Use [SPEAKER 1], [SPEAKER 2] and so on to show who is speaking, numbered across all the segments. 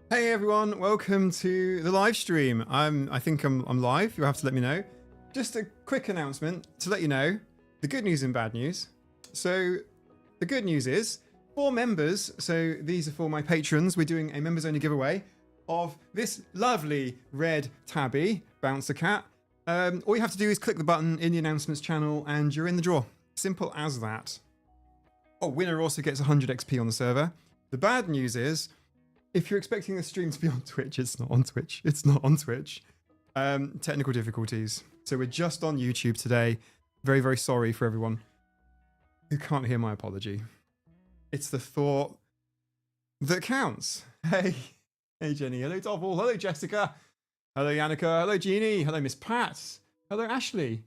[SPEAKER 1] Hey everyone, welcome to the live stream. I think I'm live. You'll have to let me know. Just a quick announcement to let you know the good news and bad news. So the good news is 4 members. So these are for my patrons. We're doing a members only giveaway of this lovely red tabby bouncer cat. All you have to do is click the button in the announcements channel and you're in the draw. Simple as that. Oh, winner also gets 100 XP on the server. The bad news is, if you're expecting the stream to be on Twitch, it's not on Twitch. It's not on Twitch. Technical difficulties. So we're just on YouTube today. Very, very sorry for everyone who can't hear my apology. It's the thought that counts. Hey Jenny. Hello Dovel. Hello Jessica. Hello Yannicka. Hello Jeannie. Hello Miss Pat. Hello Ashley. Do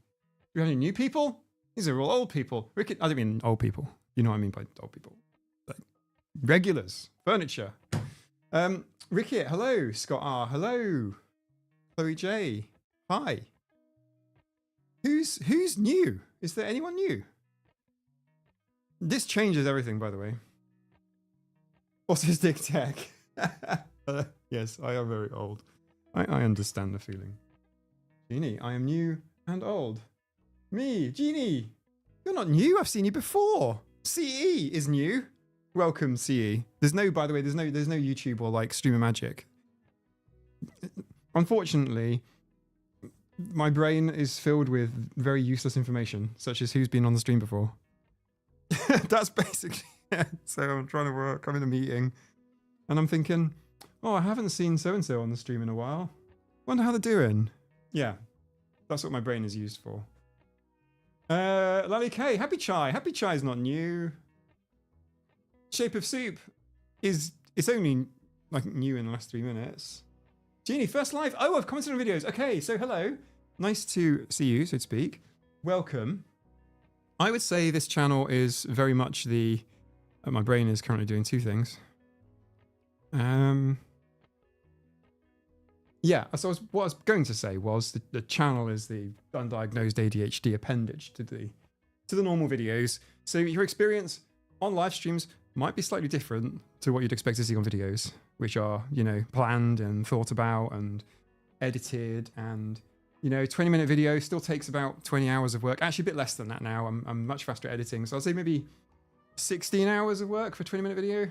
[SPEAKER 1] we have any new people? These are all old people. Ricky, I don't mean old people. You know what I mean by old people. Like regulars. Furniture. Ricky, hello. Scott R, hello. Chloe J, hi. Who's new? Is there anyone new? This changes everything, by the way. Autistic tech. Yes, I am very old. I understand the feeling. Jeannie, I am new and old. Me, Jeannie, you're not new. I've seen you before. CE is new. Welcome, CE. There's no, by the way, there's no YouTube or like Streamer Magic. Unfortunately, my brain is filled with very useless information, such as who's been on the stream before. That's basically it. So I'm trying to work, I'm in a meeting, and I'm thinking, oh, I haven't seen so-and-so on the stream in a while. Wonder how they're doing. Yeah, that's what my brain is used for. Lally K, Happy Chai. Happy Chai is not new. Shape of Soup it's only like new in the last 3 minutes. Jeannie, first live. Oh, I've commented on videos. Okay, so hello. Nice to see you, so to speak. Welcome. I would say this channel is very much the... my brain is currently doing 2 things. Yeah, so what I was going to say was the channel is the undiagnosed ADHD appendage to the normal videos. So your experience on live streams might be slightly different to what you'd expect to see on videos, which are, you know, planned and thought about and edited, and, you know, 20-minute video still takes about 20 hours of work. Actually, a bit less than that now. I'm much faster at editing. So I'll say maybe 16 hours of work for a 20-minute video.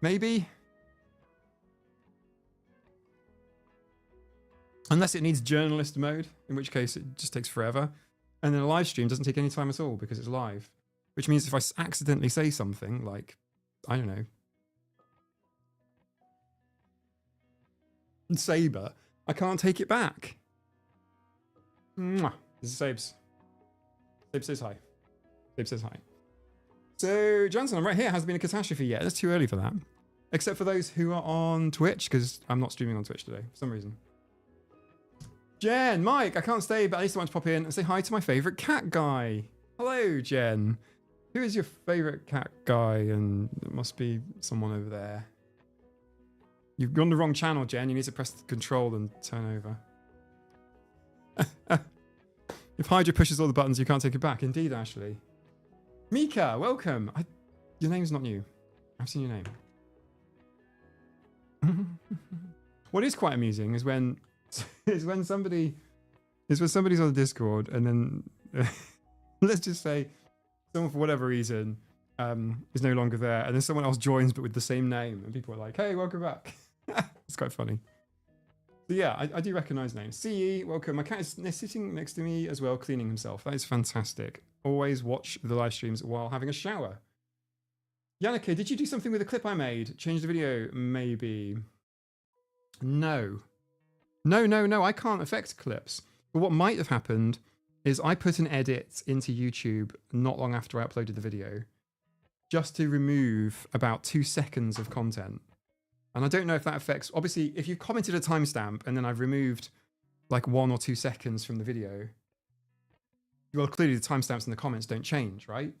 [SPEAKER 1] Maybe. Unless it needs journalist mode, in which case it just takes forever. And then a live stream doesn't take any time at all because it's live. Which means if I accidentally say something like, I don't know, Saber, I can't take it back. Mwah. This is Sabes. Sabe says hi. Sabe says hi. So, Johnson, I'm right here. Hasn't been a catastrophe yet. It's too early for that. Except for those who are on Twitch, because I'm not streaming on Twitch today for some reason. Jen, Mike, I can't stay, but at least I want to pop in and say hi to my favourite cat guy. Hello, Jen. Who is your favourite cat guy? And it must be someone over there. You're on the wrong channel, Jen. You need to press the control and turn over. If Hydra pushes all the buttons, you can't take it back. Indeed, Ashley. Mika, welcome. Your name's not new. I've seen your name. What is quite amusing is when somebody's on the Discord and then let's just say someone for whatever reason is no longer there, and then someone else joins but with the same name, and people are like, hey, welcome back. It's quite funny. So yeah, I do recognize names. CE, welcome. My cat is sitting next to me as well, cleaning himself. That is fantastic. Always watch the live streams while having a shower. Yannicka, did you do something with the clip I made? Change the video? Maybe. No, I can't affect clips. But what might have happened is I put an edit into YouTube not long after I uploaded the video, just to remove about 2 seconds of content. And I don't know if that affects, obviously, if you've commented a timestamp and then I've removed like 1 or 2 seconds from the video, well, clearly the timestamps in the comments don't change, right?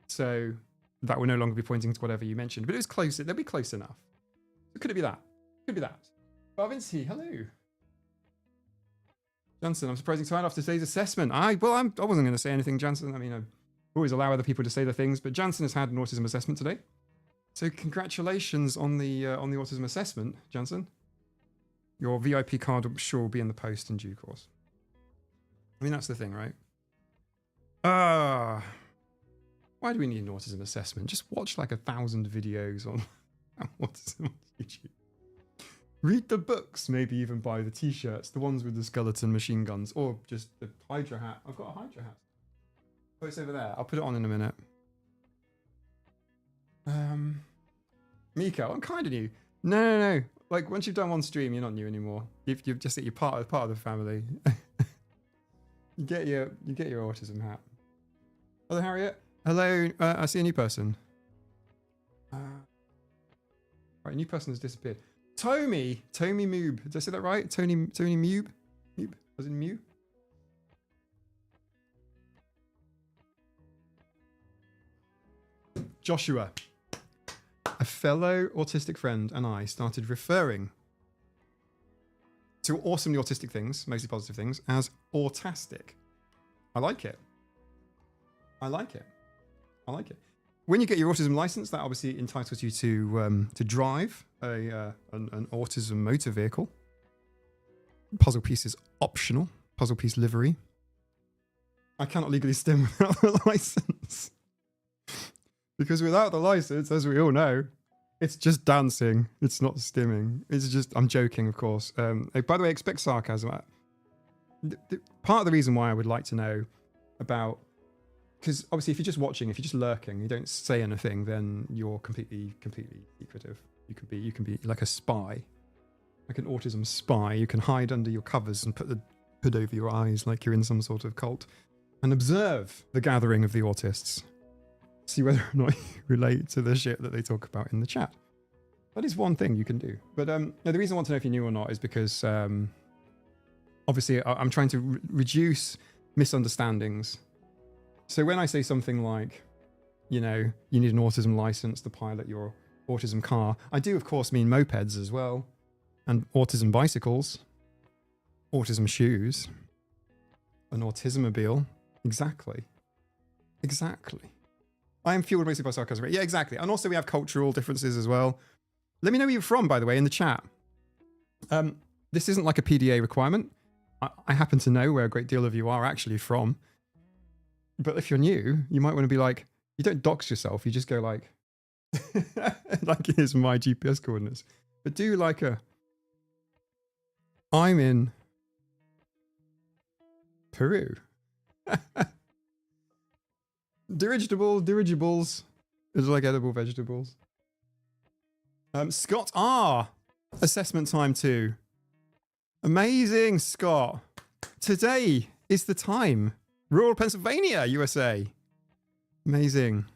[SPEAKER 1] So that will no longer be pointing to whatever you mentioned, but it was close, they'll be close enough. So could it be that? Could be that. Vinci, hello. Johnson, I'm surprisingly tired after today's assessment. I wasn't going to say anything, Johnson. I mean, I always allow other people to say the things, but Johnson has had an autism assessment today. So congratulations on the autism assessment, Jansen. Your VIP card, I'm sure, will be in the post in due course. I mean, that's the thing, right? Why do we need an autism assessment? Just watch like 1,000 videos on autism on YouTube. Read the books, maybe even buy the t-shirts, the ones with the skeleton machine guns, or just the Hydra hat. I've got a Hydra hat. Oh, it's over there. I'll put it on in a minute. Miko, I'm kind of new. No. Like, once you've done one stream, you're not new anymore. You've just you're part of the family. you get your autism hat. Hello, Harriet. Hello. I see a new person. Right, a new person has disappeared. Tomy Moob. Did I say that right? Tony Moob. Moob. Was it Mew? Joshua. A fellow autistic friend and I started referring to awesomely autistic things, mostly positive things, as autastic. I like it. When you get your autism license, that obviously entitles you to drive an autism motor vehicle. Puzzle piece is optional. Puzzle piece livery. I cannot legally stim without the license. Because without the license, as we all know, it's just dancing. It's not stimming. It's just, I'm joking, of course. By the way, expect sarcasm. Part of the reason why I would like to know about, because obviously if you're just watching, if you're just lurking, you don't say anything, then you're completely secretive. You can be like a spy, like an autism spy. You can hide under your covers and put the hood over your eyes like you're in some sort of cult and observe the gathering of the autists. See whether or not you relate to the shit that they talk about in the chat. That is one thing you can do. But the reason I want to know if you're new or not is because obviously I'm trying to reduce misunderstandings. So when I say something like, you know, you need an autism license to pilot your autism car, I do of course mean mopeds as well, and autism bicycles, autism shoes, an autismobile. Exactly. I am fueled mostly by sarcasm. Yeah, exactly. And also we have cultural differences as well. Let me know where you're from, by the way, in the chat. This isn't like a PDA requirement. I happen to know where a great deal of you are actually from. But if you're new, you might want to be like, you don't dox yourself. You just go like, like here's my GPS coordinates. But do like I'm in Peru. Dirigibles is like edible vegetables. Scott R. Assessment time 2. Amazing, Scott. Today is the time. Rural Pennsylvania, USA. Amazing.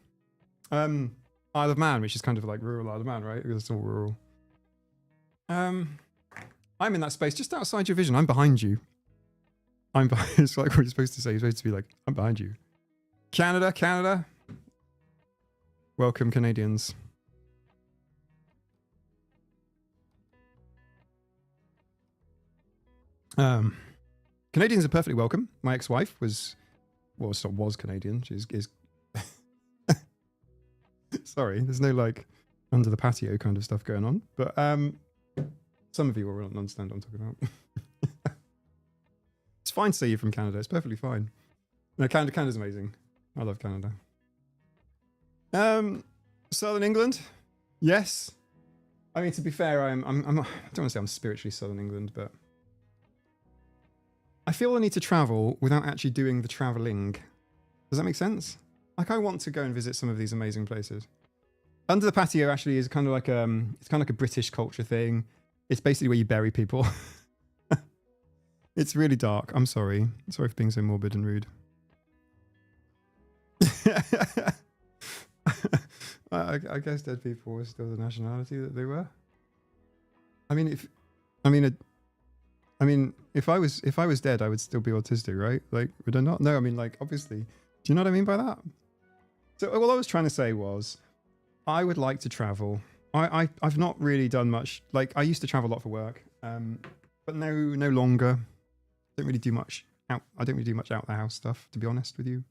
[SPEAKER 1] Isle of Man, which is kind of like rural Isle of Man, right? Because it's all rural. I'm in that space just outside your vision. I'm behind you. It's like what you're supposed to say. You're supposed to be like, I'm behind you. Canada. Welcome, Canadians. Canadians are perfectly welcome. My ex-wife was Canadian. She's sorry, there's no like under the patio kind of stuff going on. But some of you will not understand what I'm talking about. It's fine to say you're from Canada. It's perfectly fine. No, Canada's amazing. I love Canada. Southern England, yes. I mean, to be fair, I'm not, I don't want to say I'm spiritually Southern England, but I feel I need to travel without actually doing the traveling. Does that make sense? Like, I want to go and visit some of these amazing places. Under the patio actually is kind of like it's kind of like a British culture thing. It's basically where you bury people. It's really dark. I'm sorry. Sorry for being so morbid and rude. I guess dead people were still the nationality that they were. I mean, if I was dead, I would still be autistic, right? Like, would I not? No, I mean, like, obviously. Do you know what I mean by that? So what I was trying to say was, I would like to travel. I've not really done much. Like, I used to travel a lot for work, but no longer. Don't really do much out. I don't really do much out the house stuff, to be honest with you.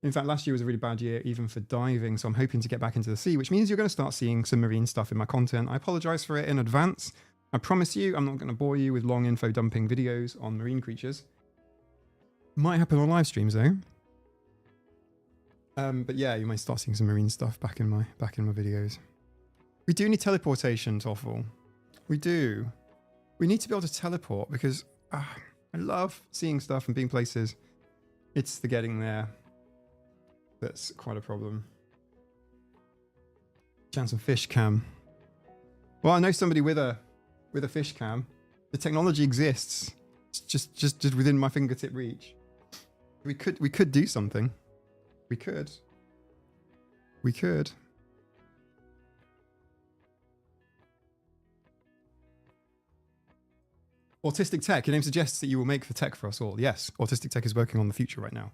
[SPEAKER 1] In fact, last year was a really bad year even for diving, so I'm hoping to get back into the sea, which means you're going to start seeing some marine stuff in my content. I apologize for it in advance. I promise you, I'm not going to bore you with long info dumping videos on marine creatures. Might happen on live streams though. But yeah, you might start seeing some marine stuff back in my videos. We do need teleportation, Toffel. We do. We need to be able to teleport because I love seeing stuff and being places. It's the getting there that's quite a problem. Chance some fish cam. Well, I know somebody with a fish cam. The technology exists. It's just within my fingertip reach. We could do something. We could. Autistic Tech. Your name suggests that you will make the tech for us all. Yes, Autistic Tech is working on the future right now.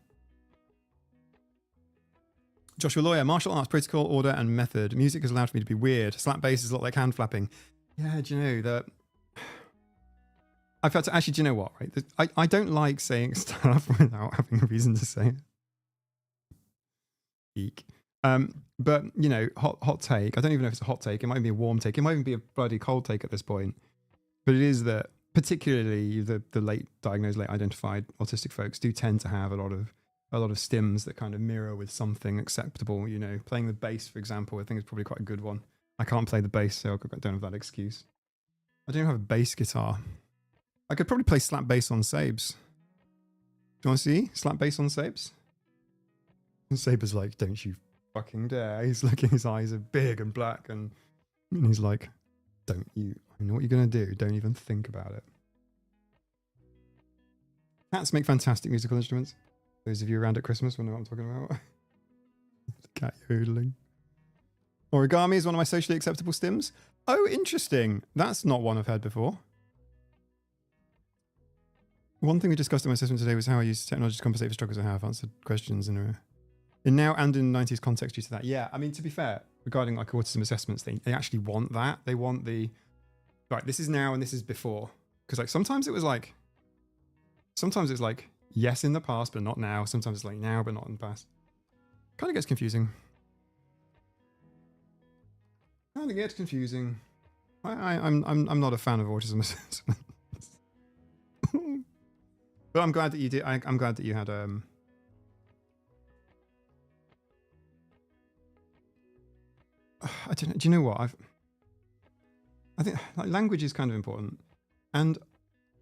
[SPEAKER 1] Joshua Lawyer, martial arts, protocol, order, and method. Music has allowed me to be weird. Slap bass is a lot like hand flapping. Yeah, do you know that? I've had to actually. Do you know what? Right, I don't like saying stuff without having a reason to say it. Eek. But you know, hot take. I don't even know if it's a hot take. It might even be a warm take. It might even be a bloody cold take at this point. But it is that particularly the late diagnosed, late identified autistic folks do tend to have a lot of stims that kind of mirror with something acceptable. You know, playing the bass, for example, I think is probably quite a good one. I can't play the bass, so I don't have that excuse. I don't have a bass guitar. I could probably play slap bass on Sabes. Do you want to see slap bass on Sabes? And Saber's like, don't you fucking dare. He's looking, his eyes are big and black, and he's like, don't you, I know what you're going to do. Don't even think about it. Cats make fantastic musical instruments. Those of you around at Christmas will know what I'm talking about. Cat yodeling. Origami is one of my socially acceptable stims. Oh, interesting. That's not one I've heard before. One thing we discussed in my assessment today was how I use technology to compensate for struggles I have. Answered questions in now and in 90s context due to that. Yeah, I mean, to be fair, regarding like autism assessments, they actually want that. They want the, right, this is now and this is before. Because like sometimes it's like, yes in the past, but not now. Sometimes it's like now, but not in the past. Kind of gets confusing. I'm not a fan of autism assessment. But I'm glad that you did. I'm glad that you had I don't know. Do you know what? I think like, language is kind of important. And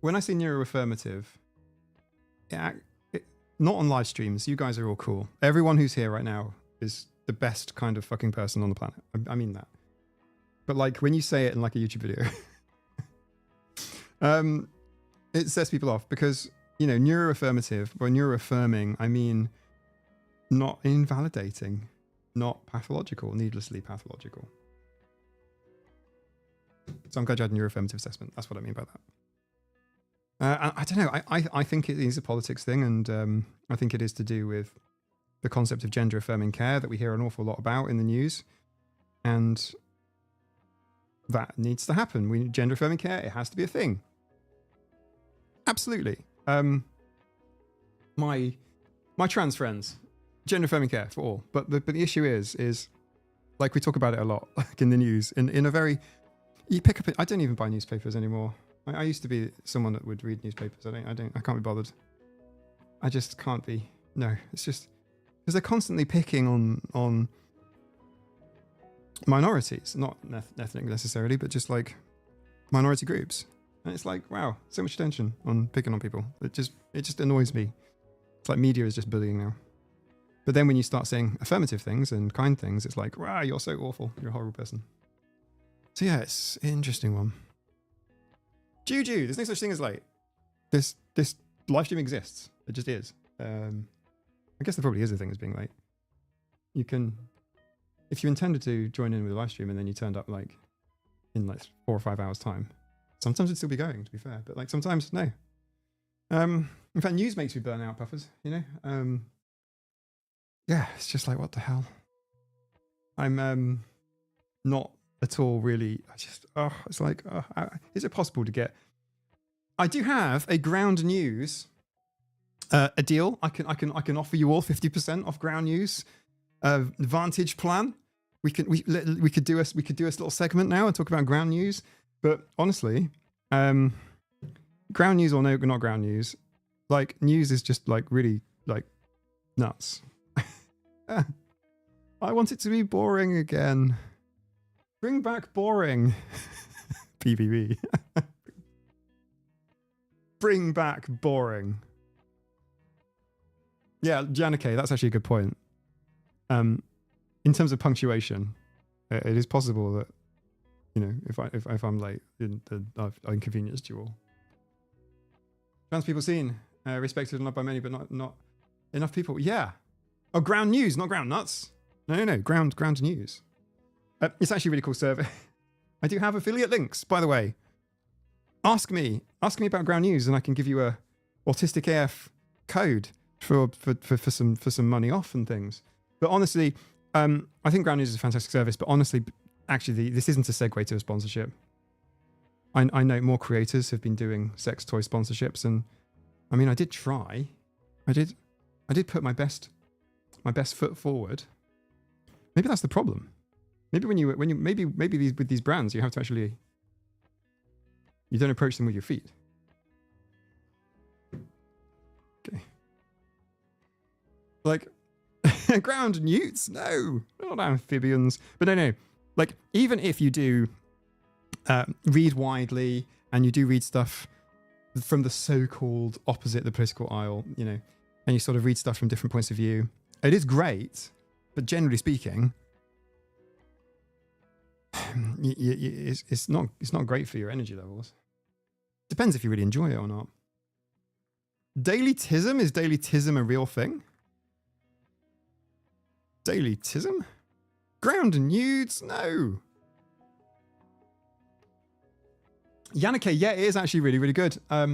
[SPEAKER 1] when I say neuroaffirmative, not on live streams. You guys are all cool. Everyone who's here right now is the best kind of fucking person on the planet. I mean that. But like when you say it in like a YouTube video, it sets people off because, you know, neuroaffirmative or neuroaffirming, I mean, not invalidating, not pathological, needlessly pathological. So I'm glad you had a neuroaffirmative assessment. That's what I mean by that. I don't know. I think it is a politics thing, and I think it is to do with the concept of gender affirming care that we hear an awful lot about in the news, and that needs to happen. We need gender affirming care. It has to be a thing. Absolutely. My trans friends, gender affirming care for all. But the issue is like we talk about it a lot, like in the news, in a very, you pick up. I don't even buy newspapers anymore. I used to be someone that would read newspapers. I can't be bothered. I just can't be. No, it's just because they're constantly picking on minorities, not ethnic necessarily, but just like minority groups. And it's like, wow, so much attention on picking on people. It just annoys me. It's like media is just bullying now. But then when you start saying affirmative things and kind things, it's like, wow, you're so awful. You're a horrible person. So yeah, it's an interesting one. Juju, there's no such thing as late. This live stream exists. It just is. I guess there probably is a thing as being late. You can, if you intended to join in with a live stream and then you turned up like in like 4 or 5 hours time, sometimes it'd still be going, to be fair. But like sometimes, no. In fact, news makes me burn out, puffers, you know? Yeah, it's just like, what the hell? I'm not at all really, it's like, is it possible to get... I do have a ground news A deal. I can offer you all 50% off ground news. Vantage plan. We could do a little segment now and talk about ground news. But honestly, ground news or not ground news, like news is just like really like nuts. I want it to be boring again. Bring back boring. PBB. Bring back boring. Yeah, Janike, that's actually a good point. In terms of punctuation, it is possible that, you know, if I'm late, I've inconvenienced you all. Trans people seen, respected and loved by many, but not enough people. Yeah. Oh, ground news, not ground nuts. No, ground news. It's actually a really cool survey. I do have affiliate links, by the way. Ask me about ground news, and I can give you a autistic AF code for some money off and things. But honestly, I think ground news is a fantastic service. But honestly, actually, this isn't a segue to a sponsorship. I know more creators have been doing sex toy sponsorships, and I mean, I did try. I did put my best foot forward. Maybe that's the problem. Maybe with these brands, you have to actually, you don't approach them with your feet. Okay. Like, ground newts? No, not amphibians. But no. Like, even if you do read widely and you do read stuff from the so-called opposite the political aisle, you know, and you sort of read stuff from different points of view, it is great. But generally speaking, it's not great for your energy levels. Depends if you really enjoy it or not. Dailytism? Is dailytism a real thing? Dailytism? Ground nudes? No. Yannicke, yeah, it is actually really, really good. I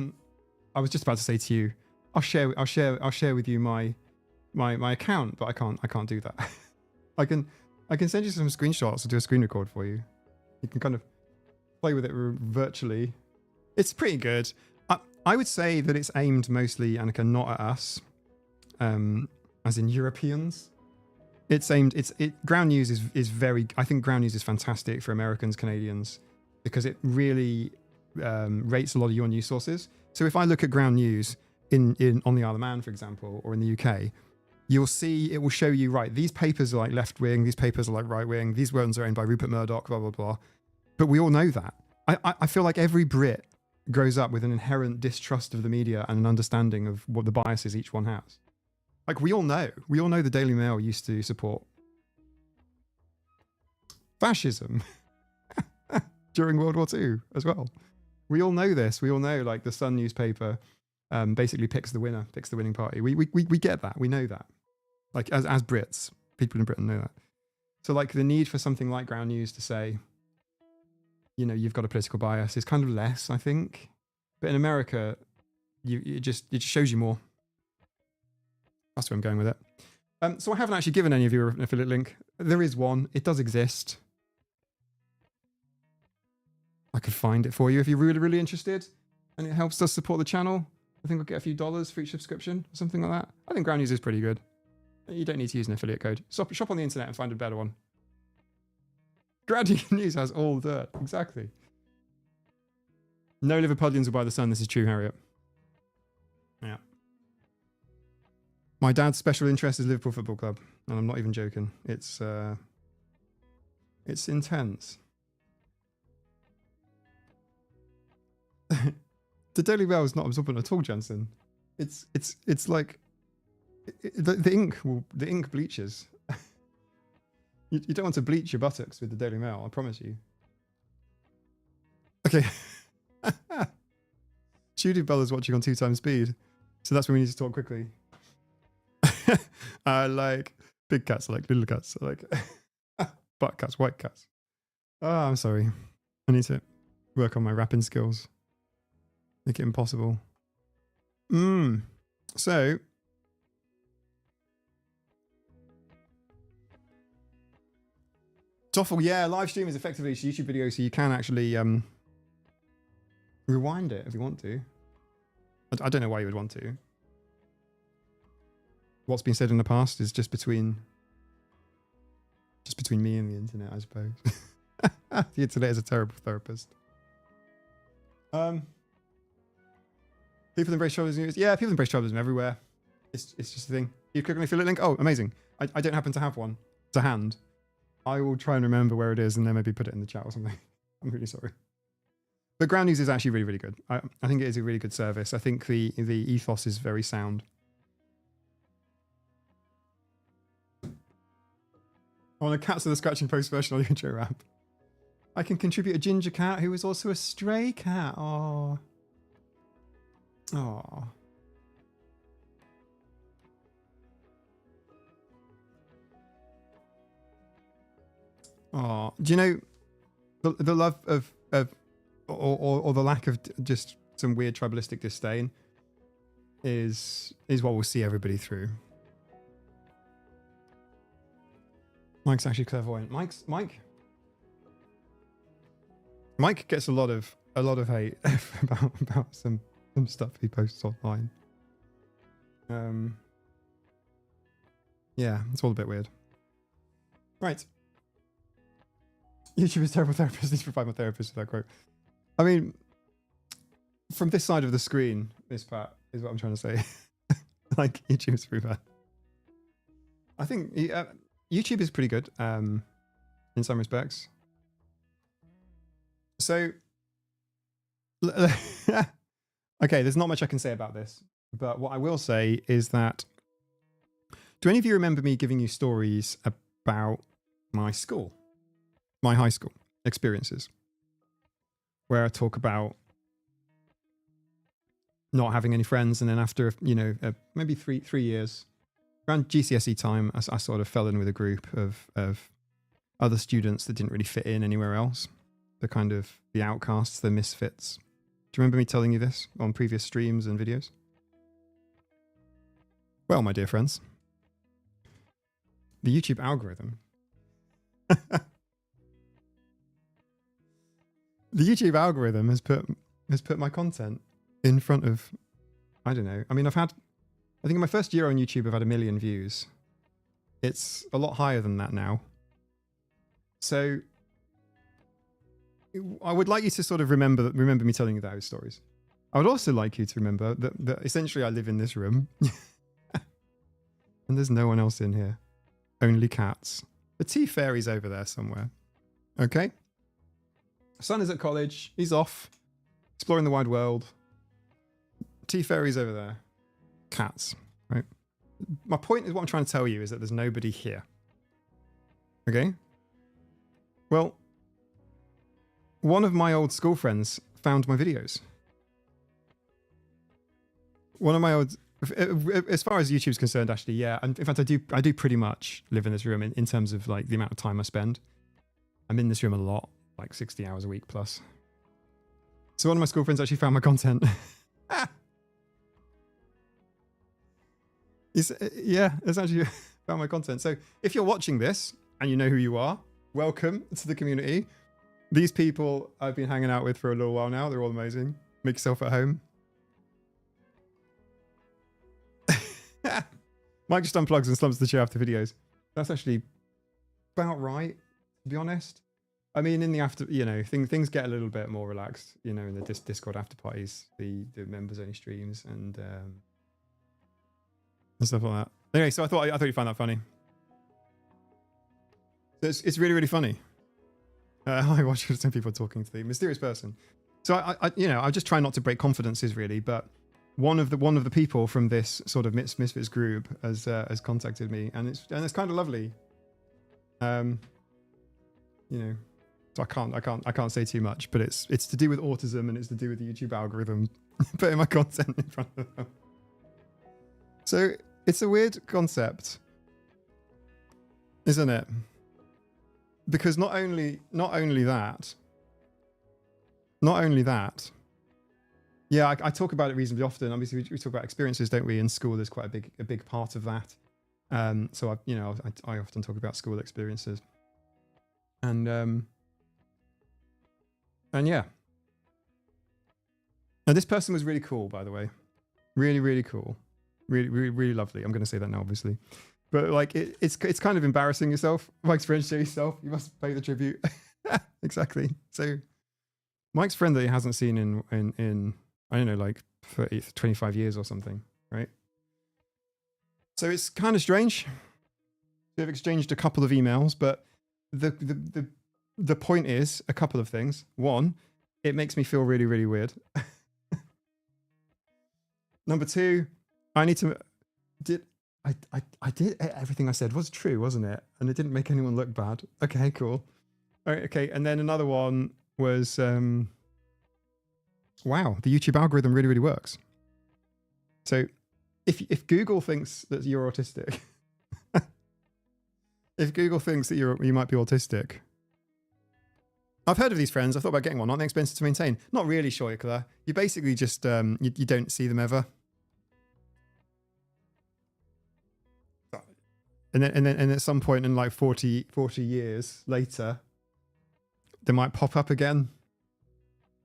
[SPEAKER 1] was just about to say to you, I'll share with you my account, but I can't do that. I can send you some screenshots or do a screen record for you. You can kind of play with it virtually. It's pretty good. I would say that it's aimed mostly, Annika, not at us, as in Europeans. Ground news is very, I think ground news is fantastic for Americans, Canadians, because it really rates a lot of your news sources. So if I look at ground news on the Isle of Man, for example, or in the UK, you'll see it will show you, right, these papers are like left wing, these papers are like right wing, these ones are owned by Rupert Murdoch, blah, blah, blah. But we all know that. I feel like every Brit grows up with an inherent distrust of the media and an understanding of what the biases each one has. Like, we all know the Daily Mail used to support fascism during World War II as well. We all know this. We all know, like, the Sun newspaper basically picks the winning party. We get that. We know that. Like, as Brits, people in Britain know that. So, like, the need for something like ground news to say, you know, you've got a political bias is kind of less, I think. But in America, it just shows you more. That's where I'm going with it. So I haven't actually given any of you an affiliate link. There is one. It does exist. I could find it for you if you're really, really interested. And it helps us support the channel. I think I'll get a few dollars for each subscription or something like that. I think ground news is pretty good. You don't need to use an affiliate code. Shop on the internet and find a better one. Ground news has all dirt. Exactly. No Liverpudlians will buy the Sun. This is true, Harriet. Yeah. My dad's special interest is Liverpool Football Club, and I'm not even joking. It's intense. The Daily Mail is not absorbent at all, Jensen. It's like the ink bleaches. You don't want to bleach your buttocks with the Daily Mail, I promise you. Okay. Judy Bella's watching on 2x speed, so that's when we need to talk quickly. I like big cats, I like little cats, I like butt cats, white cats. Oh, I'm sorry. I need to work on my rapping skills. Make it impossible. So Toffel, yeah, live stream is effectively a YouTube video, so you can actually rewind it if you want to. I don't know why you would want to. what's been said in the past is just between me and the internet, I suppose. The internet is a terrible therapist. People embrace tribalism. Yeah, people embrace tribalism everywhere. It's just a thing. You click on the affiliate link. Oh, amazing. I don't happen to have one to hand. I will try and remember where it is and then maybe put it in the chat or something. I'm really sorry. But Ground News is actually really, really good. I think it is a really good service. I think the ethos is very sound. I want a Cats of the Scratching Post version of the intro rap. I can contribute a ginger cat who is also a stray cat. Oh. Oh. Oh. Do you know the love of or the lack of just some weird tribalistic disdain is what we'll see everybody through. Mike's actually clairvoyant. Mike gets a lot of hate about some stuff he posts online. Yeah, it's all a bit weird. Right. YouTube is a terrible therapist. Needs to provide my therapist with that quote. I mean, from this side of the screen, Miss Pat, is what I'm trying to say. Like, YouTube is pretty bad. I think YouTube is pretty good in some respects. So, okay, there's not much I can say about this, but what I will say is that, do any of you remember me giving you stories about my school, my high school experiences, where I talk about not having any friends, and then after, you know, maybe three years, around GCSE time, I sort of fell in with a group of other students that didn't really fit in anywhere else. The kind of the outcasts, the misfits. Do you remember me telling you this on previous streams and videos? Well, my dear friends, the YouTube algorithm. The YouTube algorithm has put my content in front of, I don't know. I mean, I think in my first year on YouTube, I've had 1 million views. It's a lot higher than that now. So I would like you to sort of remember me telling you those stories. I would also like you to remember that essentially I live in this room and there's no one else in here. Only cats. The tea fairy's over there somewhere. Okay? Son is at college. He's off. Exploring the wide world. Tea fairy's over there. Cats. Right? My point is, what I'm trying to tell you is that there's nobody here. Okay? Well, one of my old school friends found my videos. One of my old, as far as YouTube's concerned, actually, yeah. And in fact, I do pretty much live in this room in terms of like the amount of time I spend. I'm in this room a lot, like 60 hours a week plus. So one of my school friends actually found my content. It's actually found my content. So if you're watching this and you know who you are, welcome to the community. These people I've been hanging out with for a little while now. They're all amazing. Make yourself at home. Mike just unplugs and slumps the chair after videos. That's actually about right, to be honest. I mean, in the after, you know, things get a little bit more relaxed, you know, in the Discord after parties, the members only streams and stuff like that. Anyway, so I thought you'd find that funny. So it's really, really funny. I watch some people talking to the mysterious person. So I just try not to break confidences really, but one of the people from this sort of misfits group has contacted me, and it's kind of lovely. You know, so I can't say too much, but it's to do with autism and it's to do with the YouTube algorithm putting my content in front of them. So it's a weird concept, isn't it? Because not only that, yeah, I talk about it reasonably often. Obviously, we talk about experiences, don't we? In school, there's quite a big part of that. So I often talk about school experiences, and yeah. Now this person was really cool, by the way, really, really cool. Really, really, really lovely. I'm going to say that now, obviously. But like, it's kind of embarrassing yourself. Mike's friend, show yourself. You must pay the tribute. Exactly. So Mike's friend that he hasn't seen in I don't know, like 30, 25 years or something, right? So it's kind of strange. We've exchanged a couple of emails, but the point is a couple of things. One, it makes me feel really, really weird. Number two, I need to I did everything I said was true, wasn't it? And it didn't make anyone look bad. Okay, cool. All right, okay, and then another one was wow, the YouTube algorithm really, really works. So if Google thinks that you're autistic, if Google thinks that you might be autistic, I've heard of these friends. I thought about getting one. Aren't they expensive to maintain? Not really, Shoykla. You basically just you don't see them ever. And then at some point in like 40 years later, they might pop up again.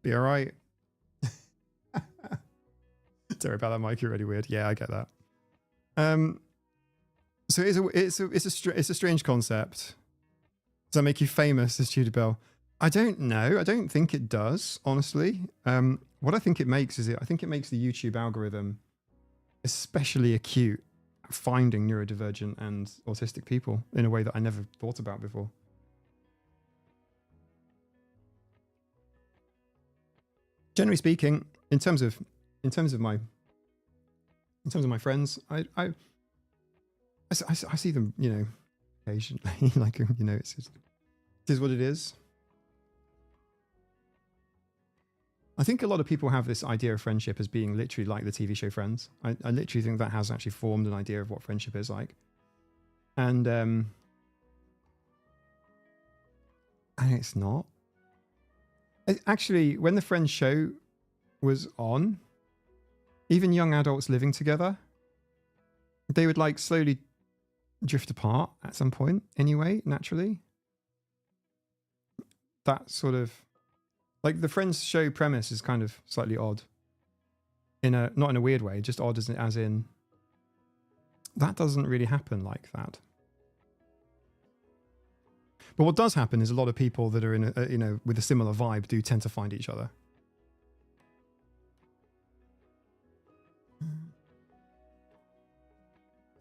[SPEAKER 1] Be all right. Sorry about that, Mike. You're really weird. Yeah, I get that. So it's a strange concept. Does that make you famous, as Tudor Bell? I don't know. I don't think it does, honestly. What I think it makes is I think it makes the YouTube algorithm especially acute at finding neurodivergent and autistic people in a way that I never thought about before. Generally speaking, in terms of my friends, I see them, you know, occasionally. Like, you know, it is what it is. I think a lot of people have this idea of friendship as being literally like the TV show Friends. I literally think that has actually formed an idea of what friendship is like. And it's not. Actually, when the Friends show was on, even young adults living together, they would like slowly drift apart at some point anyway, naturally. That sort of, like, the Friends show premise is kind of slightly odd. Not in a weird way, just odd as in that doesn't really happen like that. But what does happen is a lot of people that are in you know, with a similar vibe do tend to find each other.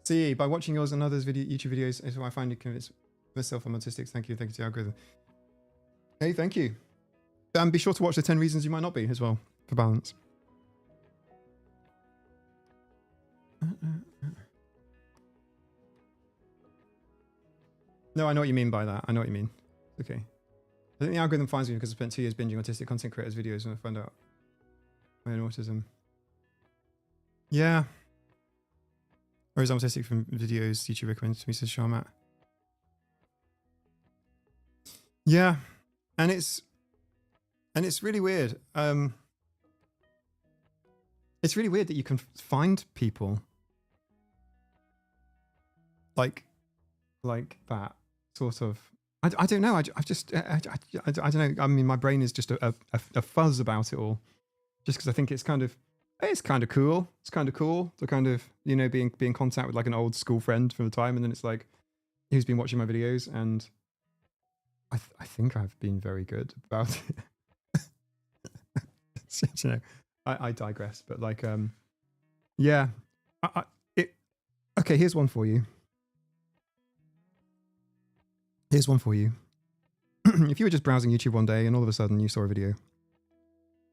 [SPEAKER 1] See, by watching yours and others' YouTube videos is why I find you convince myself I'm autistic. Thank you to the algorithm. Hey, thank you. And be sure to watch the 10 reasons you might not be as well, for balance. No, I know what you mean by that. I know what you mean. Okay. I think the algorithm finds me because I spent 2 years binging autistic content creators' videos and I found out I had autism. Yeah. Or is autistic from videos YouTube recommended to me, says Sharmat. Yeah. And it's really weird. It's really weird that you can find people like that sort of. I don't know. I don't know. I mean, my brain is just a fuzz about it all, just because I think it's kind of cool. It's kind of cool to kind of, you know, be in contact with like an old school friend from the time, and then it's like who's been watching my videos, and I think I've been very good about it. You know, I digress, but like, yeah, okay, here's one for you. Here's one for you. If you were just browsing YouTube one day and all of a sudden you saw a video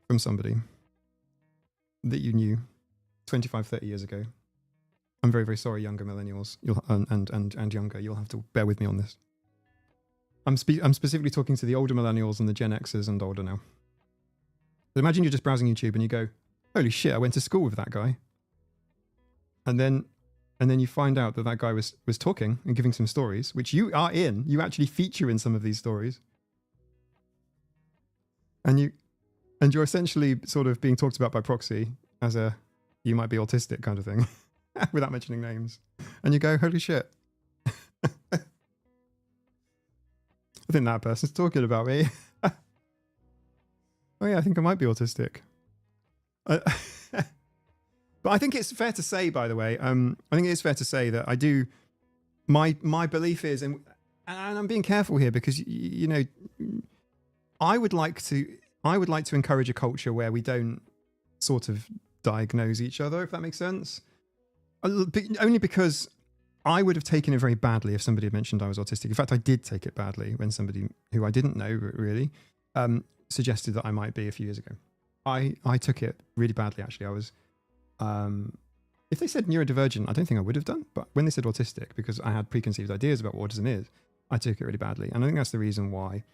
[SPEAKER 1] from somebody that you knew 25, 30 years ago, I'm very, very sorry, younger millennials, and younger, you'll have to bear with me on this. I'm specifically talking to the older millennials and the Gen Xers and older now. But imagine you're just browsing YouTube and you go, holy shit, I went to school with that guy. And then you find out that that guy was talking and giving some stories, which you are in. You actually feature in some of these stories. And you're essentially sort of being talked about by proxy as a, you might be autistic kind of thing, without mentioning names. And you go, holy shit. I think that person's talking about me. Oh yeah, I think I might be autistic. But But I think it's fair to say, by the way, I think it is fair to say that I do. My belief is, and I'm being careful here because you know, I would like to encourage a culture where we don't sort of diagnose each other, if that makes sense. Only because I would have taken it very badly if somebody had mentioned I was autistic. In fact, I did take it badly when somebody who I didn't know really suggested that I might be a few years ago. I took it really badly, actually. I was, if they said neurodivergent, I don't think I would have done. But when they said autistic, because I had preconceived ideas about what autism is, I took it really badly. And I think that's the reason why.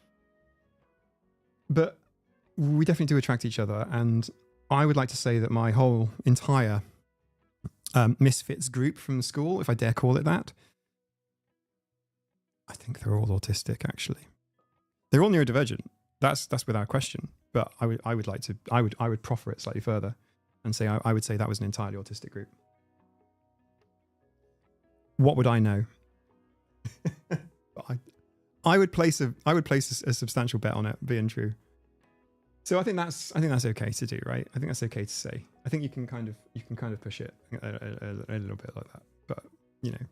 [SPEAKER 1] But we definitely do attract each other. And I would like to say that my whole entire misfits group from school, if I dare call it that, I think they're all autistic, actually. They're all neurodivergent. That's without question. But I would proffer it slightly further and say I would say that was an entirely autistic group. What would I know? I would place a substantial bet on it being true. So I think that's okay to do, right? I think that's okay to say. I think you can kind of push it a little bit like that. But you know,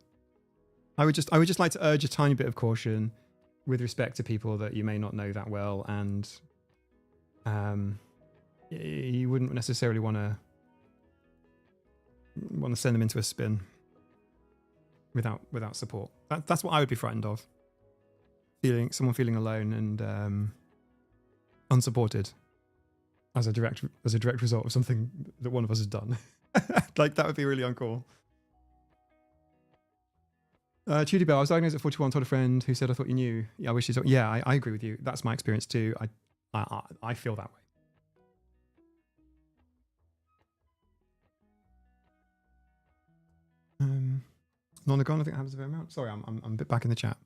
[SPEAKER 1] I would just like to urge a tiny bit of caution with respect to people that you may not know that well, and you wouldn't necessarily want to send them into a spin without support. That's what I would be frightened of. Someone feeling alone and unsupported as a direct result of something that one of us has done. Like, that would be really uncool. Judy Bell, I was diagnosed at 41, told a friend who said, I thought you knew. Yeah, I wish you told. Yeah, I agree with you. That's my experience too. I feel that way. Nonagon, I think happens a fair amount. Sorry, I'm a bit back in the chat.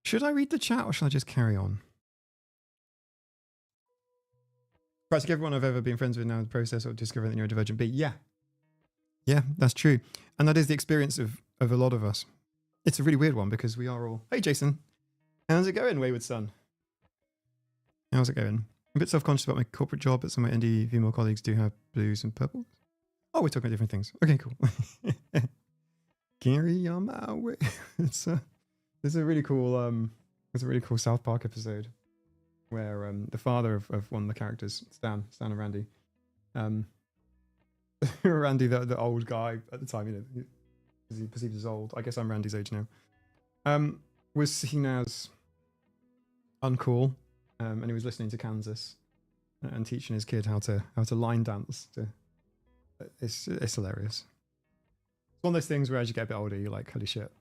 [SPEAKER 1] Should I read the chat or should I just carry on? Practically everyone I've ever been friends with now in the process of discovering that you're a divergent B. Yeah. Yeah, that's true. And that is the experience of a lot of us. It's a really weird one because we are all... Hey, Jason. How's it going, Wayward Son? How's it going? I'm a bit self-conscious about my corporate job, but some of my indie female colleagues do have blues and purples. Oh, we're talking about different things. Okay, cool. Carry on my way. It's a really cool South Park episode where the father of one of the characters, Stan and Randy, Randy, the old guy at the time, you know, because he perceived as old. I guess I'm Randy's age now. Was seen as uncool, and he was listening to Kansas and teaching his kid how to line dance. It's hilarious. It's one of those things where as you get a bit older, you're like, holy shit.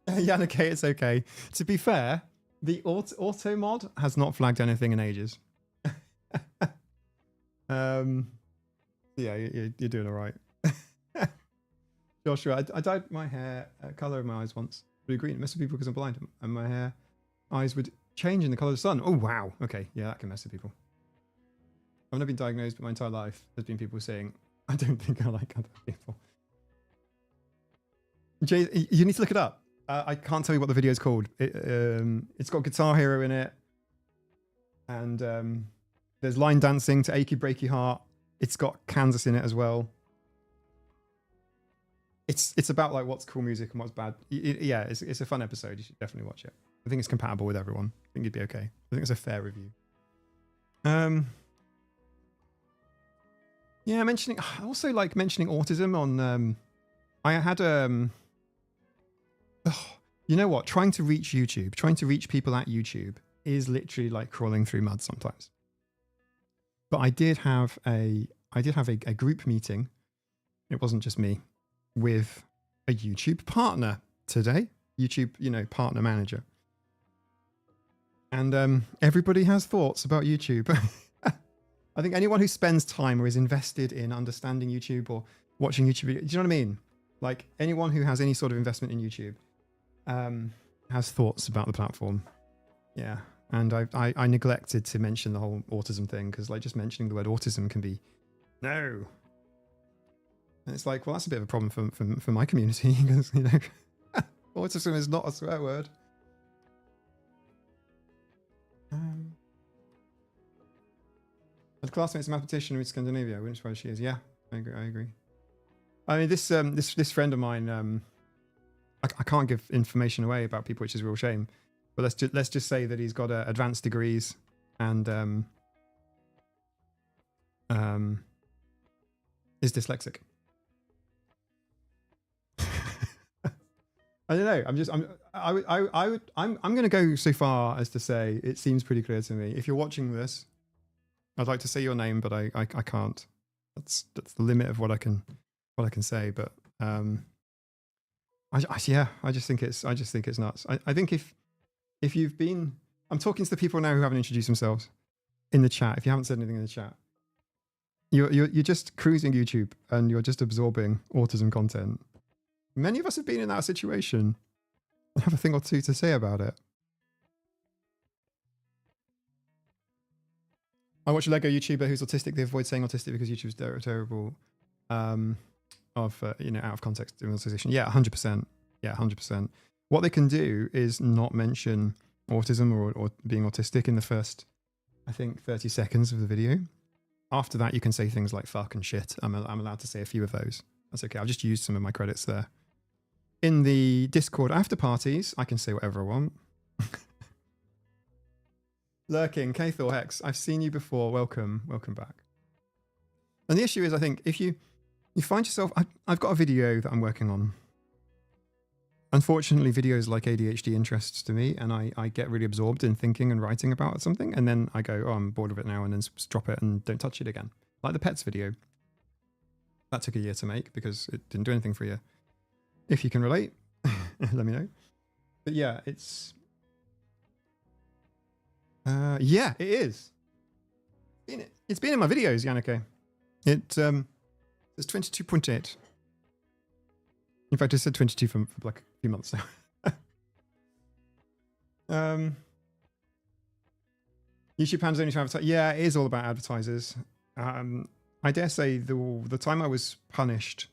[SPEAKER 1] Yannick, it's okay. To be fair, the auto mod has not flagged anything in ages. Yeah, you're doing all right. Joshua, I dyed my hair color of my eyes once blue green. It messed with people because I'm blind, and my eyes would change in the color of the sun. Oh wow, okay, yeah, that can mess with people. I've never been diagnosed, but my entire life has been people saying, I don't think I like other people. Jay, you need to look it up. I can't tell you what the video is called. It's got Guitar Hero in it. And there's line dancing to Achy Breaky Heart. It's got Kansas in it as well. It's about like what's cool music and what's bad. Yeah, it's a fun episode. You should definitely watch it. I think it's compatible with everyone. I think you'd be okay. I think it's a fair review. Yeah, I also like mentioning autism on, I had, you know what? Trying to reach people at YouTube is literally like crawling through mud sometimes. But I did have a group meeting. It wasn't just me, with a YouTube partner today. YouTube, you know, partner manager. And everybody has thoughts about YouTube. I think anyone who spends time or is invested in understanding YouTube or watching YouTube, do you know what I mean? Like anyone who has any sort of investment in YouTube has thoughts about the platform. Yeah. And I neglected to mention the whole autism thing because like just mentioning the word autism can be no. And it's like, well, that's a bit of a problem for my community because, you know, autism is not a swear word. A classmate's a mathematician in Scandinavia. I wouldn't surprise she is. Yeah, I agree. I mean, this friend of mine. I can't give information away about people, which is a real shame. But let's just say that he's got advanced degrees and is dyslexic. I don't know. I'm going to go so far as to say it seems pretty clear to me. If you're watching this, I'd like to say your name, but I can't. That's the limit of what I can say. But I just think it's nuts. I think if you've been, I'm talking to the people now who haven't introduced themselves in the chat. If you haven't said anything in the chat, you're just cruising YouTube and you're just absorbing autism content. Many of us have been in that situation. I have a thing or two to say about it. I watch a Lego YouTuber who's autistic. They avoid saying autistic because YouTube's terrible. Out of context demonstration. Yeah, 100%. Yeah, 100%. What they can do is not mention autism or being autistic in the first, I think, 30 seconds of the video. After that, you can say things like fuck and shit. I'm allowed to say a few of those. That's okay. I've just used some of my credits there. In the Discord after parties, I can say whatever I want. Lurking, K-Thor Hex, I've seen you before. Welcome back. And the issue is, I think, if you find yourself, I've got a video that I'm working on. Unfortunately, videos like ADHD interests to me, and I get really absorbed in thinking and writing about something, and then I go, oh, I'm bored of it now, and then drop it and don't touch it again. Like the pets video. That took a year to make because it didn't do anything for a year. If you can relate, let me know. But yeah, it's... yeah, it is. It's been in my videos, Yannicke. It's 22.8. In fact, I said 22 for like a few months now. YouTube pans only to advertise. Yeah, it is all about advertisers. I dare say the time I was punished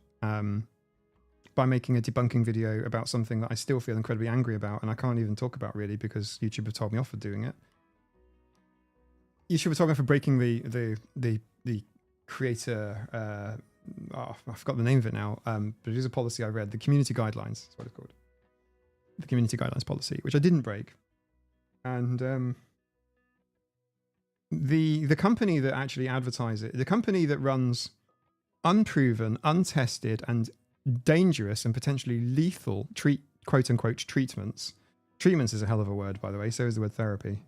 [SPEAKER 1] by making a debunking video about something that I still feel incredibly angry about, and I can't even talk about really because YouTube have told me off for doing it. YouTube have told me for breaking the creator. I forgot the name of it now, but it is a policy I read. The community guidelines, that's what it's called. The community guidelines policy, which I didn't break. And the company that actually advertise it, the company that runs unproven, untested, and dangerous and potentially lethal quote unquote treatments. Treatments is a hell of a word, by the way. So is the word therapy.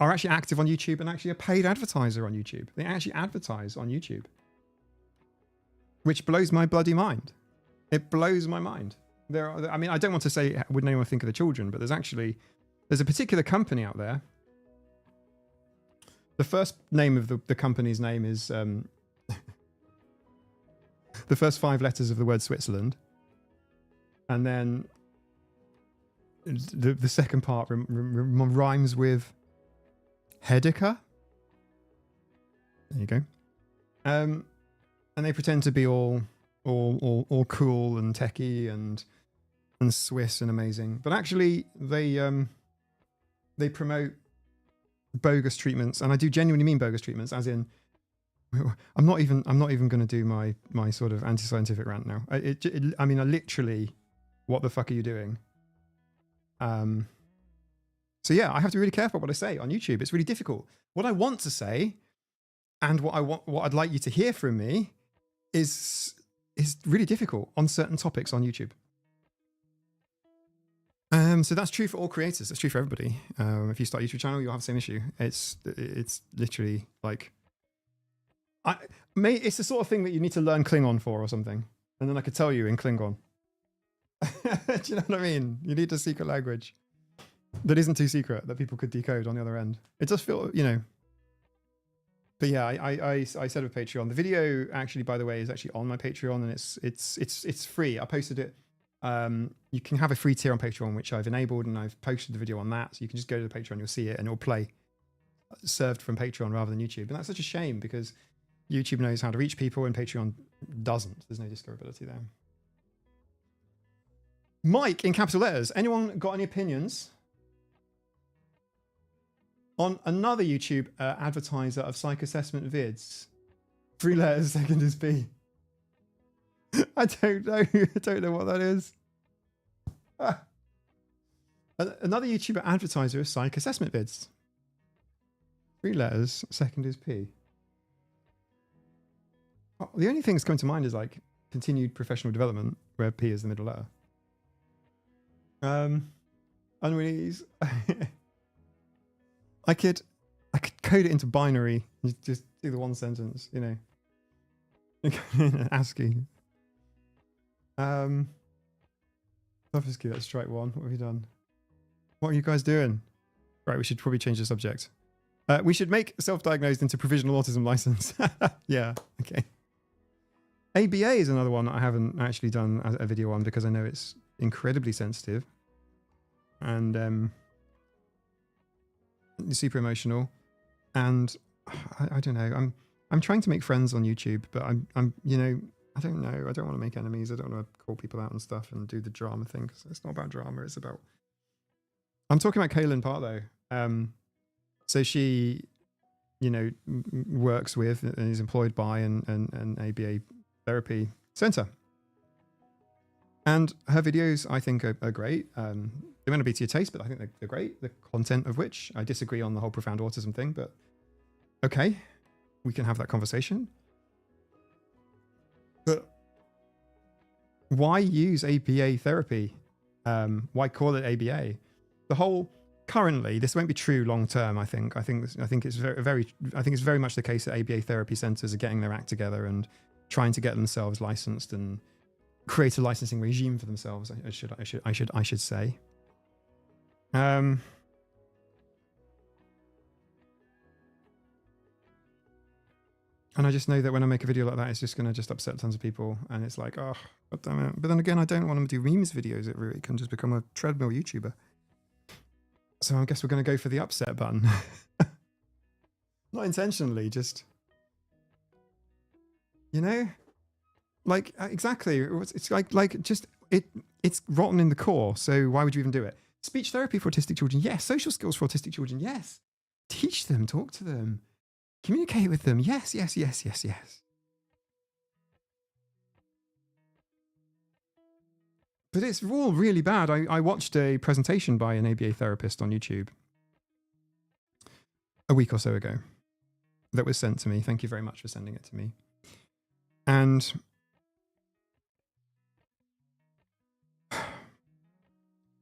[SPEAKER 1] Are actually active on YouTube and actually a paid advertiser on YouTube. They actually advertise on YouTube, which blows my bloody mind. It blows my mind. I mean, I don't want to say, wouldn't anyone think of the children, but there's a particular company out there. The first name of the company's name is the first 5 letters of the word Switzerland. And then the second part rhymes with Hedeker. There you go. And they pretend to be all cool and techie and Swiss and amazing, but actually they promote bogus treatments, and I do genuinely mean bogus treatments, as in I'm not even going to do my sort of anti-scientific rant now. I mean, literally, what the fuck are you doing? So yeah, I have to be really careful what I say on YouTube. It's really difficult. What I want to say, and what I'd like you to hear from me, is really difficult on certain topics on YouTube. So that's true for all creators. That's true for everybody. If you start a YouTube channel, you'll have the same issue. It's literally like, it's the sort of thing that you need to learn Klingon for or something, and then I could tell you in Klingon. Do you know what I mean? You need a secret language that isn't too secret that people could decode on the other end. It does feel, But yeah, I said with Patreon. The video actually, by the way, is actually on my Patreon, and it's free. I posted it. You can have a free tier on Patreon, which I've enabled, and I've posted the video on that. So you can just go to the Patreon, you'll see it, and it'll play served from Patreon rather than YouTube. And that's such a shame because YouTube knows how to reach people and Patreon doesn't. There's no discoverability there. Mike in capital letters. Anyone got any opinions? On another YouTube advertiser of psych assessment vids. 3 letters, second is P. I don't know. I don't know what that is. Another YouTuber advertiser of psych assessment vids. 3 letters, second is P. Oh, the only thing that's coming to mind is like continued professional development, where P is the middle letter. Unreleased. I could code it into binary and just do the one sentence, you know. ASCII. Obviously, that's strike one. What have you done? What are you guys doing? Right, we should probably change the subject. We should make self-diagnosed into provisional autism license. Yeah, okay. ABA is another one that I haven't actually done a video on because I know it's incredibly sensitive and super emotional. And I don't know. I'm trying to make friends on YouTube, but I'm you know, I don't know. I don't want to make enemies. I don't want to call people out and stuff and do the drama thing. Cause it's not about drama. It's about. I'm talking about Kaylin Part though. So she, you know, works with and is employed by an ABA therapy center. And her videos, I think, are great. They may not be to your taste, but I think they're great. The content of which I disagree on the whole profound autism thing, but okay, we can have that conversation. But why use ABA therapy? Why call it ABA? The whole currently, this won't be true long term. I think it's very much the case that ABA therapy centers are getting their act together and trying to get themselves licensed and create a licensing regime for themselves. I should say. And I just know that when I make a video like that, it's just going to just upset tons of people. And it's like, oh, God damn it. But then again, I don't want to do memes videos. It really can just become a treadmill YouTuber. So I guess we're going to go for the upset button. Not intentionally, just, you know, like exactly. It's like just it's rotten in the core. So why would you even do it? Speech therapy for autistic children. Yes. Social skills for autistic children. Yes. Teach them, talk to them. Communicate with them. Yes, yes, yes, yes, yes. But it's all really bad. I watched a presentation by an ABA therapist on YouTube a week or so ago that was sent to me. Thank you very much for sending it to me. And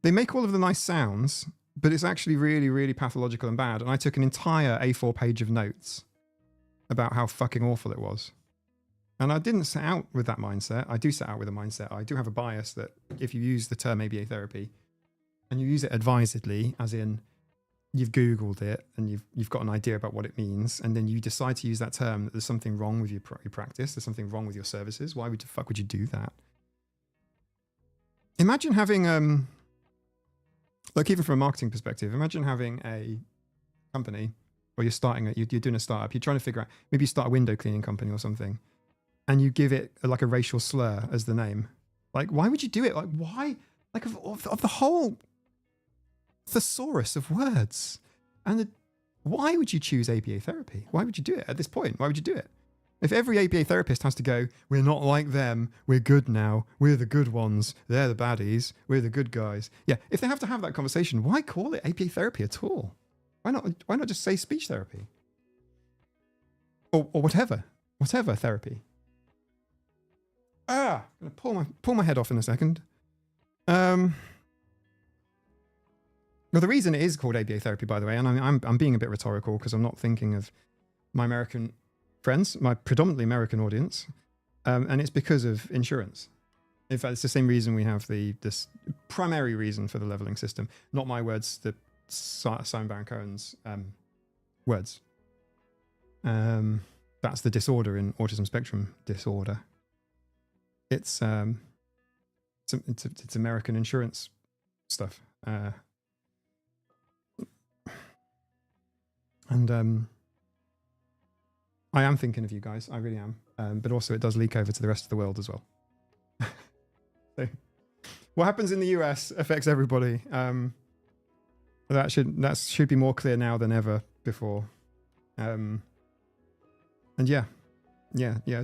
[SPEAKER 1] they make all of the nice sounds, but it's actually really, really pathological and bad. And I took an entire A4 page of notes about how fucking awful it was. And I didn't set out with that mindset. I do set out with a mindset. I do have a bias that if you use the term ABA therapy and you use it advisedly, as in you've Googled it and you've got an idea about what it means, and then you decide to use that term, that there's something wrong with your practice, there's something wrong with your services. Why the fuck would you do that? Imagine having, like even from a marketing perspective, imagine having a company, or you're starting it, you're doing a startup, you're trying to figure out, maybe you start a window cleaning company or something, and you give it like a racial slur as the name. Like, why would you do it? Like, why? Like, of the whole thesaurus of words, and why would you choose ABA therapy? Why would you do it at this point? Why would you do it? If every ABA therapist has to go, we're not like them, we're good now, we're the good ones, they're the baddies, we're the good guys. Yeah, if they have to have that conversation, why call it ABA therapy at all? Why not just say speech therapy? Or whatever therapy. I'm gonna pull my head off in a second. Well, the reason it is called ABA therapy, by the way, and I'm being a bit rhetorical because I'm not thinking of my American friends, my predominantly American audience, and it's because of insurance. In fact, it's the same reason we have this primary reason for the leveling system. Not my words, the Simon Baron-Cohen's words. That's the disorder in autism spectrum disorder. It's American insurance stuff. And I am thinking of you guys. I really am. But also it does leak over to the rest of the world as well. So what happens in the US affects everybody. That should be more clear now than ever before. And yeah,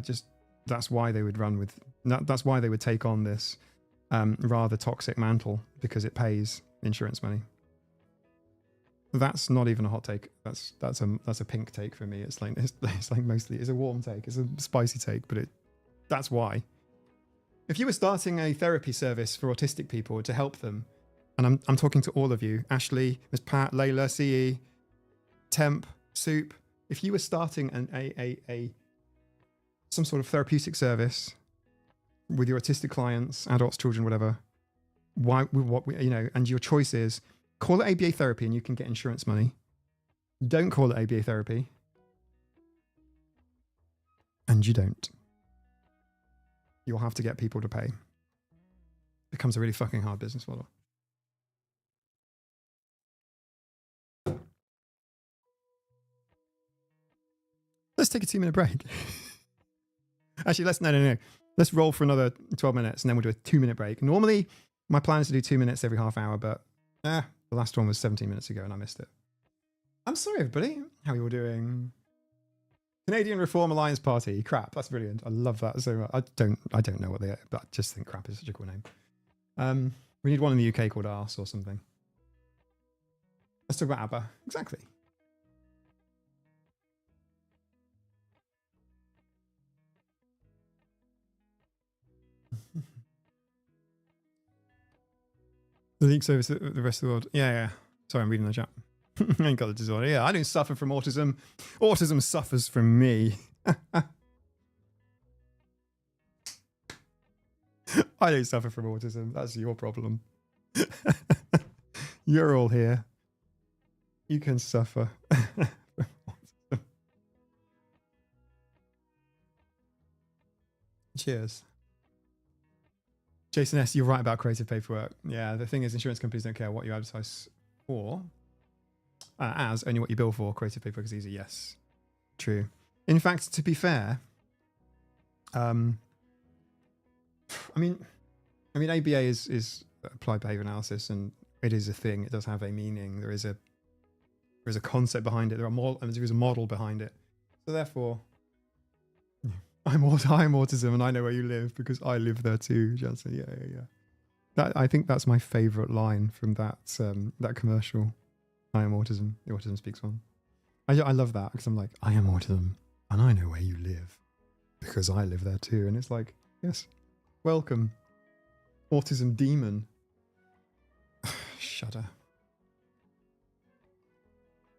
[SPEAKER 1] just that's why they would run with that's why they would take on this rather toxic mantle, because it pays insurance money. That's not even a hot take. That's a pink take for me. It's like mostly it's a warm take. It's a spicy take, but that's why. If you were starting a therapy service for autistic people to help them, and I'm talking to all of you, Ashley, Ms. Pat, Layla, CE, Temp, Soup. If you were starting some sort of therapeutic service with your autistic clients, adults, children, whatever, and your choice is call it ABA therapy and you can get insurance money. Don't call it ABA therapy. And you don't. You'll have to get people to pay. It becomes a really fucking hard business model. Let's take a 2-minute break. Actually, no. Let's roll for another 12 minutes and then we'll do a 2-minute break. Normally, my plan is to do 2 minutes every half hour, but the last one was 17 minutes ago and I missed it. I'm sorry, everybody. How are you all doing? Canadian Reform Alliance Party. Crap. That's brilliant. I love that so much. I don't know what they are, but I just think crap is such a cool name. We need one in the UK called Arse or something. Let's talk about ABBA. Exactly. The league service the rest of the world. Yeah. Sorry, I'm reading the chat. I ain't got the disorder. Yeah, I don't suffer from autism. Autism suffers from me. I don't suffer from autism. That's your problem. You're all here. You can suffer from autism. Cheers. Jason S., you're right about creative paperwork. Yeah, the thing is, insurance companies don't care what you advertise for, as only what you bill for. Creative paperwork is easy. Yes, true. In fact, to be fair, I mean, ABA is applied behavior analysis, and it is a thing. It does have a meaning. There is a concept behind it. There is a model behind it. So therefore, I'm autism and I know where you live because I live there too, Johnson. Yeah. I think that's my favourite line from that commercial. I am autism. The Autism Speaks one. I love that because I'm like, I am autism and I know where you live because I live there too. And it's like, yes, welcome, autism demon. Shudder.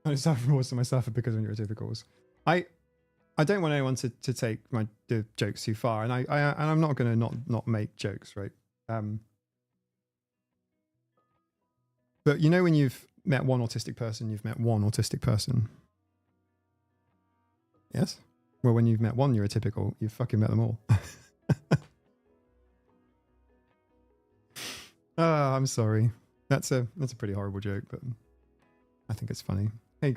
[SPEAKER 1] I don't suffer from autism. I suffer because of neurotypicals. I don't want anyone to take the jokes too far, and I'm not going to not make jokes, right? But you know, when you've met one autistic person, you've met one autistic person. Yes. Well, when you've met one neurotypical, you've fucking met them all. Oh, I'm sorry. That's a pretty horrible joke, but I think it's funny. Hey,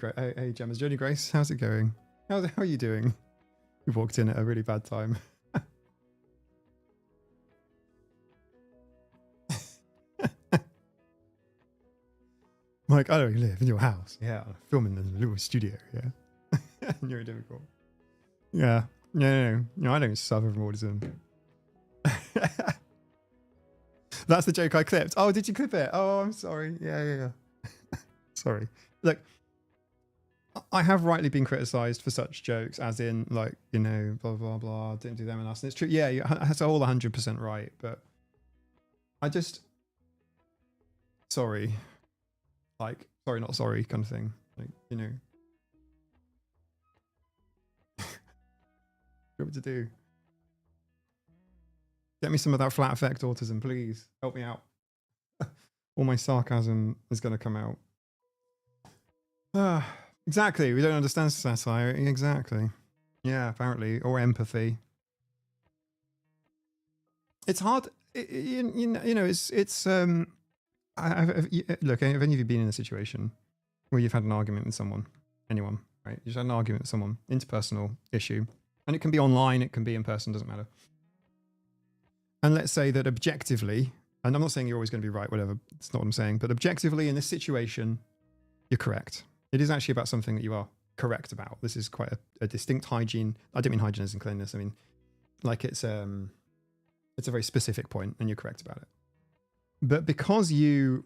[SPEAKER 1] Gemma's Jodie Grace, how's it going? How are you doing? You walked in at a really bad time. Mike, I don't live in your house. Yeah, I'm filming in a little studio. Yeah, you're difficult. Yeah, no, I don't suffer from autism. That's the joke I clipped. Oh, did you clip it? Oh, I'm sorry. Yeah. Sorry. Look. I have rightly been criticised for such jokes, as in, like, you know, blah, blah, blah, didn't do them and us. And it's true. Yeah, that's all 100% right. But I just, sorry. Like, sorry, not sorry kind of thing. Like, you know. What do you want me to do? Get me some of that flat effect autism, please. Help me out. All my sarcasm is going to come out. Exactly. We don't understand satire. Exactly. Yeah, apparently. Or empathy. It's hard. You know, it's look, have any of you been in a situation where you've had an argument with someone, anyone, right? You've had an argument with someone, interpersonal issue, and it can be online, it can be in person, doesn't matter. And let's say that objectively, and I'm not saying you're always going to be right, whatever, it's not what I'm saying, but objectively in this situation, you're correct. It is actually about something that you are correct about. This is quite a distinct hygiene. I don't mean hygiene as in cleanliness. I mean, like it's a very specific point, and you're correct about it. But because you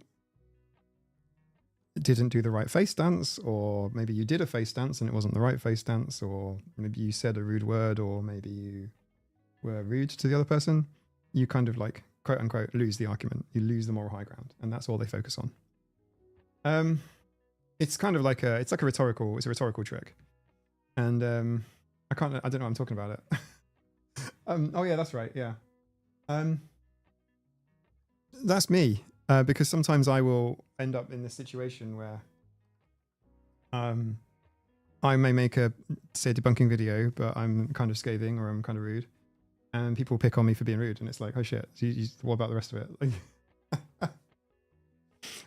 [SPEAKER 1] didn't do the right face dance, or maybe you did a face dance and it wasn't the right face dance, or maybe you said a rude word, or maybe you were rude to the other person, you kind of like, quote unquote, lose the argument. You lose the moral high ground, and that's all they focus on. It's kind of like it's a rhetorical trick. And I don't know what I'm talking about it. Oh yeah, that's right. Yeah. That's me. Because sometimes I will end up in this situation where I may make say a debunking video, but I'm kind of scathing or I'm kind of rude, and people pick on me for being rude, and it's like, oh shit, what about the rest of it? Like,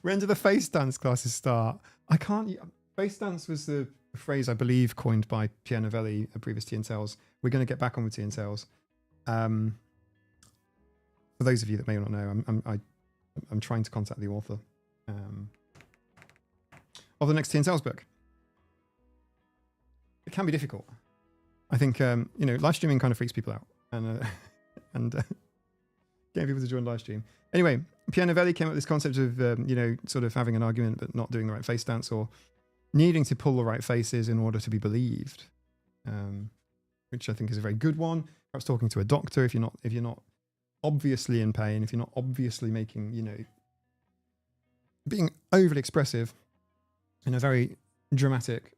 [SPEAKER 1] when do the face dance classes start? I can't. Face dance was the phrase I believe coined by Pierre Novelli, a previous Tea and Tales. We're going to get back on with Tea and Tales. For those of you that may not know, I'm trying to contact the author of the next Tea and Tales book. It can be difficult. I think live streaming kind of freaks people out, and getting people to join live stream. Anyway, Pierre Novelli came up with this concept of sort of having an argument but not doing the right face dance, or needing to pull the right faces in order to be believed, which I think is a very good one. Perhaps talking to a doctor if you're not obviously in pain, if you're not obviously making, being overly expressive in a very dramatic,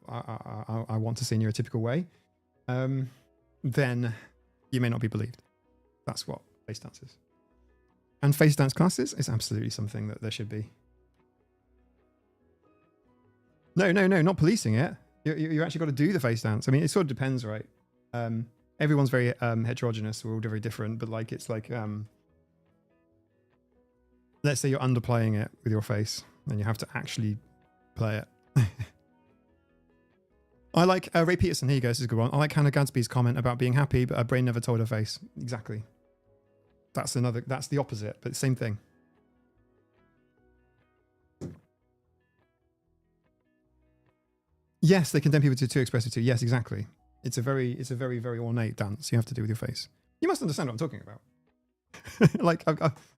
[SPEAKER 1] I want to see neurotypical way, then you may not be believed. That's what face dance is. And face dance classes is absolutely something that there should be. No, not policing it. You actually got to do the face dance. I mean, it sort of depends, right? Everyone's very heterogeneous. We're all very different, but like it's like, let's say you're underplaying it with your face, and you have to actually play it. I like Ray Peterson. Here you go. This is a good one. I like Hannah Gadsby's comment about being happy, but her brain never told her face. Exactly. That's the opposite, but same thing. Yes, they condemn people to too expressive too. Yes, exactly. It's a very, very ornate dance you have to do with your face. You must understand what I'm talking about. Like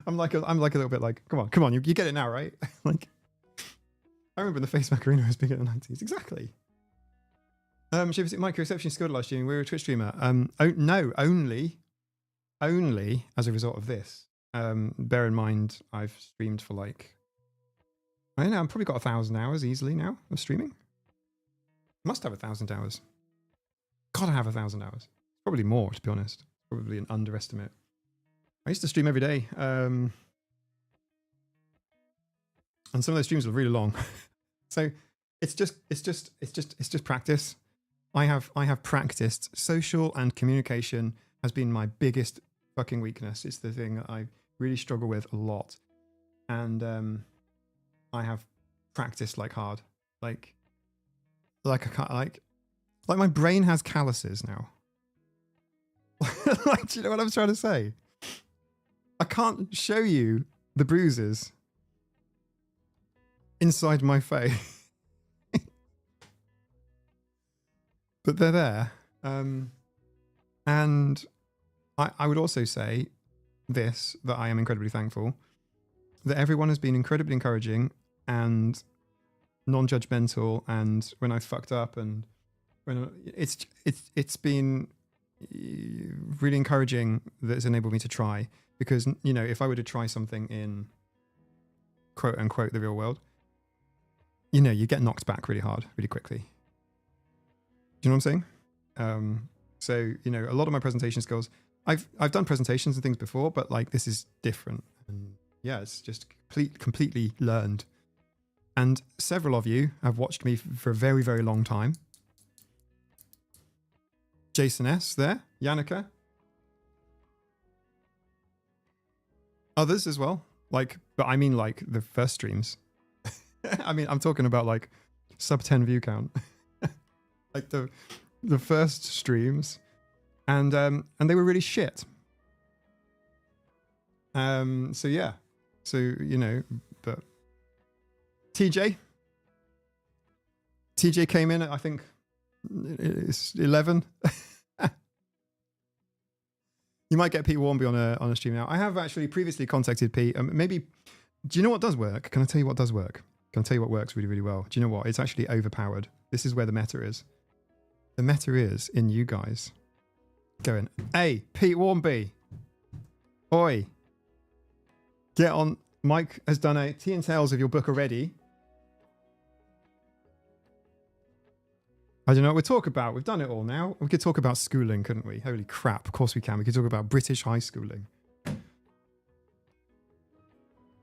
[SPEAKER 1] I'm like a little bit like, come on, you get it now, right? Like, I remember when the face Macarena was big in the 90s. Exactly. Mike, your reception skilled live streaming. We're a Twitch streamer. No, only as a result of this. Bear in mind, I've streamed for like, I don't know, I've probably got 1,000 hours easily now of streaming. Must have 1,000 hours. Gotta have 1,000 hours. Probably more, to be honest. Probably an underestimate. I used to stream every day. And some of those streams were really long. So it's just practice. I have practiced. Social and communication has been my biggest fucking weakness. It's the thing that I really struggle with a lot. And I have practiced like hard. Like my brain has calluses now. Like, do you know what I'm trying to say? I can't show you the bruises inside my face. But they're there. And I would also say this, that I am incredibly thankful that everyone has been incredibly encouraging and non-judgmental, and when I fucked up, and when it's been really encouraging that it's enabled me to try, because if I were to try something in quote unquote the real world, you get knocked back really hard, really quickly. Do you know what I'm saying? So a lot of my presentation skills, I've done presentations and things before, but like this is different, and yeah, it's just completely learned. And several of you have watched me for a very, very long time. Jason S. there, Yannicka. Others as well. But I mean like the first streams. I mean, I'm talking about like sub 10 view count. Like the first streams. And they were really shit. So yeah. So, but TJ, TJ came in at, I think, it's 11. You might get Pete Warmby on a stream now. I have actually previously contacted Pete. Maybe, do you know what does work? Can I tell you what does work? Can I tell you what works really, really well? Do you know what? It's actually overpowered. This is where the meta is. The meta is in you guys going, hey, Pete Warmby. Oi. Get on. Mike has done a tea and tales of your book already. I don't know what we talk about. We've done it all now. We could talk about schooling, couldn't we? Holy crap. Of course we can. We could talk about British high schooling.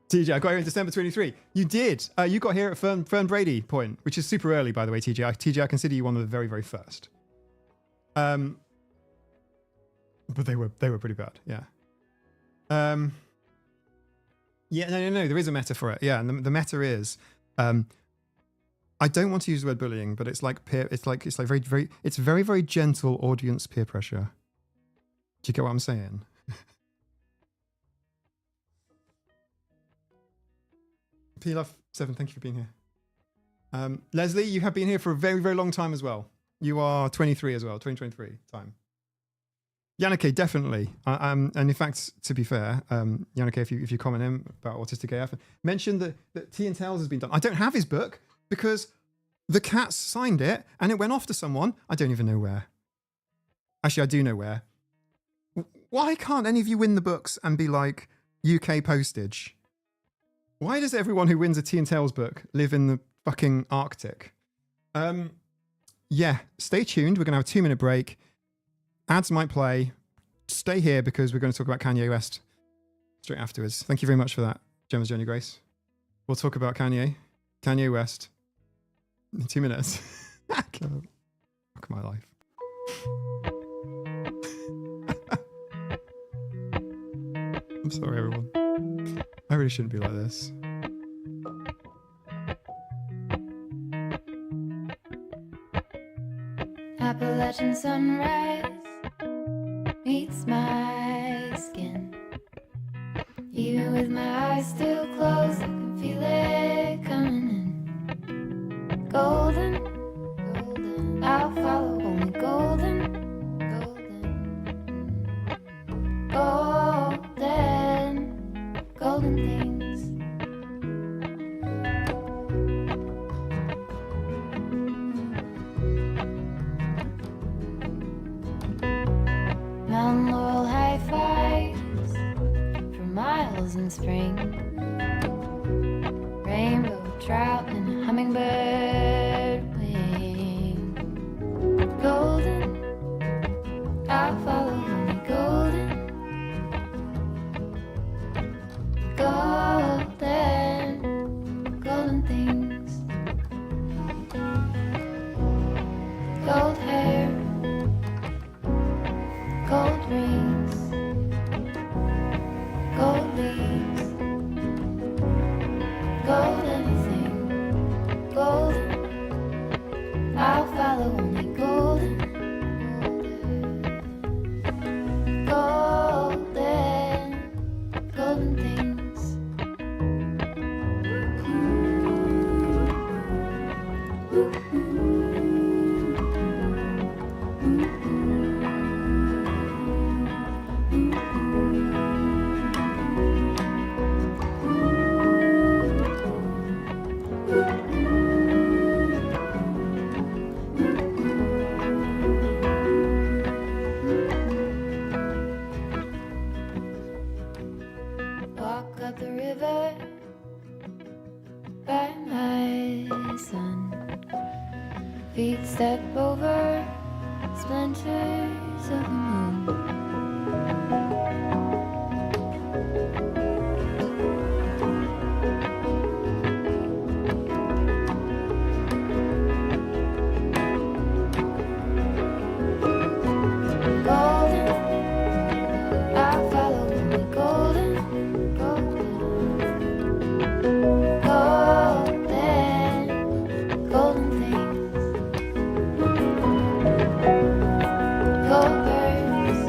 [SPEAKER 1] TJ, I got here in December 23. You did. You got here at Fern Brady point, which is super early, by the way, TJ. TJ, I consider you one of the very, very first. But they were pretty bad. Yeah. Yeah, no. There is a meta for it. Yeah, and the meta is, I don't want to use the word bullying, but it's like peer. It's like very, very. It's very, very gentle audience peer pressure. Do you get what I'm saying? P-Love7, thank you for being here. Leslie, you have been here for a very, very long time as well. You are 23 as well, 2023 time. Yannicke, definitely. And in fact, to be fair, Yannicke, if you comment in about Autistic AF, mention that Tea and Tales has been done. I don't have his book because the cats signed it and it went off to someone. I don't even know where. Actually, I do know where. Why can't any of you win the books and be like UK postage? Why does everyone who wins a Tea and Tales book live in the fucking Arctic? Yeah, stay tuned. We're going to have a 2-minute break. Ads might play. Stay here because we're going to talk about Kanye West straight afterwards. Thank you very much for that, Gemma's Journey Grace. We'll talk about Kanye West in 2 minutes. Fuck my life. I'm sorry, everyone. I really shouldn't be like this.
[SPEAKER 2] Appalachian sunrise meets my skin. Even with my eyes still closed, I can feel it coming in. Golden, golden, I'll follow only golden, golden, golden, golden things. Mountain laurel high fives for miles in spring. Rainbow trout and a hummingbird wing. Golden, I'll follow only golden. Golden, golden things. Gold hair, gold rings, gold leaves, gold anything, golden. I'll follow only golden, golden, golden things. Walk up the river by my son. Feet step over splinters of the moon. Golden, I'll follow only golden, golden, golden things. Gold birds,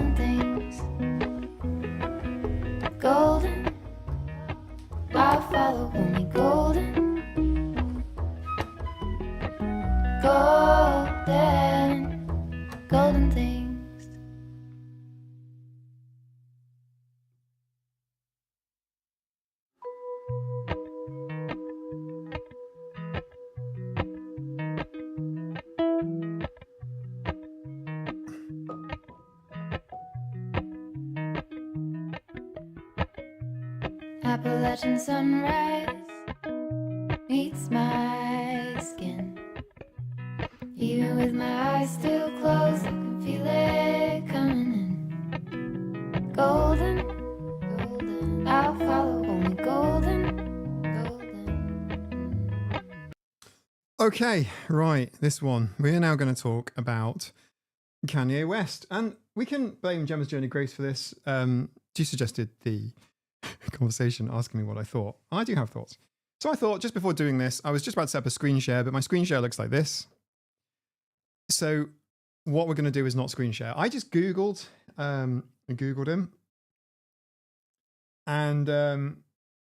[SPEAKER 2] golden things. Golden, I'll follow only golden. Golden, golden things. Appalachian sunrise meets my skin. Even with my eyes still closed, I can feel it coming in. Golden, golden, I'll follow only golden, golden.
[SPEAKER 1] Okay, right, this one. We're now going to talk about Kanye West. And we can blame Gemma's Journey Grace for this. She suggested the conversation asking me what I thought. I do have thoughts. So I thought just before doing this, I was just about to set up a screen share, but my screen share looks like this. So what we're going to do is not screen share. I just Googled him. And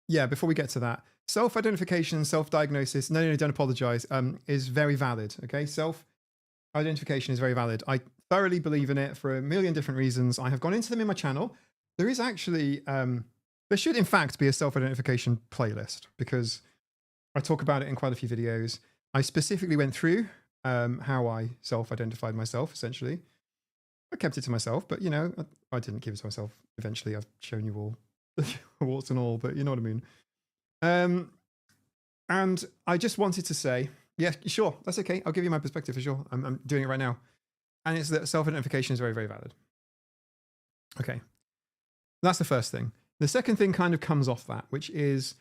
[SPEAKER 1] yeah, before we get to that, self-identification, self-diagnosis, no, don't apologize, is very valid. Okay, self-identification is very valid. I thoroughly believe in it for a million different reasons. I have gone into them in my channel. There is actually, there should in fact be a self-identification playlist because I talk about it in quite a few videos. I specifically went through how I self-identified myself, essentially. I kept it to myself, but you know, I didn't keep it to myself. Eventually, I've shown you all, warts and all, but you know what I mean. And I just wanted to say, yeah, sure, that's okay. I'll give you my perspective for sure. I'm doing it right now. And it's that self-identification is very, very valid. Okay. That's the first thing. The second thing kind of comes off that, which is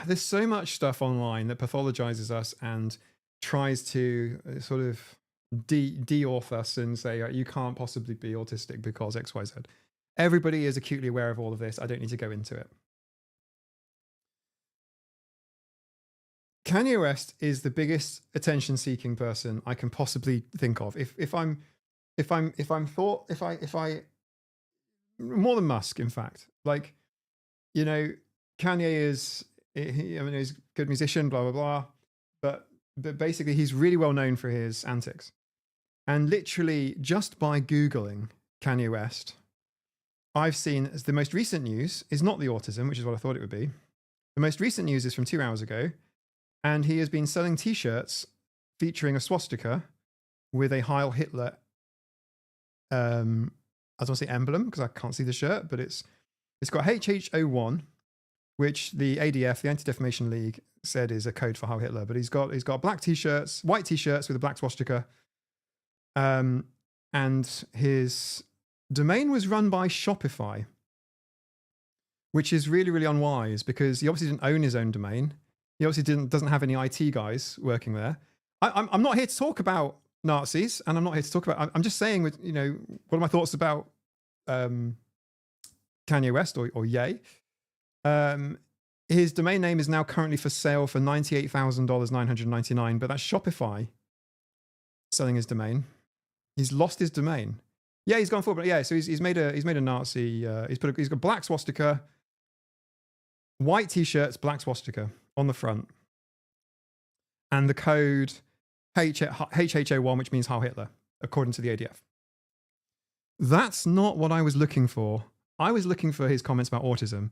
[SPEAKER 1] there's so much stuff online that pathologizes us and tries to sort of de-auth us and say, you can't possibly be autistic because X, Y, Z. Everybody is acutely aware of all of this. I don't need to go into it. Kanye West is the biggest attention-seeking person I can possibly think of. If I more than Musk, in fact, like, you know, Kanye is, I mean, he's a good musician, blah, blah, blah. But basically, he's really well known for his antics. And literally, just by Googling Kanye West, I've seen the most recent news is not the autism, which is what I thought it would be. The most recent news is from 2 hours ago. And he has been selling T-shirts featuring a swastika with a Heil Hitler, I don't want to say emblem because I can't see the shirt, but it's got HH01, which the ADF, the Anti-Defamation League, said is a code for Heil Hitler. But he's got black T-shirts, white T-shirts with a black swastika. And his domain was run by Shopify, which is really, really unwise because he obviously didn't own his own domain. He obviously doesn't have any IT guys working there. I'm not here to talk about Nazis, and I'm not here to talk about. I'm just saying, you know, what are my thoughts about Kanye West or Ye? His domain name is now currently for sale for $98,999, but that's Shopify selling his domain. He's lost his domain. Yeah, he's gone forward. But yeah, so he's made a Nazi. He's got black swastika, white T-shirts, black swastika on the front, and the code HH01, which means Heil Hitler, according to the ADF. That's not what I was looking for. I was looking for his comments about autism.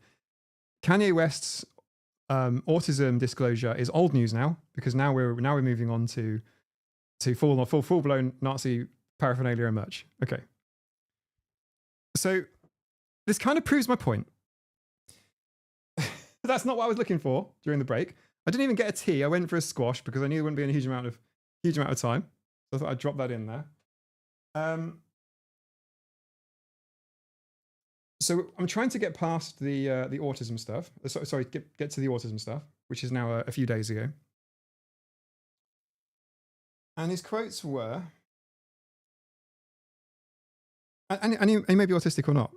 [SPEAKER 1] Kanye West's autism disclosure is old news now because now we're moving on to full blown Nazi paraphernalia and merch. Okay, so this kind of proves my point. That's not what I was looking for during the break. I didn't even get a tea. I went for a squash because I knew there wouldn't be a huge amount of time. So I thought I'd drop that in there. So I'm trying to get past the autism stuff. Sorry, get to the autism stuff, which is now a few days ago. And his quotes were, and he may be autistic or not.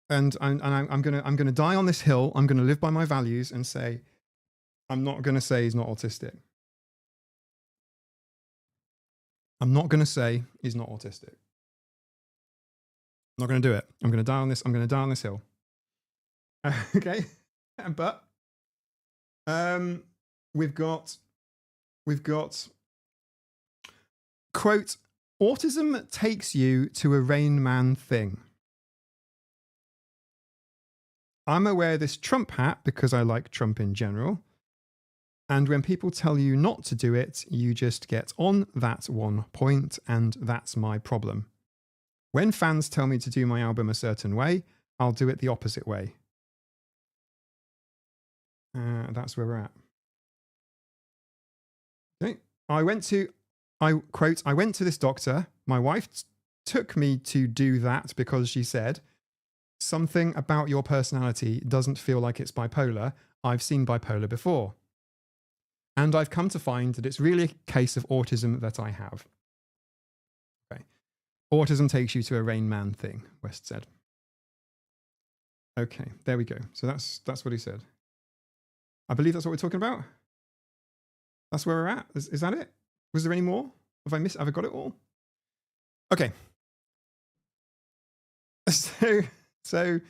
[SPEAKER 1] And I'm gonna die on this hill. I'm gonna live by my values and say, I'm not gonna say he's not autistic. I'm not gonna say he's not autistic. not going to do it. I'm going to die on this. I'm going to die on this hill. Okay. But we've got quote, autism takes you to a Rain Man thing. I'm aware this Trump hat because I like Trump in general. And when people tell you not to do it, you just get on that one point, and that's my problem. When fans tell me to do my album a certain way, I'll do it the opposite way. That's where we're at. Okay. I went to this doctor. My wife took me to do that because she said, something about your personality doesn't feel like it's bipolar. I've seen bipolar before. And I've come to find that it's really a case of autism that I have. Okay. Autism takes you to a Rain Man thing, West said. Okay, there we go. So that's what he said. I believe that's what we're talking about. That's where we're at. Is that it? Was there any more? Have I got it all? Okay. So,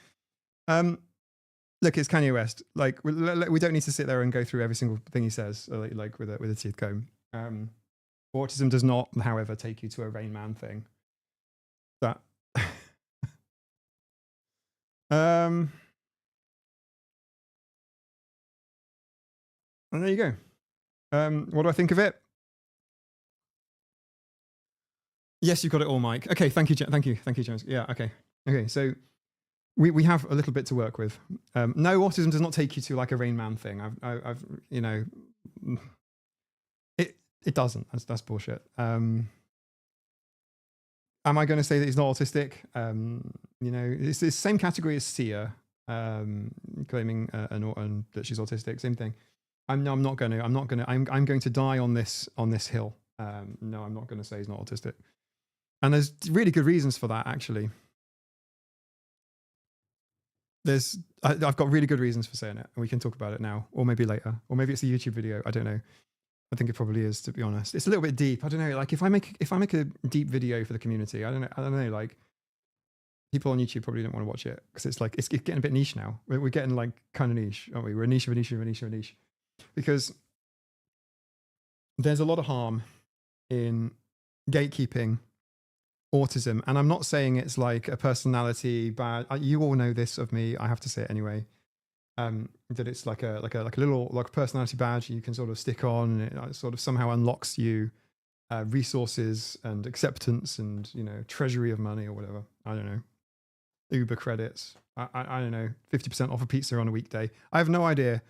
[SPEAKER 1] look, it's Kanye West. Like, we don't need to sit there and go through every single thing he says, like with a teeth comb. Autism does not, however, take you to a Rain Man thing. That. And there you go. What do I think of it? Yes, you've got it all, Mike. Okay, thank you, James. Yeah, okay. So we have a little bit to work with. No, autism does not take you to like a Rain Man thing. I've you know, it doesn't. That's bullshit. Am I going to say that he's not autistic? You know, it's the same category as Sia, claiming that she's autistic. Same thing. I'm not going to. I'm going to die on this hill. No, I'm not going to say he's not autistic. And there's really good reasons for that, actually. I've got really good reasons for saying it, and we can talk about it now, or maybe later, or maybe it's a YouTube video. I don't know. I think it probably is, to be honest. It's a little bit deep. I don't know. Like if I make a deep video for the community, I don't know. Like people on YouTube probably don't want to watch it because it's like it's getting a bit niche now. We're getting like kind of niche, aren't we? We're a niche of a niche of a niche of a niche, because there's a lot of harm in gatekeeping autism, and I'm not saying it's like a personality bad. You all know this of me. I have to say it anyway. That it's like a little like personality badge you can sort of stick on, and it sort of somehow unlocks you resources and acceptance and, you know, treasury of money or whatever. I don't know. Uber credits. I don't know. 50% off a pizza on a weekday. I have no idea.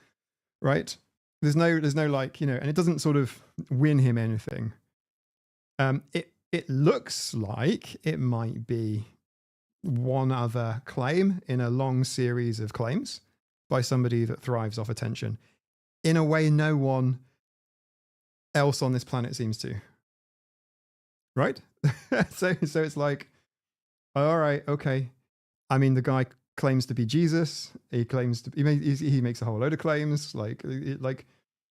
[SPEAKER 1] Right? There's no like, you know, and it doesn't sort of win him anything. It looks like it might be one other claim in a long series of claims by somebody that thrives off attention in a way no one else on this planet seems to. Right? So it's like, all right, okay. I mean, the guy claims to be Jesus. He makes a whole load of claims. Like the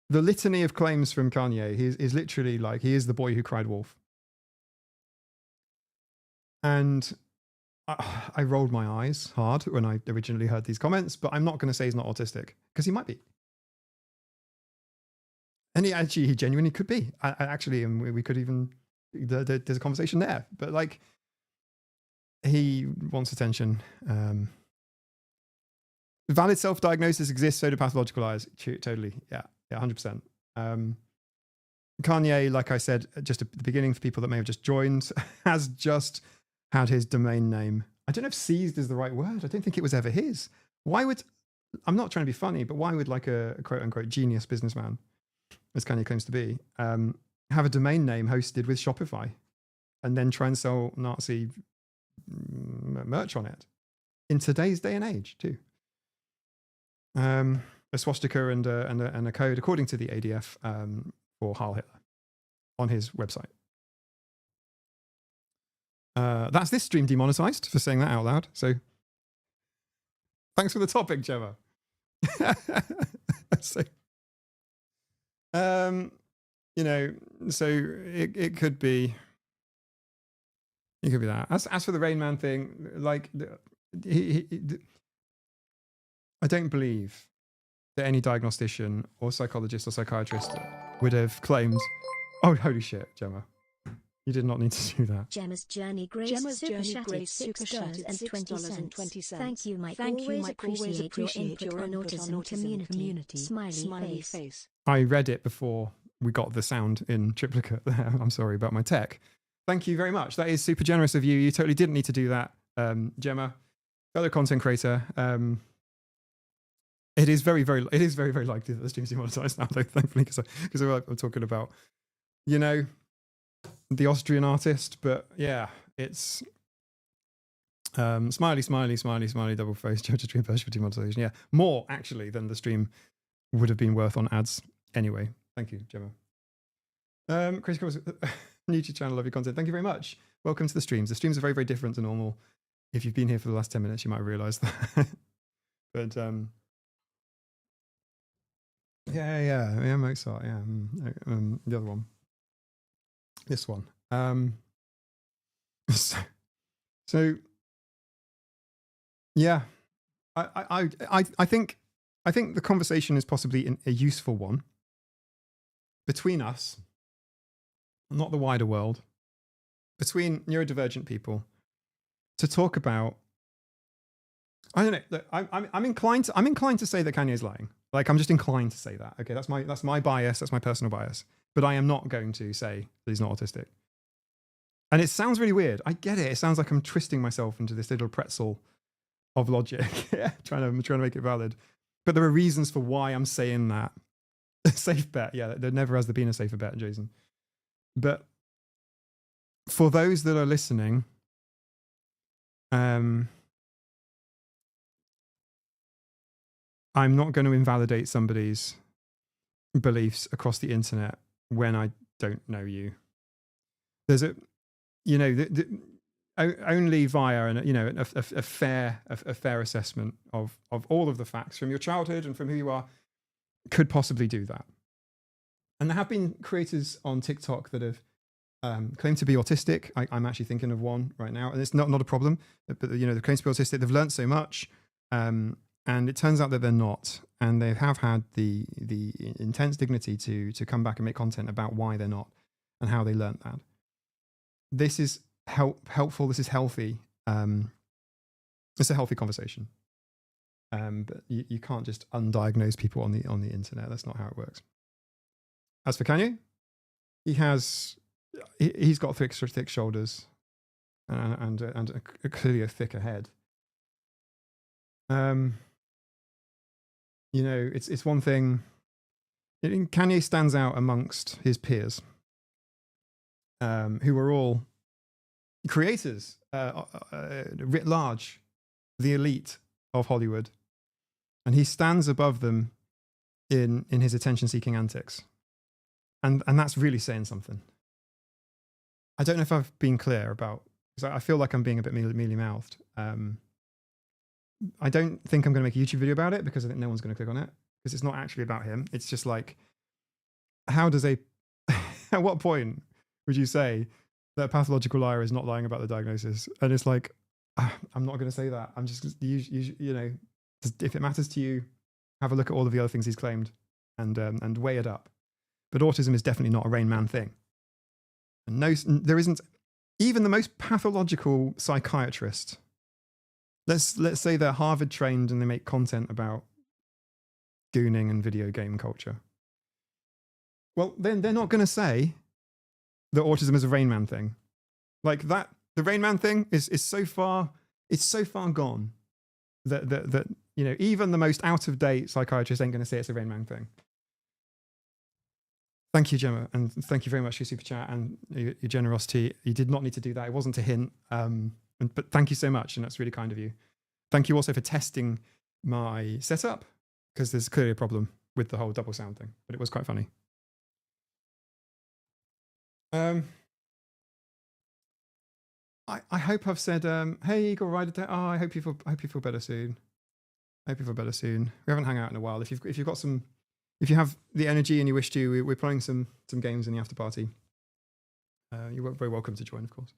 [SPEAKER 1] litany of claims from Kanye is literally like, he is the boy who cried wolf. And I rolled my eyes hard when I originally heard these comments, but I'm not going to say he's not autistic, because he might be. And he genuinely could be. Actually, and we could even, there's a conversation there. But like, he wants attention. Valid self-diagnosis exists, so do pathological liars. Totally. Yeah, 100%. Kanye, like I said, just at the beginning, for people that may have just joined, has just had his domain name. I don't know if seized is the right word. I don't think it was ever his. Why would, I'm not trying to be funny, but why would like a quote unquote genius businessman, as Kanye claims to be, have a domain name hosted with Shopify and then try and sell Nazi merch on it in today's day and age too? A swastika and a code, according to the ADF, for Heil Hitler on his website. That's this stream demonetized for saying that out loud. So thanks for the topic, Gemma. So, you know, so it could be, It could be that. As for the Rain Man thing, like, I don't believe that any diagnostician or psychologist or psychiatrist would have claimed, oh, holy shit, Gemma. You did not need to do that.
[SPEAKER 3] Gemma's Journey Grace Super Chatted $6.20. Thank you, Mike. Always appreciate your input on autism community. Smiley face.
[SPEAKER 1] I read it before we got the sound in triplicate there. I'm sorry about my tech. Thank you very much. That is super generous of you. You totally didn't need to do that, Gemma, fellow content creator. It is very, very likely that the stream's demonetized now, though, thankfully, because I'm talking about, you know, the Austrian artist. But yeah, it's smiley, double face, Jojo stream version for demonetization. Yeah, more actually than the stream would have been worth on ads anyway. Thank you, Gemma. Chris Coles, new to your channel, love your content. Thank you very much. Welcome to the streams. The streams are very, very different to normal. If you've been here for the last 10 minutes, you might have realized that. But yeah, Mozart, yeah. The other one. This one. So yeah. I think the conversation is possibly a useful one between us, not the wider world, between neurodivergent people, to talk about. I don't know. Look, I'm inclined to say that Kanye's lying. Like, I'm just inclined to say that. Okay, that's my bias. That's my personal bias. But I am not going to say that he's not autistic. And it sounds really weird. I get it. It sounds like I'm twisting myself into this little pretzel of logic, trying to make it valid. But there are reasons for why I'm saying that. Safe bet. Yeah, there never has been a safer bet, Jason. But for those that are listening, I'm not going to invalidate somebody's beliefs across the internet when I don't know you. There's only via a fair assessment of all of the facts from your childhood and from who you are could possibly do that. And there have been creators on TikTok that have claimed to be autistic. I'm actually thinking of one right now, and it's not a problem. But they claim to be autistic. They've learned so much. And it turns out that they're not, and they have had the intense dignity to come back and make content about why they're not and how they learned that. This is helpful. This is healthy. It's a healthy conversation. But you can't just undiagnose people on the internet. That's not how it works. As for Kanye, he's got thick shoulders and clearly a thicker head. It's one thing. Kanye stands out amongst his peers, who are all creators, writ large, the elite of Hollywood, and he stands above them in his attention-seeking antics, and that's really saying something. I don't know if I've been clear about, because I feel like I'm being a bit mealy-mouthed. I don't think I'm going to make a YouTube video about it because I think no one's going to click on it because it's not actually about him. It's just like, at what point would you say that a pathological liar is not lying about the diagnosis? And it's like, I'm not going to say that. I'm just, if it matters to you, have a look at all of the other things he's claimed and weigh it up. But autism is definitely not a Rain Man thing. And no, there isn't even the most pathological psychiatrist. Let's say they're Harvard trained and they make content about gooning and video game culture. Well, then they're not going to say that autism is a Rain Man thing. Like that, the Rain Man thing is so far gone that even the most out of date psychiatrist ain't going to say it's a Rain Man thing. Thank you, Gemma, and thank you very much for your super chat and your generosity. You did not need to do that. It wasn't a hint. But thank you so much, and that's really kind of you. Thank you also for testing my setup, because there's clearly a problem with the whole double sound thing, but it was quite funny. I hope I've said, hey, Eagle Rider. Oh, I hope you feel better soon. I hope you feel better soon. We haven't hung out in a while. If you have the energy and you wish to, we're playing some games in the after party. You're very welcome to join, of course.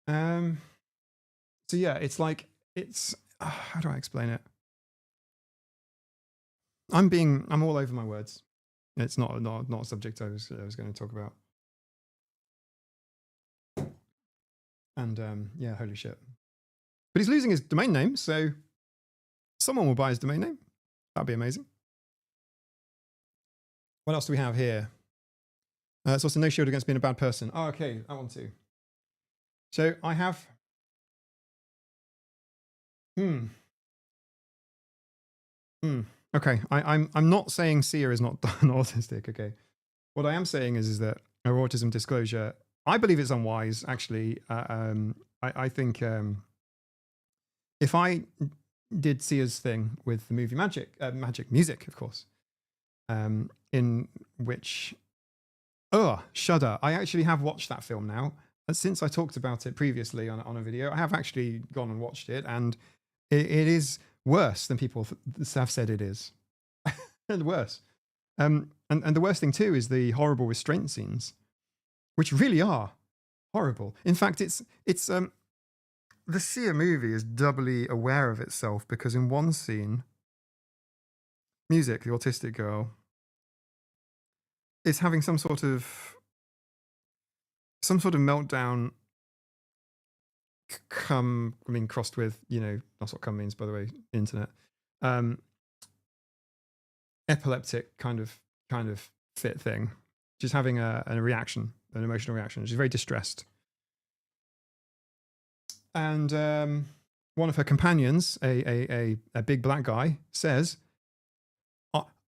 [SPEAKER 1] So yeah, it's like, it's, how do I explain it? I'm all over my words. It's not a subject I was going to talk about. And yeah, holy shit. But he's losing his domain name, so someone will buy his domain name. That'd be amazing. What else do we have here? It's also no shield against being a bad person. Oh, okay, that one too. So I have. Okay, I'm not saying Sia is not autistic. Okay, what I am saying is that her autism disclosure, I believe it's unwise. Actually, I think if I did Sia's thing with the movie Magic Music, of course, in which, shudder. I actually have watched that film now. And since I talked about it previously on a video, I have actually gone and watched it, and it is worse than people have said it is. And worse. And the worst thing too is the horrible restraint scenes, which really are horrible. In fact, it's the Sia movie is doubly aware of itself because in one scene, Music, the autistic girl, is having some sort of meltdown. Crossed with, that's what cum means, by the way, internet. Epileptic kind of fit thing. She's having a reaction, an emotional reaction. She's very distressed. And one of her companions, a big black guy, says,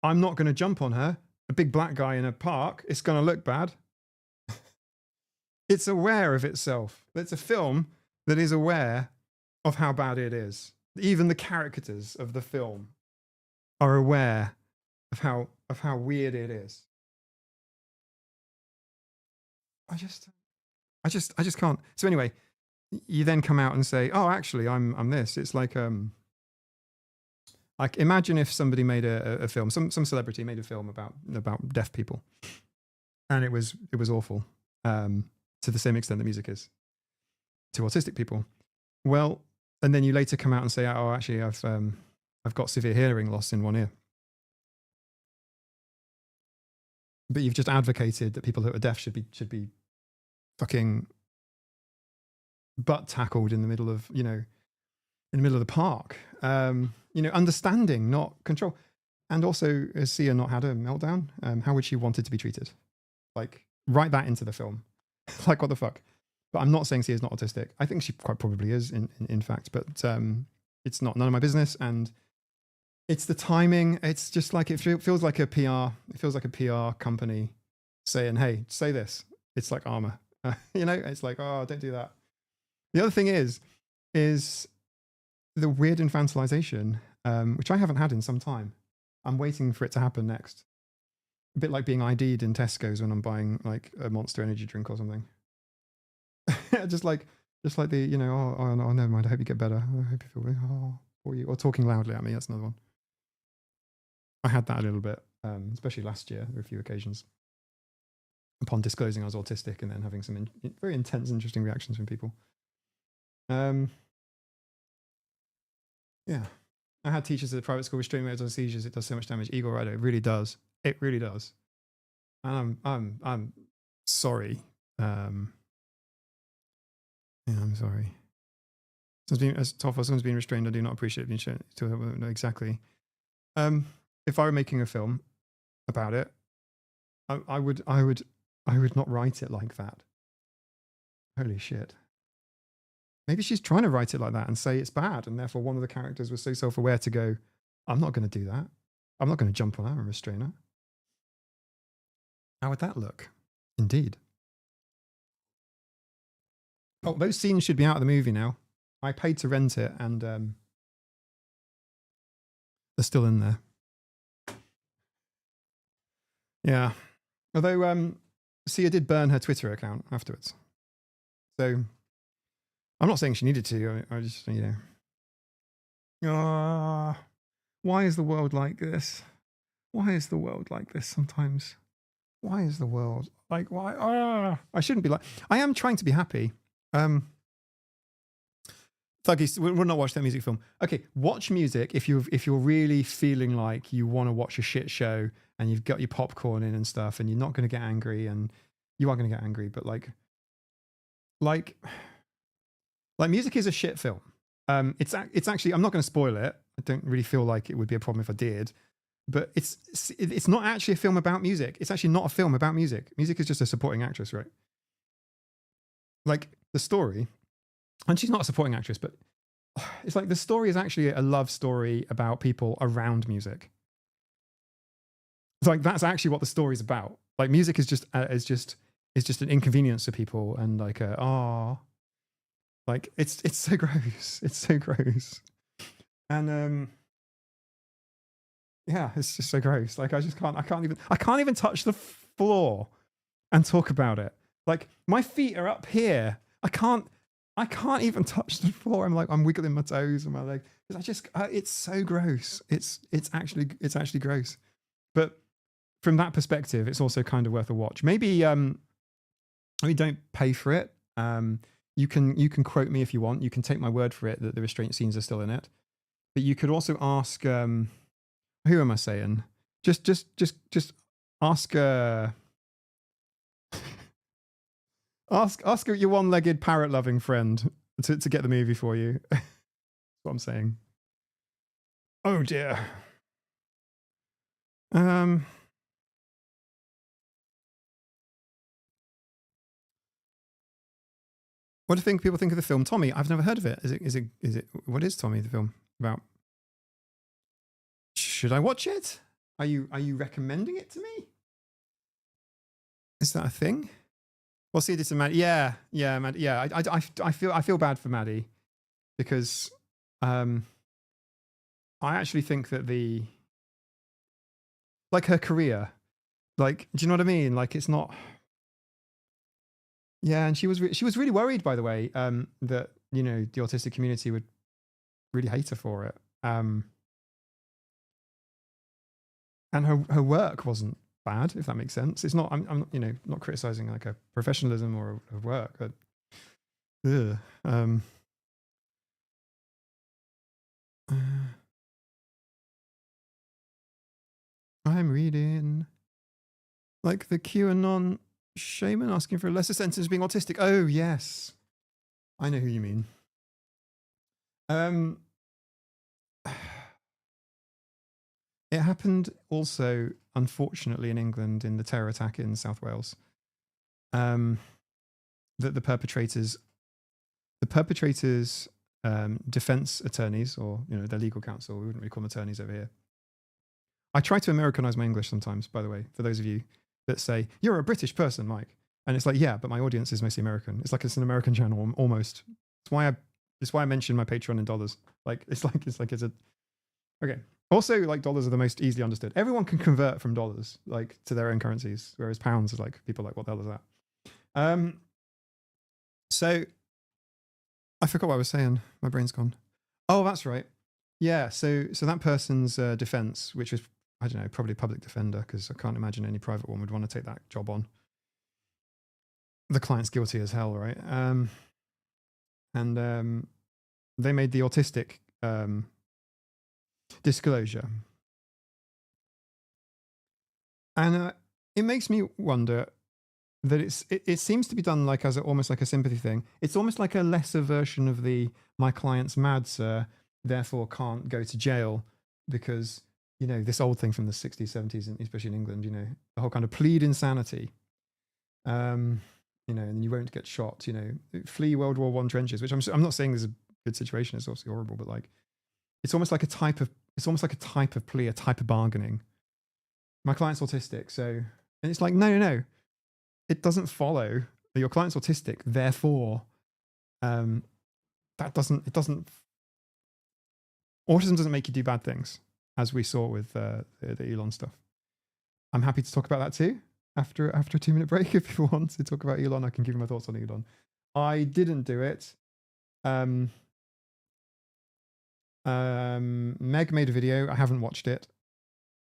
[SPEAKER 1] I'm not going to jump on her. A big black guy in a park, it's going to look bad. It's aware of itself. It's a film that is aware of how bad it is. Even the characters of the film are aware of how weird it is. I just can't. So anyway, you then come out and say, "Oh, actually, I'm this." It's like imagine if somebody made a film, some celebrity made a film about deaf people, and it was awful, to the same extent that music is to autistic people. Well, and then you later come out and say, "Oh, actually, I've got severe hearing loss in one ear." But you've just advocated that people who are deaf should be fucking butt tackled in the middle of the park. Understanding, not control. And also, has Sia not had a meltdown? How would she want it to be treated? Like, write that into the film. Like, what the fuck? But I'm not saying Sia's not autistic. I think she quite probably is, in fact. But it's none of my business. And it's the timing. It's just like, it feels like a PR. It feels like a PR company saying, "Hey, say this." It's like armor. It's like, "Oh, don't do that." The other thing is the weird infantilization, which I haven't had in some time. I'm waiting for it to happen next. A bit like being ID'd in Tesco's when I'm buying like a Monster energy drink or something. just like the, oh, never mind. I hope you get better. I hope you feel for you. Or talking loudly at me. That's another one. I had that a little bit, especially last year. There were a few occasions upon disclosing I was autistic and then having some very intense, interesting reactions from people. Yeah. I had teachers at the private school restraining modes on seizures. It does so much damage. Eagle Rider, it really does. It really does. And I'm sorry. Yeah, I'm sorry. As tough as someone's being restrained, I do not appreciate being shown. No, exactly. If I were making a film about it, I would not write it like that. Holy shit. Maybe she's trying to write it like that and say it's bad, and therefore one of the characters was so self-aware to go, "I'm not going to do that. I'm not going to jump on her and restrain her." How would that look? Indeed. Oh, those scenes should be out of the movie now. I paid to rent it, and they're still in there. Yeah. Although Sia did burn her Twitter account afterwards. So I'm not saying she needed to. I just, why is the world like this? Why is the world like this sometimes? Why is the world like, why? I shouldn't be like, I am trying to be happy. Thuggy, we'll not watch that music film. Okay, watch music if you're really feeling like you want to watch a shit show and you've got your popcorn in and stuff, and you're not going to get angry, and you are going to get angry, but like music is a shit film. It's actually, I'm not going to spoil it. I don't really feel like it would be a problem if I did, but it's not actually a film about music. It's actually not a film about music. Music is just a supporting actress, right? Like the story. And she's not a supporting actress, but it's like the story is actually a love story about people around music. It's like that's actually what the story's about. Like music is just an inconvenience to people, and like like it's so gross. It's so gross. And yeah, it's just so gross. Like I can't even touch the floor and talk about it. Like my feet are up here. I can't even touch the floor. I'm wiggling my toes and my leg. It's so gross. It's actually gross. But from that perspective, it's also kind of worth a watch. Maybe don't pay for it. You can quote me if you want. You can take my word for it that the restraint scenes are still in it. But you could also ask, who am I saying? Just ask ask your one-legged parrot-loving friend to get the movie for you. That's what I'm saying. Oh dear. What do people think of the film? Tommy, I've never heard of it. Is it what is Tommy the film about? Should I watch it? Are you recommending it to me? Is that a thing? We'll see this in Maddie. Yeah, Maddie. Yeah, I feel bad for Maddie because I actually think that her career, like, do you know what I mean? Like, it's not. Yeah, and she was really worried, by the way, that the autistic community would really hate her for it. And her work wasn't bad, if that makes sense. It's not. I'm not criticizing like her professionalism or her work. But, I'm reading like the QAnon shaman asking for a lesser sentence being autistic. Oh yes, I know who you mean. It happened also, unfortunately, in England in the terror attack in South Wales. That the perpetrators' defense attorneys, or their legal counsel, we wouldn't really call them attorneys over here. I try to Americanize my English sometimes, by the way, for those of you that say you're a British person, Mike, and it's like, yeah, but my audience is mostly American. It's like it's an American channel almost. It's why I mention my Patreon in dollars. Like it's a okay. Also, like dollars are the most easily understood. Everyone can convert from dollars like to their own currencies, whereas pounds is like people are like, what the hell is that? So I forgot what I was saying. My brain's gone. Oh, that's right. Yeah. So that person's defense, which was, I don't know, probably a public defender, because I can't imagine any private one would want to take that job on. The client's guilty as hell, right? And they made the autistic disclosure. And it makes me wonder that it seems to be done like as almost like a sympathy thing. It's almost like a lesser version of the my client's mad, sir, therefore can't go to jail, because this old thing from the 60s, 70s, and especially in England, the whole kind of plead insanity. And you won't get shot. Flee World War I trenches, which I'm not saying is a good situation. It's obviously horrible, but like it's almost like a type of plea, a type of bargaining. My client's autistic, so, and it's like no. It doesn't follow that your client's autistic, therefore, autism doesn't make you do bad things, as we saw with the Elon stuff. I'm happy to talk about that too after a 2-minute break. If you want to talk about Elon, I can give you my thoughts on Elon. I didn't do it. Meg made a video. I haven't watched it.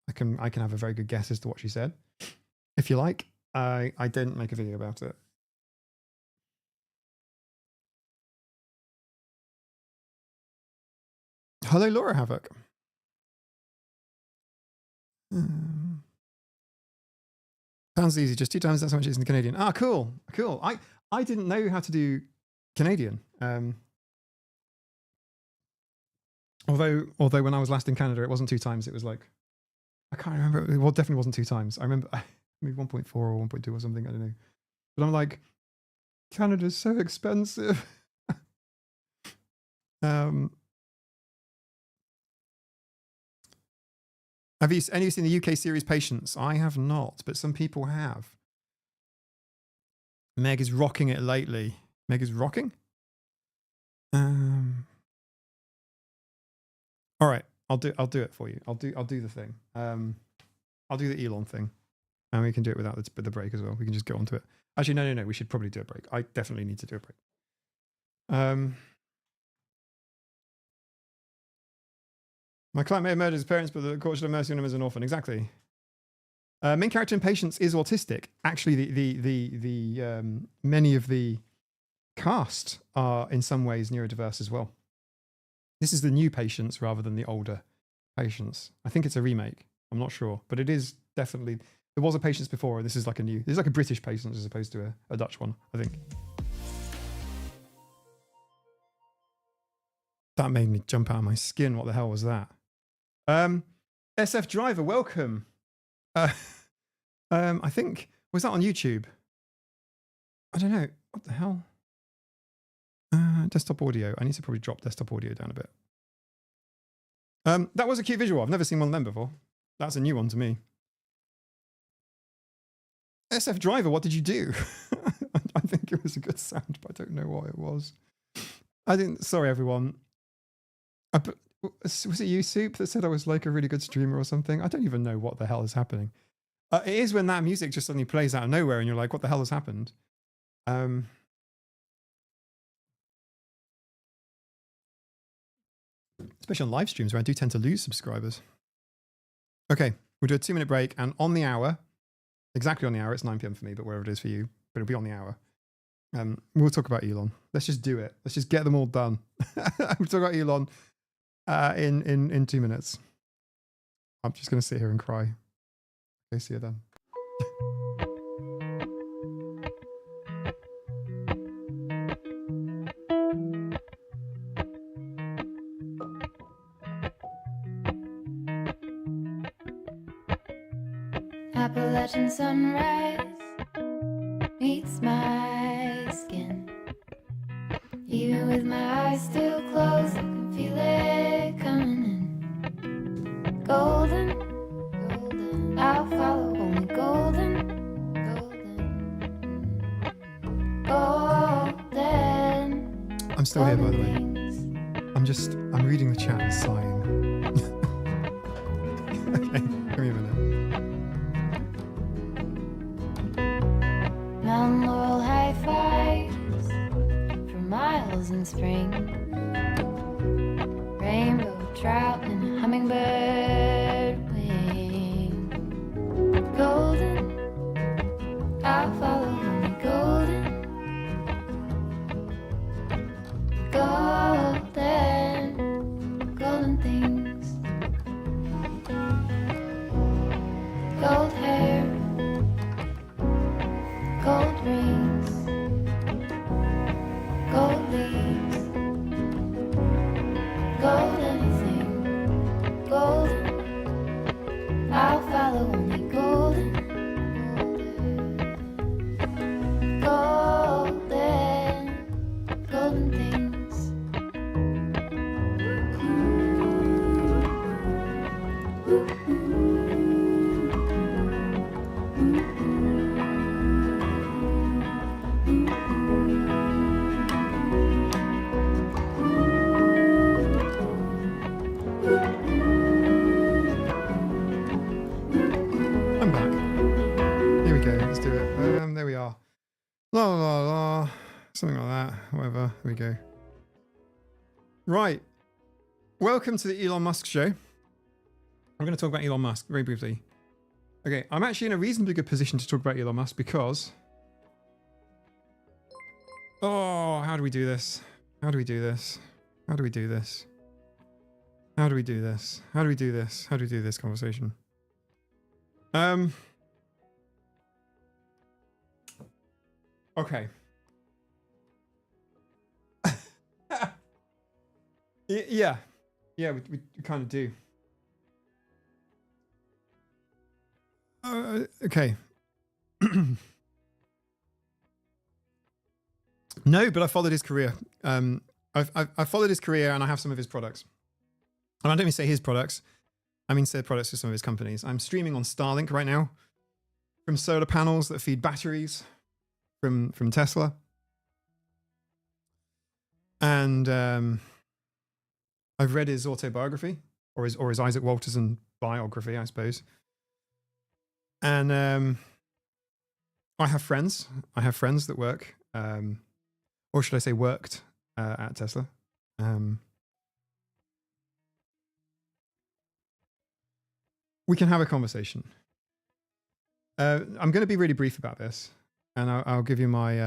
[SPEAKER 1] I can have a very good guess as to what she said, if you like. I didn't make a video about it. Hello, Laura Havoc. Sounds easy. Just 2 times that's how much it is in Canadian. Ah, cool. Cool. I didn't know how to do Canadian. Although when I was last in Canada, it wasn't 2 times. It was like, I can't remember. Well, it definitely wasn't 2 times. I remember maybe 1.4 or 1.2 or something. I don't know. But I'm like, Canada's so expensive. Have you any seen the UK series Patience? I have not, but some people have. Meg is rocking it lately. Meg is rocking? All right, I'll do it for you. I'll do the thing. I'll do the Elon thing, and we can do it without the break as well. We can just get onto it. Actually, no. We should probably do a break. I definitely need to do a break. My client may have murdered his parents, but the court should have mercy on him as an orphan. Exactly. Main character in Patience is autistic. Actually, the many of the cast are in some ways neurodiverse as well. This is the new Patience rather than the older Patience. I think it's a remake. I'm not sure, but it is definitely. There was a Patience before, and this is like a new. This is like a British Patience as opposed to a Dutch one, I think. That made me jump out of my skin. What the hell was that? SF Driver, welcome. I think, was that on YouTube? I don't know. What the hell? Desktop audio. I need to probably drop desktop audio down a bit. That was a cute visual. I've never seen one of them before. That's a new one to me. SF Driver, what did you do? I think it was a good sound, but I don't know what it was. I didn't. Sorry, everyone. Was it you, Soup, that said I was like a really good streamer or something? I don't even know what the hell is happening. It is when that music just suddenly plays out of nowhere and you're like, what the hell has happened? Especially on live streams where I do tend to lose subscribers. Okay, we'll do a 2-minute break, and on the hour, exactly on the hour, it's 9 p.m. for me, but wherever it is for you, but it'll be on the hour. We'll talk about Elon. Let's just do it. Let's just get them all done. We'll talk about Elon in 2 minutes. I'm just going to sit here and cry. Okay, see you then.
[SPEAKER 2] Appalachian sunrise meets my skin. Even with my eyes still closed, I can feel it coming in. Golden, golden, I'll follow only golden, golden, golden.
[SPEAKER 1] I'm still here, by the way. I'm reading the chat and sighing. Okay, give me a minute.
[SPEAKER 2] Mount Laurel high fives for miles in spring. Rainbow trout and a hummingbird wing. Golden, I'll follow only golden. Golden, golden things. Gold hair, gold rings, gold leaves, gold anything, golden. I'll follow only golden, golden, golden things.
[SPEAKER 1] I'm back. Here we go. Let's do it. There we are. La la la. Something like that. Whatever. Here we go. Right. Welcome to the Elon Musk show. I'm going to talk about Elon Musk very briefly. Okay, I'm actually in a reasonably good position to talk about Elon Musk because... Oh, how do we do this? How do we do this? How do we do this? How do we do this? How do we do this? How do we do this conversation? Okay. Yeah. Yeah, we kind of do. Okay. No, but I followed his career. I've followed his career and I have some of his products. And I don't mean say his products. I mean say products for some of his companies. I'm streaming on Starlink right now from solar panels that feed batteries from Tesla. And I've read his autobiography or his Isaac Walterson biography, I suppose. And I have friends. I have friends that work, or should I say worked at Tesla. We can have a conversation. I'm going to be really brief about this, and I'll give you my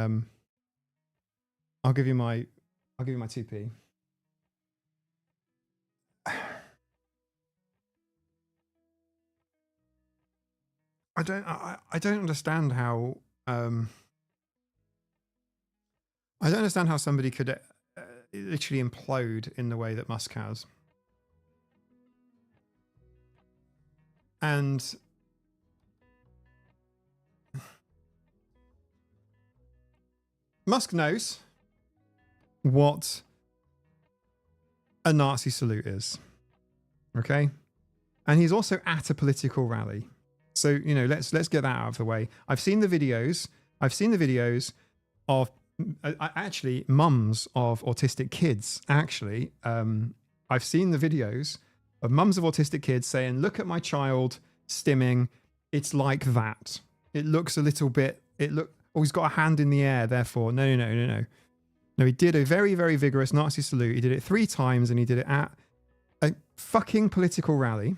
[SPEAKER 1] I'll give you my 2p. I don't understand how I don't understand how somebody could literally implode in the way that Musk has. And Musk knows what a Nazi salute is. Okay? And he's also at a political rally. So, you know, let's get that out of the way. I've seen the videos of actually mums of autistic kids. Actually, I've seen the videos of mums of autistic kids saying, look at my child stimming. It's like that. It looks a little bit, oh, he's got a hand in the air. Therefore, no. No, he did a very, very vigorous Nazi salute. He did it 3 times and he did it at a fucking political rally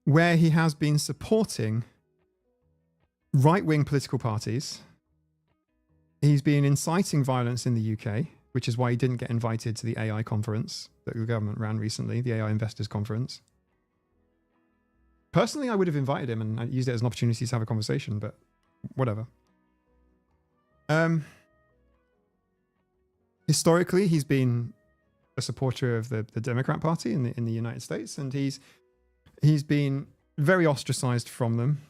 [SPEAKER 1] where he has been supporting right-wing political parties. He's been inciting violence in the UK, which is why he didn't get invited to the AI conference that the government ran recently, the AI Investors Conference. Personally, I would have invited him and I used it as an opportunity to have a conversation, but whatever. Historically, he's been a supporter of the Democrat Party in the United States, and he's been very ostracized from them.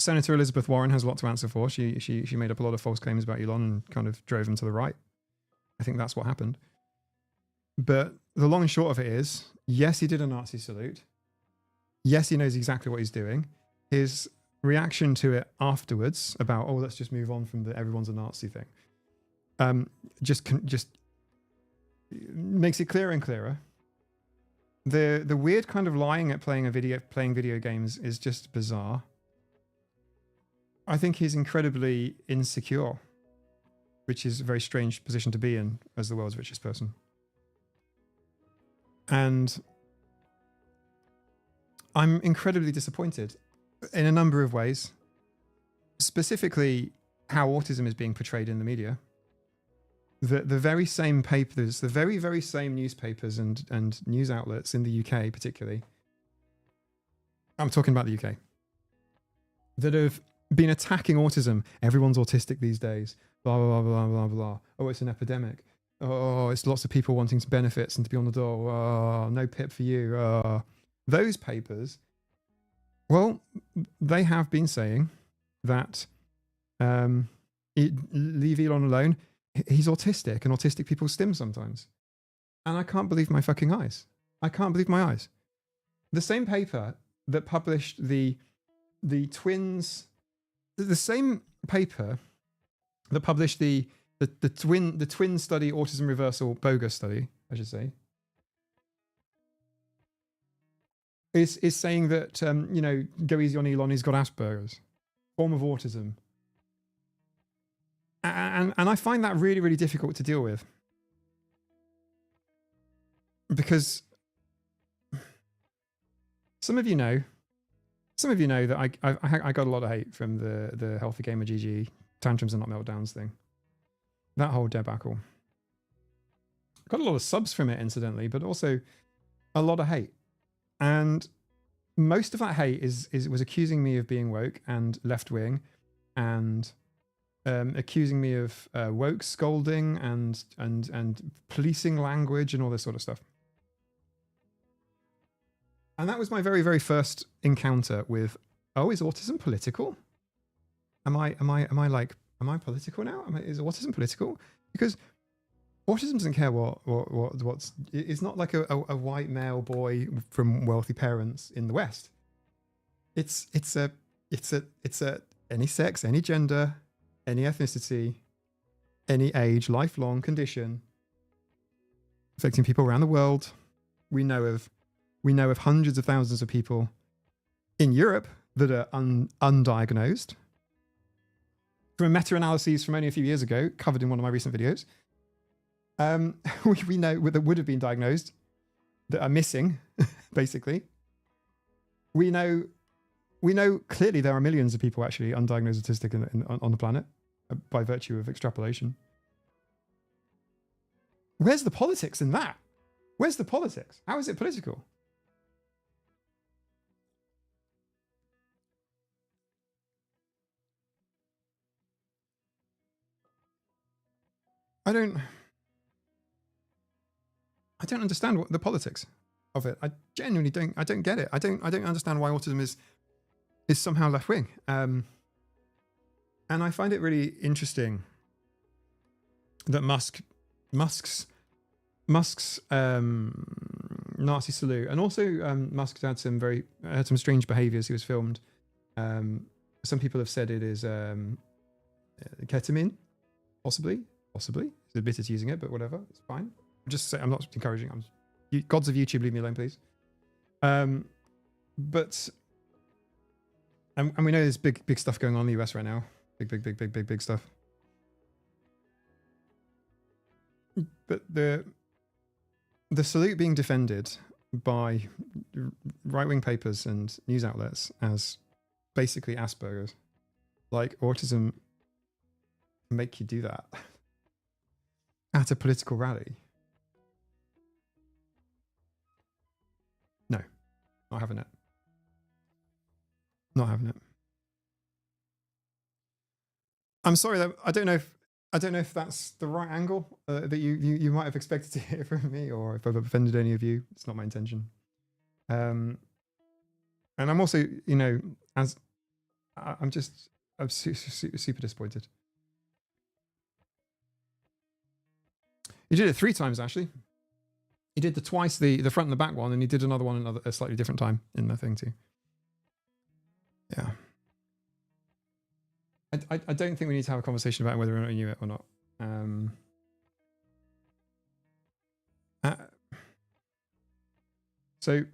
[SPEAKER 1] Senator Elizabeth Warren has a lot to answer for. She made up a lot of false claims about Elon and kind of drove him to the right. I think that's what happened. But the long and short of it is, yes, he did a Nazi salute. Yes, he knows exactly what he's doing. His reaction to it afterwards about, oh, let's just move on from the everyone's a Nazi thing, just makes it clearer and clearer. The weird kind of lying at playing video games is just bizarre. I think he's incredibly insecure, which is a very strange position to be in as the world's richest person. And I'm incredibly disappointed in a number of ways, specifically how autism is being portrayed in the media. The very same papers, the very, very same newspapers and news outlets in the UK particularly, I'm talking about the UK, that have been attacking autism. Everyone's autistic these days. Blah, blah, blah, blah, blah, blah. Oh, it's an epidemic. Oh, it's lots of people wanting benefits and to be on the door. Oh, no PIP for you. Those papers, well, they have been saying that leave Elon alone. He's autistic and autistic people stim sometimes. And I can't believe my fucking eyes. I can't believe my eyes. The same paper that published the twins, the same paper that published the twin study autism reversal bogus study, I should say, is saying that, you know, go easy on Elon, he's got Asperger's, form of autism. And I find that really, really difficult to deal with. Because some of you know that I got a lot of hate from the Healthy Gamer GG tantrums and not meltdowns thing. That whole debacle. got a lot of subs from it, incidentally, but also a lot of hate. And most of that hate was accusing me of being woke and left wing, and accusing me of woke scolding and policing language and all this sort of stuff. And that was my very, very first encounter with, oh, is autism political? Am I political now? Is autism political? Because autism doesn't care what's. It's not like a white male boy from wealthy parents in the West. It's any sex, any gender, any ethnicity, any age, lifelong condition, affecting people around the world. We know of hundreds of thousands of people in Europe that are undiagnosed. From a meta-analysis from only a few years ago, covered in one of my recent videos, we know that would have been diagnosed, that are missing, basically. We know clearly there are millions of people actually undiagnosed autistic on the planet by virtue of extrapolation. Where's the politics in that? Where's the politics? How is it political? I don't understand what the politics of it. I genuinely don't. I don't get it. I don't understand why autism is somehow left wing. And I find it really interesting that Musk's Nazi salute, and also Musk had some strange behaviors. He was filmed. Some people have said it is ketamine, possibly. He's admitted using it, but whatever, it's fine. I'm not encouraging. Gods of YouTube, leave me alone, please. But and we know there's big stuff going on in the US right now. Big stuff. But the salute being defended by right-wing papers and news outlets as basically Asperger's, like autism, make you do that at a political rally. No, not having it. Not having it. I'm sorry that I don't know if that's the right angle that you might have expected to hear from me, or if I've offended any of you. It's not my intention. And I'm also, I'm super disappointed. He did it 3 times, actually. He did twice the front and the back one, and he did another one a slightly different time in the thing too. Yeah. I don't think we need to have a conversation about whether or not he knew it or not. So,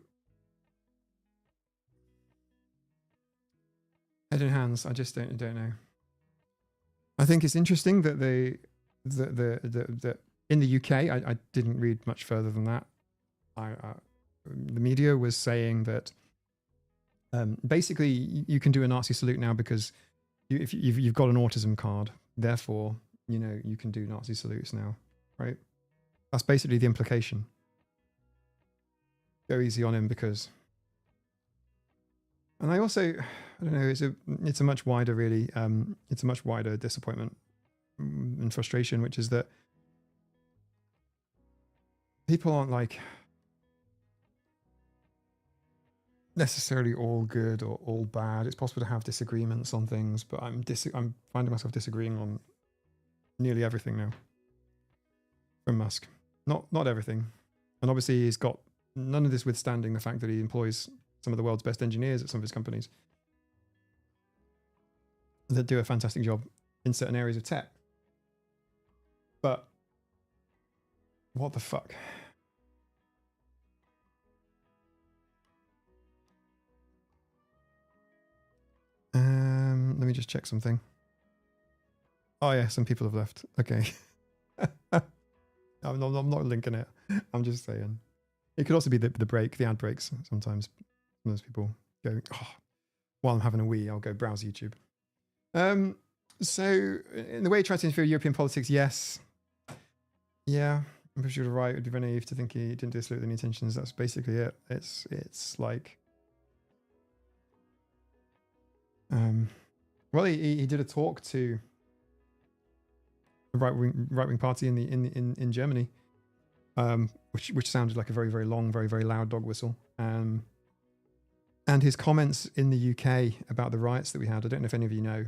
[SPEAKER 1] head in hands. I just don't know. I think it's interesting that the in the UK, I didn't read much further than that. The media was saying that basically you can do a Nazi salute now because if you've got an autism card, therefore you can do Nazi salutes now, right? That's basically the implication. Go easy on him because, and I don't know, it's a much wider it's a much wider disappointment and frustration, which is that people aren't like necessarily all good or all bad. It's possible to have disagreements on things, but I'm finding myself disagreeing on nearly everything now from Musk. Not everything, and obviously he's got none of this withstanding the fact that he employs some of the world's best engineers at some of his companies that do a fantastic job in certain areas of tech. But what the fuck? Let me just check something. Oh yeah, some people have left. Okay. I'm not linking it. I'm just saying. It could also be the break, the ad breaks. Sometimes those people go, oh, while I'm having a wee, I'll go browse YouTube. So in the way he tried to interfere in European politics, yes. Yeah. I'm pretty sure you're right. It would be very naive to think he didn't do this with any intentions. That's basically it. It's like, well, he did a talk to a right wing party in Germany, which sounded like a very, very long, very, very loud dog whistle. And his comments in the UK about the riots that we had. I don't know if any of you know.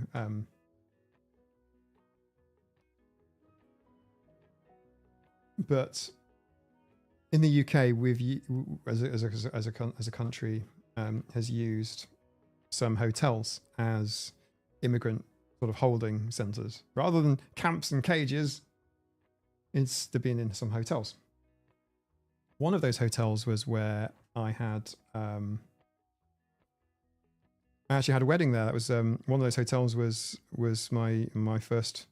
[SPEAKER 1] But in the UK, as a country, has used some hotels as immigrant sort of holding centres rather than camps and cages. They've been in some hotels. One of those hotels was where I had I actually had a wedding there. That was one of those hotels was my first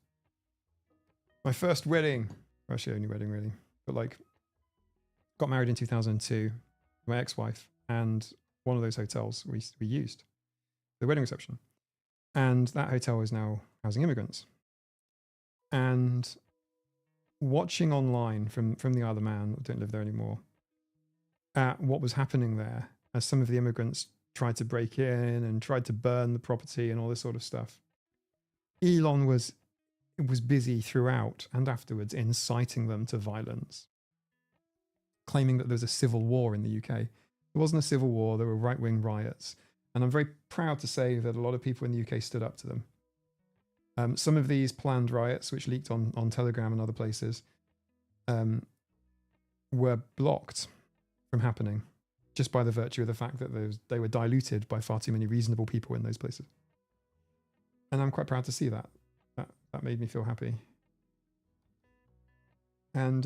[SPEAKER 1] wedding. Actually, only wedding really, but like got married in 2002, my ex-wife, and one of those hotels we used the wedding reception, and that hotel is now housing immigrants. And watching online from the Isle of Man, I don't live there anymore, at what was happening there as some of the immigrants tried to break in and tried to burn the property and all this sort of stuff. Elon was busy throughout and afterwards inciting them to violence, claiming that there was a civil war in the UK. There wasn't a civil war, there were right-wing riots. And I'm very proud to say that a lot of people in the UK stood up to them. Some of these planned riots, which leaked on Telegram and other places, were blocked from happening just by the virtue of the fact that they were diluted by far too many reasonable people in those places. And I'm quite proud to see that. That made me feel happy. And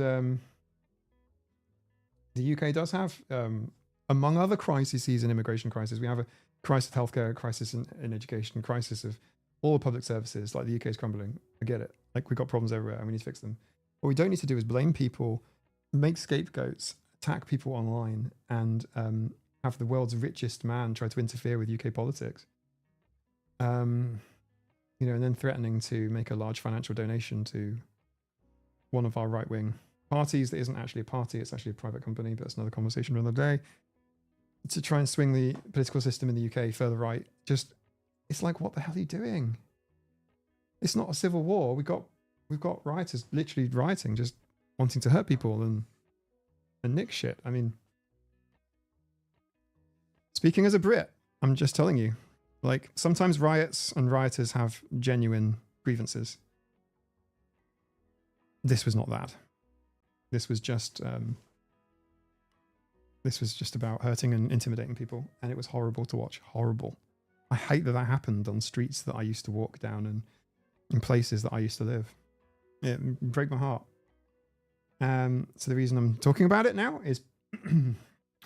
[SPEAKER 1] the UK does have, among other crises, an immigration crisis. We have a crisis of healthcare, a crisis in education, crisis of all the public services. Like the UK is crumbling. I get it. Like we've got problems everywhere and we need to fix them. What we don't need to do is blame people, make scapegoats, attack people online, and have the world's richest man try to interfere with UK politics. And then threatening to make a large financial donation to one of our right-wing parties that isn't actually a party, it's actually a private company, but that's another conversation for another day, to try and swing the political system in the UK further right. It's like, what the hell are you doing? It's not a civil war. We've got rioters literally rioting, just wanting to hurt people and nick shit. I mean, speaking as a Brit, I'm just telling you, like, sometimes riots and rioters have genuine grievances. This was not that. This was just about hurting and intimidating people, and it was horrible to watch. Horrible. I hate that happened on streets that I used to walk down and in places that I used to live. It broke my heart. So the reason I'm talking about it now is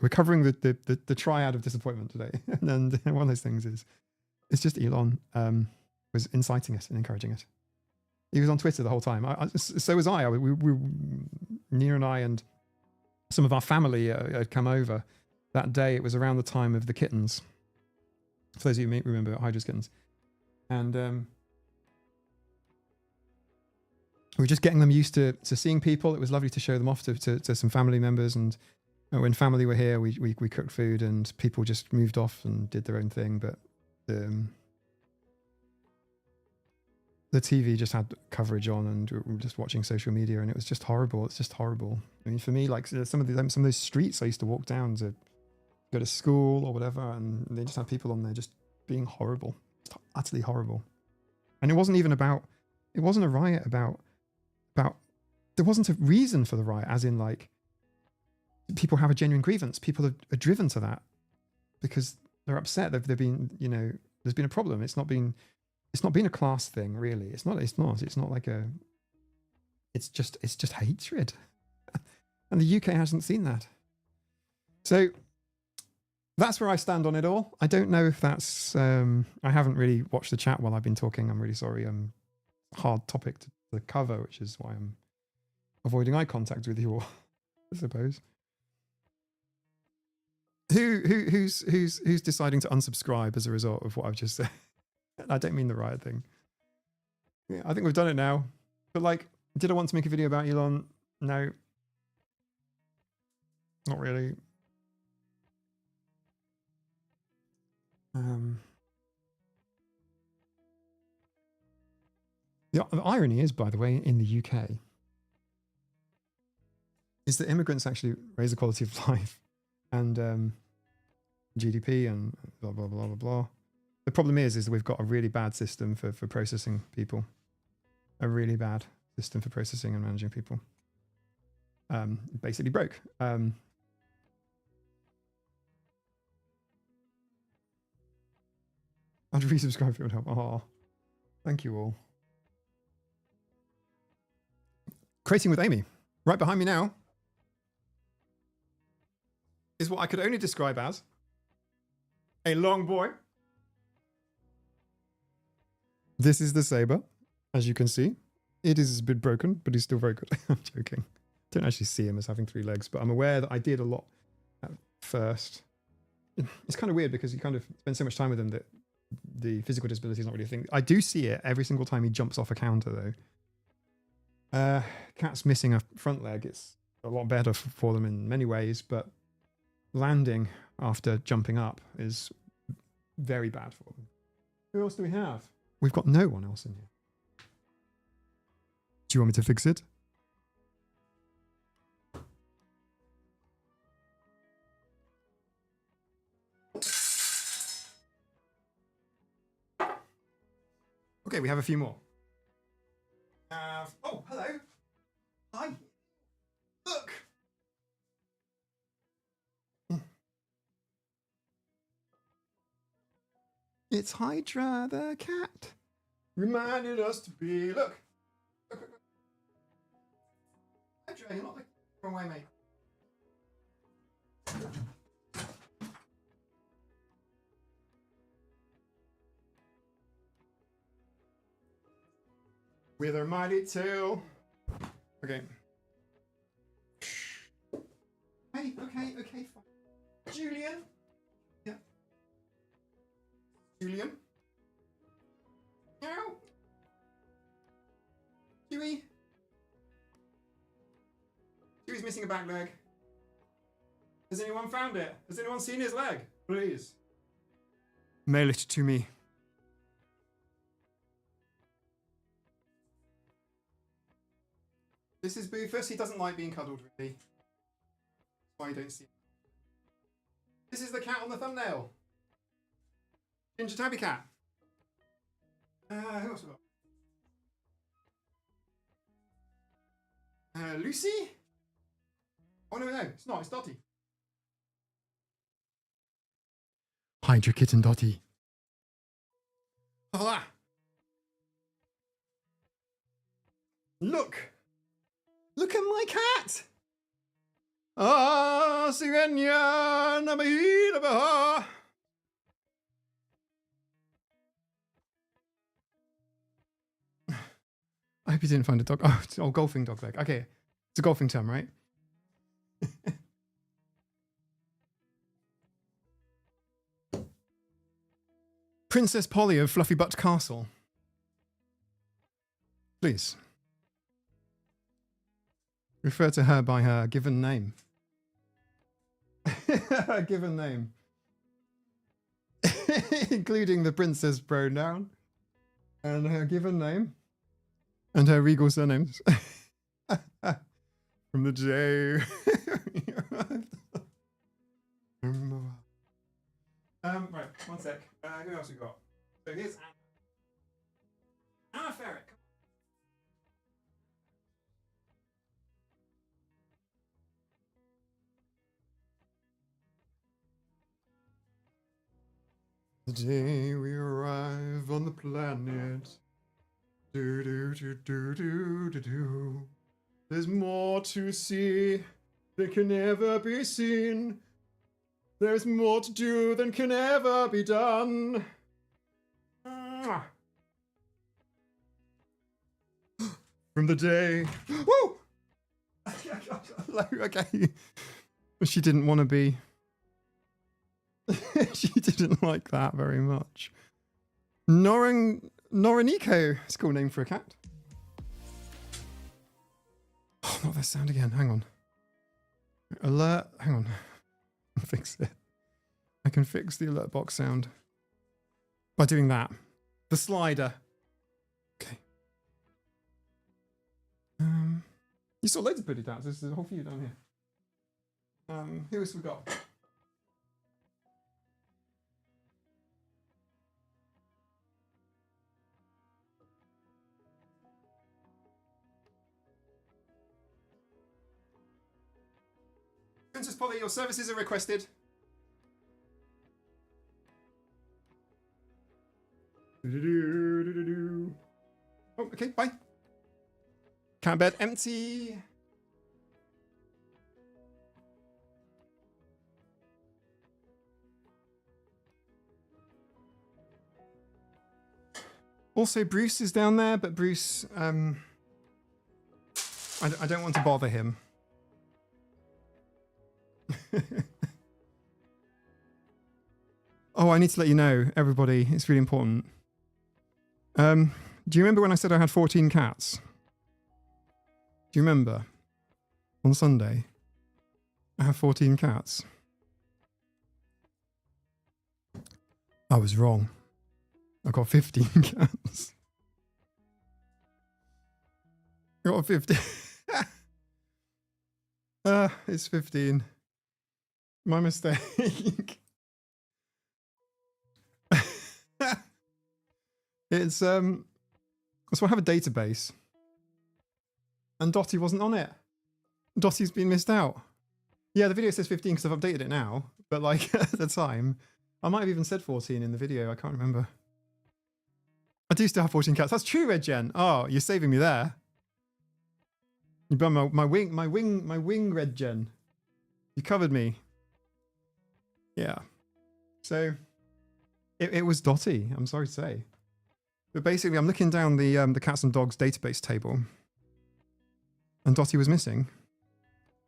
[SPEAKER 1] we're covering the triad of disappointment today. And one of those things is, it's just Elon was inciting it and encouraging it. He was on Twitter the whole time. So was I. Nia and I and some of our family had come over that day. It was around the time of the kittens. For those of you who may remember Hydra's kittens. And we were just getting them used to seeing people. It was lovely to show them off to some family members. And when family were here, we cooked food and people just moved off and did their own thing. But the TV just had coverage on, and we were just watching social media, and it was just horrible. It's just horrible. I mean, for me, like some of those streets I used to walk down to go to school or whatever, and they just had people on there just being horrible, just utterly horrible. And it wasn't even about. It wasn't a riot about. There wasn't a reason for the riot, as in like people have a genuine grievance. People are driven to that because they're upset. They've been, there's been a problem. It's not been a class thing, really. It's not like it's just hatred. And the UK hasn't seen that. So that's where I stand on it all. I don't know if that's, I haven't really watched the chat while I've been talking. I'm really sorry. Hard topic to cover, which is why I'm avoiding eye contact with you all, I suppose. Who's deciding to unsubscribe as a result of what I've just said? I don't mean the riot thing. Yeah, I think we've done it now. But like, did I want to make a video about Elon? No. Not really. The irony is, by the way, in the UK, is that immigrants actually raise the quality of life and GDP and blah, blah, blah, blah, blah. The problem is that we've got a really bad system for processing people. A really bad system for processing and managing people. Basically broke. How to resubscribe if it would help. Oh, thank you all. Creating with Amy. Right behind me now is what I could only describe as a long boy. This is the saber, as you can see. It is a bit broken, but he's still very good. I'm joking. Don't actually see him as having 3 legs, but I'm aware that I did a lot at first. It's kind of weird because you kind of spend so much time with him that the physical disability is not really a thing. I do see it every single time he jumps off a counter, though. Cat's missing a front leg. It's a lot better for them in many ways, but landing after jumping up is very bad for them. Who else do we have? We've got no one else in here. Do you want me to fix it? Okay, we have a few more. Oh, hello. Hi. Look. It's Hydra the cat. Reminded us to be. Look. Look. Hydra, you're not looking the wrong way, mate. With her mighty tail. Okay. Hey, okay, fine. Julian. Yeah. Julian. Meow. Huey. Huey's missing a back leg. Has anyone found it? Has anyone seen his leg? Please. Mail it to me. This is Boofus. He doesn't like being cuddled, really. That's why you don't see him. This is the cat on the thumbnail. Ginger Tabby Cat. Who else we got? Lucy? Oh, no, it's not. It's Dottie. Hydra Kitten Dottie. Hola. Look at my cat. Ah, Sirenia Namahida Baha. I hope you didn't find a dog. Oh, it's a golfing dog leg. Okay. It's a golfing term, right? Princess Polly of Fluffy Butt Castle. Please. Refer to her by her given name. Her given name. Including the princess pronoun. And her given name. And her regal surnames. From the day. Right, one sec. Who else we got? So here's Anna Ferrick. The day we arrive on the planet. Do do do do do do do. There's more to see than can ever be seen. There's more to do than can ever be done. From the day. Woo! Okay. She didn't want to be. She didn't like that very much. Noriniko. It's a cool name for a cat. Oh, not that sound again. Hang on. Alert. Hang on. Fix it. I can fix the alert box sound by doing that. The slider. Okay. You saw loads of pretty tats. There's a whole few down here. Who else we got? Princess Polly, your services are requested. Oh, okay, bye. Cat bed empty. Also, Bruce is down there, but Bruce, I don't want to bother him. Oh, I need to let you know, everybody, it's really important. Do you remember when I said I had 14 cats? Do you remember? On Sunday, I have 14 cats. I was wrong. I got 15 cats. I got 15. It's 15. My mistake. It's so I have a database, and Dottie wasn't on it. Dottie's been missed out. Yeah, the video says 15 because I've updated it now, but like at the time, I might have even said 14 in the video. I can't remember. I do still have 14 cats. That's true, Red Gen. Oh, you're saving me there. You burned my wing, Red Gen. You covered me. Yeah. So it was Dottie. I'm sorry to say. But basically, I'm looking down the cats and dogs database table, and Dottie was missing.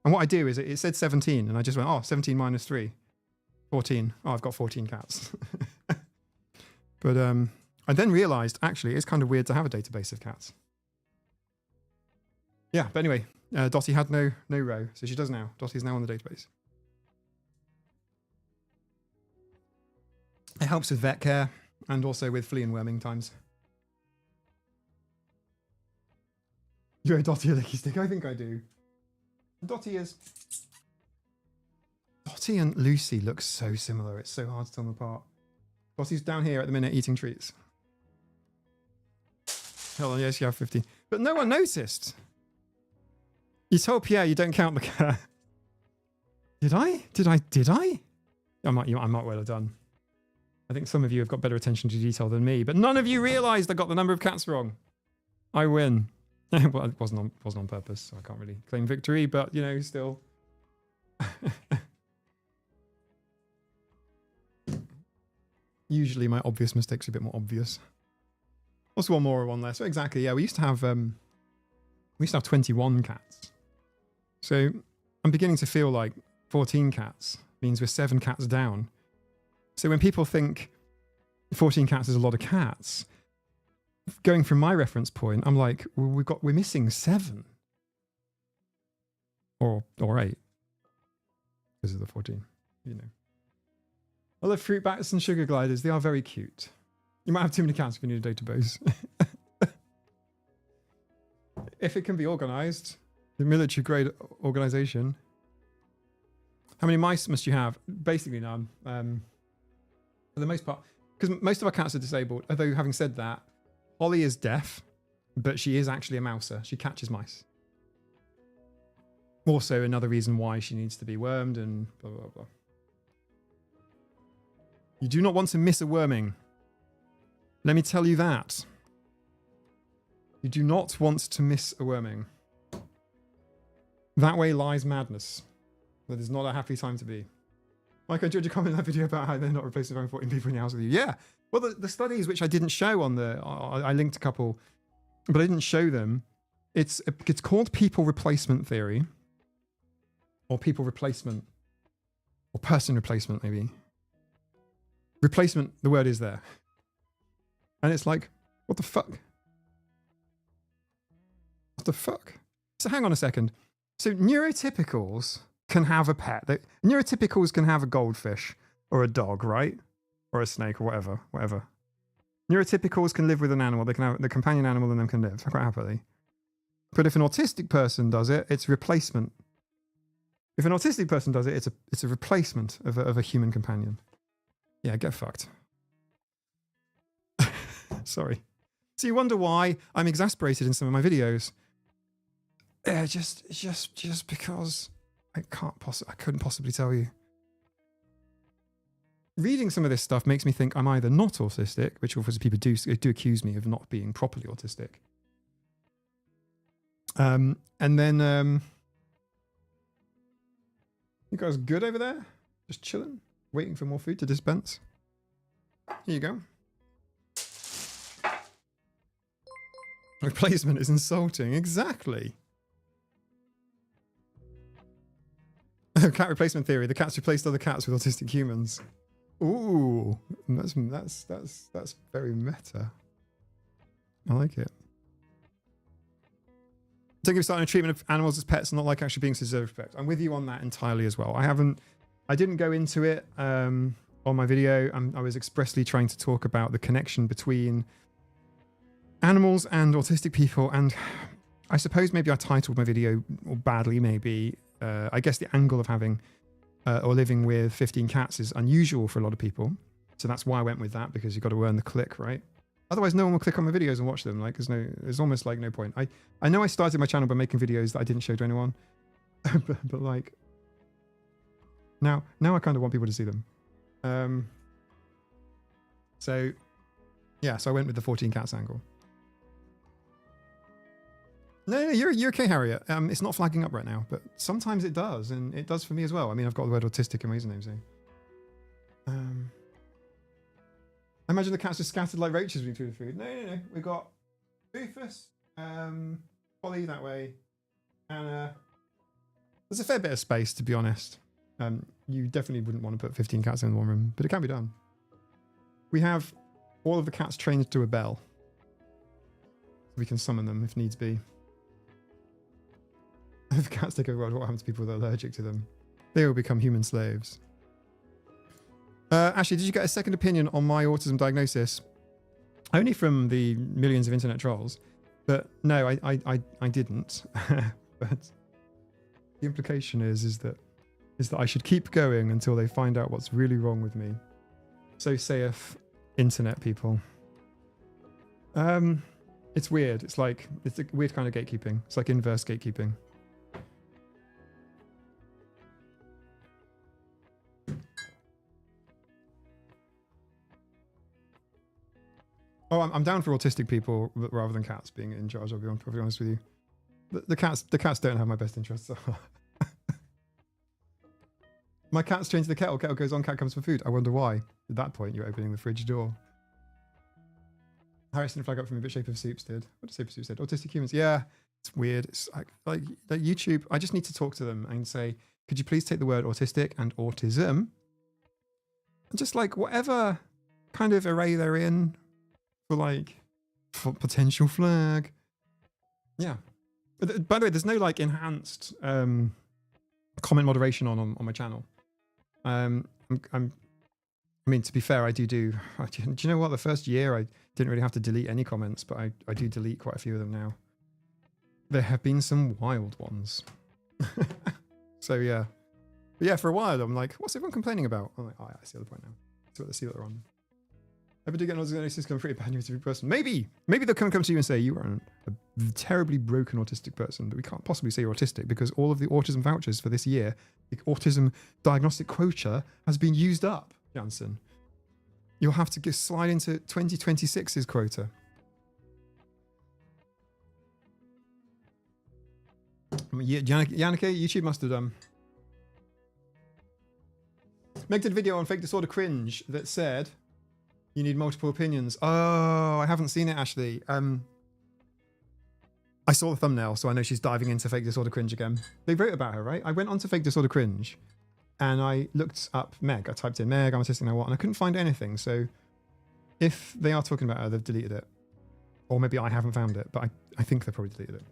[SPEAKER 1] And what I do is it said 17, and I just went, oh, 17 minus 3. 14. Oh, I've got 14 cats. But I then realized, actually, it's kind of weird to have a database of cats. Yeah, but anyway, Dottie had no row, so she does now. Dottie's now on the database. It helps with vet care and also with flea and worming times. You owe Dottie a licky stick? I think I do. Dottie and Lucy look so similar. It's so hard to tell them apart. Dottie's down here at the minute eating treats. Hold on, yes, you have 15. But no one noticed. You told Pierre you don't count the cat. Did I? I might well have done. I think some of you have got better attention to detail than me, but none of you realised I got the number of cats wrong. I win. Well, it wasn't on purpose, so I can't really claim victory, but, you know, still. Usually my obvious mistakes are a bit more obvious. Also one more or one less. So exactly, yeah, we used to have 21 cats. So I'm beginning to feel like 14 cats means we're 7 cats down. So when people think 14 cats is a lot of cats, going from my reference point, I'm like, well, we're missing 7 or 8 because of the 14, you know. I love fruit bats and sugar gliders. They are very cute. You might have too many cats if you need a database. If it can be organized, the military grade organization. How many mice must you have? Basically none. For the most part, because most of our cats are disabled. Although having said that, Holly is deaf, but she is actually a mouser. She catches mice. Also another reason why she needs to be wormed and blah, blah, blah. You do not want to miss a worming. Let me tell you that. You do not want to miss a worming. That way lies madness. That is not a happy time to be. Mike, I enjoyed your comment in that video about how they're not replacing phone 14 people in the house with you. Yeah. Well, the studies, which I didn't show on the... I linked a couple, but I didn't show them. It's called people replacement theory. Or people replacement. Or person replacement, maybe. Replacement, the word is there. And it's like, what the fuck? What the fuck? So hang on a second. So neurotypicals can have a pet. Neurotypicals can have a goldfish or a dog, right? Or a snake or whatever. Neurotypicals can live with an animal. They can have the companion animal and them can live quite happily. But if an autistic person does it, it's replacement. If an autistic person does it, it's a replacement of a human companion. Yeah, get fucked. Sorry. So you wonder why I'm exasperated in some of my videos. Just because I couldn't possibly tell you. Reading some of this stuff makes me think I'm either not autistic, which obviously people do accuse me of not being properly autistic. And then you guys good over there? Just chilling, waiting for more food to dispense. Here you go. Replacement is insulting. Exactly. Cat replacement theory. The cats replaced other cats with autistic humans. Ooh, that's very meta. I like it. Thinking of starting a treatment of animals as pets, not like actually being deserved respect. I'm with you on that entirely as well. I didn't go into it on my video. I was expressly trying to talk about the connection between animals and autistic people, and I suppose maybe I titled my video badly, maybe. I guess the angle of having or living with 15 cats is unusual for a lot of people. So that's why I went with that, because you've got to earn the click, right? Otherwise, no one will click on my videos and watch them. Like, there's almost like no point. I know I started my channel by making videos that I didn't show to anyone, but like, now I kind of want people to see them. So yeah, so I went with the 14 cats angle. No, you're okay, Harriet. It's not flagging up right now, but sometimes it does, and it does for me as well. I mean, I've got the word autistic in my username, so. I imagine the cats are scattered like roaches between the food. No. We've got Rufus, Polly that way, and there's a fair bit of space, to be honest. You definitely wouldn't want to put 15 cats in one room, but it can be done. We have all of the cats trained to a bell. We can summon them if needs be. If cats take over the world, what happens to people that are allergic to them? They will become human slaves. Ashley, did you get a second opinion on my autism diagnosis? Only from the millions of internet trolls. But no, I didn't. But the implication is that I should keep going until they find out what's really wrong with me. So saith internet people. It's weird. It's a weird kind of gatekeeping. It's like inverse gatekeeping. Oh, I'm down for autistic people rather than cats being in charge. I'll be perfectly honest with you. The cats don't have my best interests. My cat's changed the kettle. Kettle goes on. Cat comes for food. I wonder why. At that point, you're opening the fridge door. Harrison flag up for me, but Shape of Soups did. What did Shape of Soups said? Autistic humans. Yeah, it's weird. It's like YouTube. I just need to talk to them and say, could you please take the word autistic and autism and just like whatever kind of array they're in for potential flag. Yeah. By the way, there's no like enhanced comment moderation on my channel. I mean, to be fair, I do. Do you know what? The first year I didn't really have to delete any comments, but I do delete quite a few of them now. There have been some wild ones. So yeah. But yeah, for a while I'm like, what's everyone complaining about? I'm like, oh yeah, I see the point now. See what they're on. Ever do get an autism diagnosis, become a pretty bad neurotypical person? Maybe they'll come to you and say you are a terribly broken autistic person, but we can't possibly say you're autistic because all of the autism vouchers for this year, the autism diagnostic quota has been used up, Jansen. You'll have to slide into 2026's quota. Yeah, Yannicke, YouTube must have done. Meg did a video on fake disorder cringe that said you need multiple opinions. Oh, I haven't seen it, Ashley. I saw the thumbnail, so I know she's diving into fake disorder cringe again. They wrote about her, right? I went onto fake disorder cringe and I looked up Meg. I typed in Meg, I'm autistic now what, and I couldn't find anything. So if they are talking about her, they've deleted it. Or maybe I haven't found it, but I think they probably deleted it.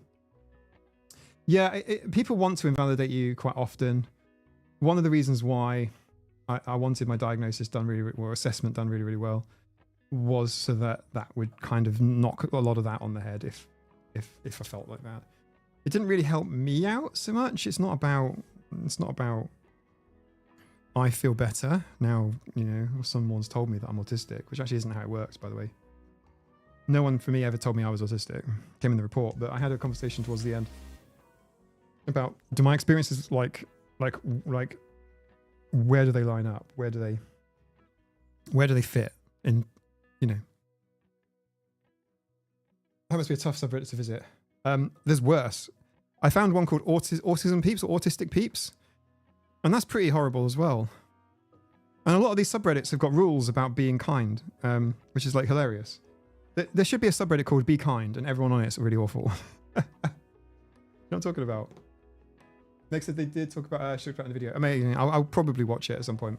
[SPEAKER 1] Yeah, people want to invalidate you quite often. one of the reasons why I wanted my diagnosis done or assessment done really, really well was so that would kind of knock a lot of that on the head if I felt like that. It didn't really help me out so much. It's not about I feel better now, you know, someone's told me that I'm autistic, which actually isn't how it works, by the way. No one for me ever told me I was autistic. Came in the report, but I had a conversation towards the end about, do my experiences like where do they line up? Where do they fit? And, you know, that must be a tough subreddit to visit. There's worse. I found one called Autism Peeps or Autistic Peeps, and that's pretty horrible as well. And a lot of these subreddits have got rules about being kind, which is like hilarious. There should be a subreddit called Be Kind, and everyone on it's really awful. You know what I'm talking about? Nick said they did talk about in the video. Amazing. I'll probably watch it at some point.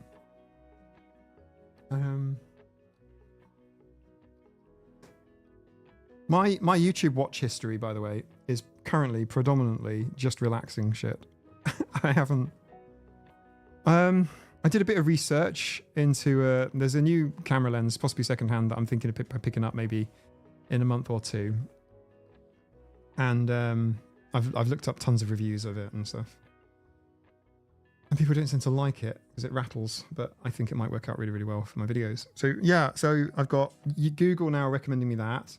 [SPEAKER 1] My YouTube watch history, by the way, is currently predominantly just relaxing shit. I haven't. I did a bit of research into there's a new camera lens, possibly secondhand, that I'm thinking of picking up maybe in a month or two. And I've looked up tons of reviews of it and stuff. And people don't seem to like it because it rattles, but I think it might work out really, really well for my videos. So yeah, so I've got Google now recommending me that.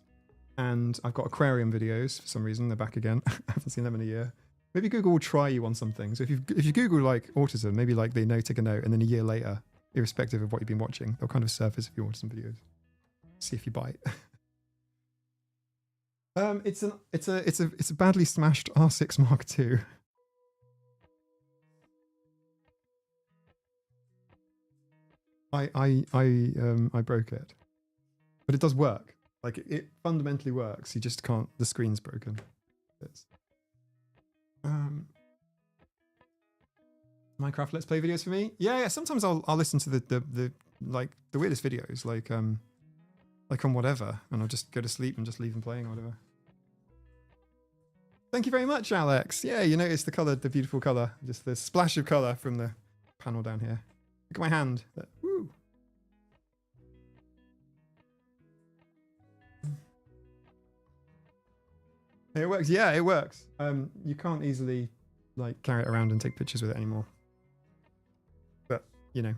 [SPEAKER 1] And I've got aquarium videos for some reason. They're back again. I haven't seen them in a year. Maybe Google will try you on something. So if you Google like autism, maybe like they know, take a note, and then a year later, irrespective of what you've been watching, they'll kind of surface your autism videos. See if you bite. It's a badly smashed R6 Mark II. I broke it, but it does work. Like it fundamentally works. You just can't. The screen's broken. It's, Minecraft Let's Play videos for me. Yeah. Sometimes I'll listen to the weirdest videos, like on whatever, and I'll just go to sleep and just leave them playing or whatever. Thank you very much, Alex. Yeah, you noticed the color, the beautiful color, just the splash of color from the panel down here. Look at my hand. Woo. It works. Yeah, it works. You can't easily like carry it around and take pictures with it anymore. But you know,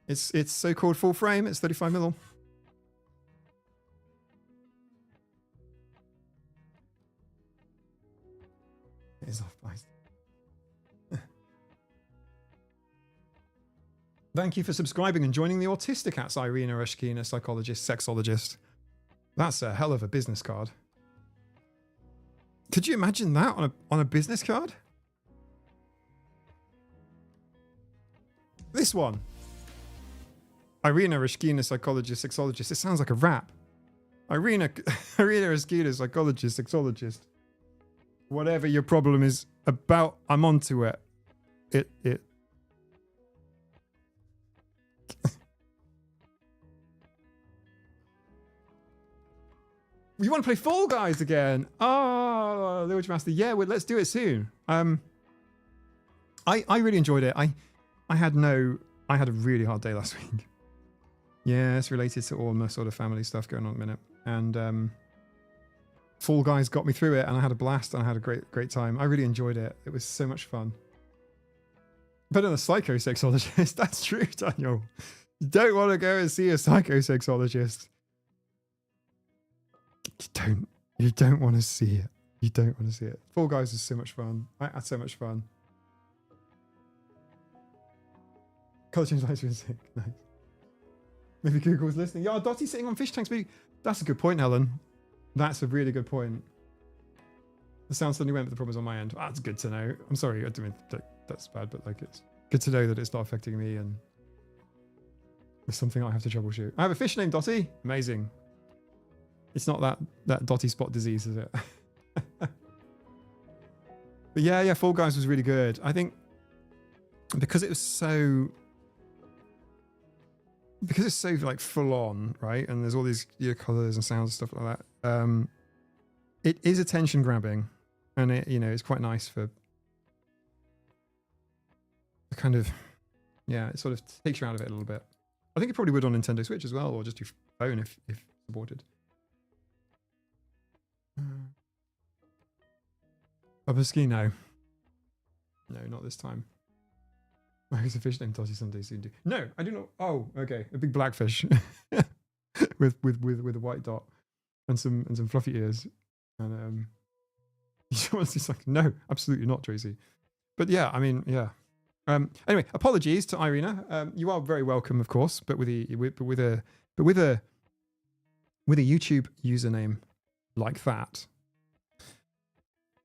[SPEAKER 1] it's so-called full frame. It's 35mm. It is off by. Thank you for subscribing and joining the Autistic Cats, Irina Rushkina, psychologist, sexologist. That's a hell of a business card. Could you imagine that on a business card? This one. Irina Rushkina, psychologist, sexologist. It sounds like a rap. Irina Rushkina, psychologist, sexologist. Whatever your problem is about, I'm onto it. It. You want to play Fall Guys again? Oh, Lil Master. Yeah, well, let's do it soon. I really enjoyed it. I had a really hard day last week. Yeah, it's related to all my sort of family stuff going on at the minute. And Fall Guys got me through it, and I had a blast, and I had a great time. I really enjoyed it. It was so much fun. Better than a psychosexologist. That's true, Daniel. You don't want to go and see a psychosexologist. You don't want to see it. You don't want to see it. Fall Guys is so much fun. I had so much fun. Colour change lights are sick. Nice. Maybe Google's listening. Yeah, Dottie's sitting on fish tanks. Maybe that's a good point, Helen. That's a really good point. The sound suddenly went, but the problem was on my end. That's good to know. I'm sorry. I didn't mean that's bad, but like it's good to know that it's not affecting me and it's something I have to troubleshoot. I have a fish named Dottie. Amazing. It's not that dotty spot disease, is it? But yeah, Fall Guys was really good. I think because it's so like full on, right? And there's all these colors and sounds and stuff like that. It is attention grabbing, and it's quite nice for kind of, yeah, it sort of takes you out of it a little bit. I think it probably would on Nintendo Switch as well, or just your phone if supported. Obviously, no. No, not this time. There's a fish named Toddy someday soon do. No, I do not. Oh, okay. A big black fish with a white dot and some fluffy ears. And it's just like, no, absolutely not, Tracy. But yeah, I mean, yeah. Anyway, apologies to Irina. You are very welcome, of course, but with a YouTube username like that,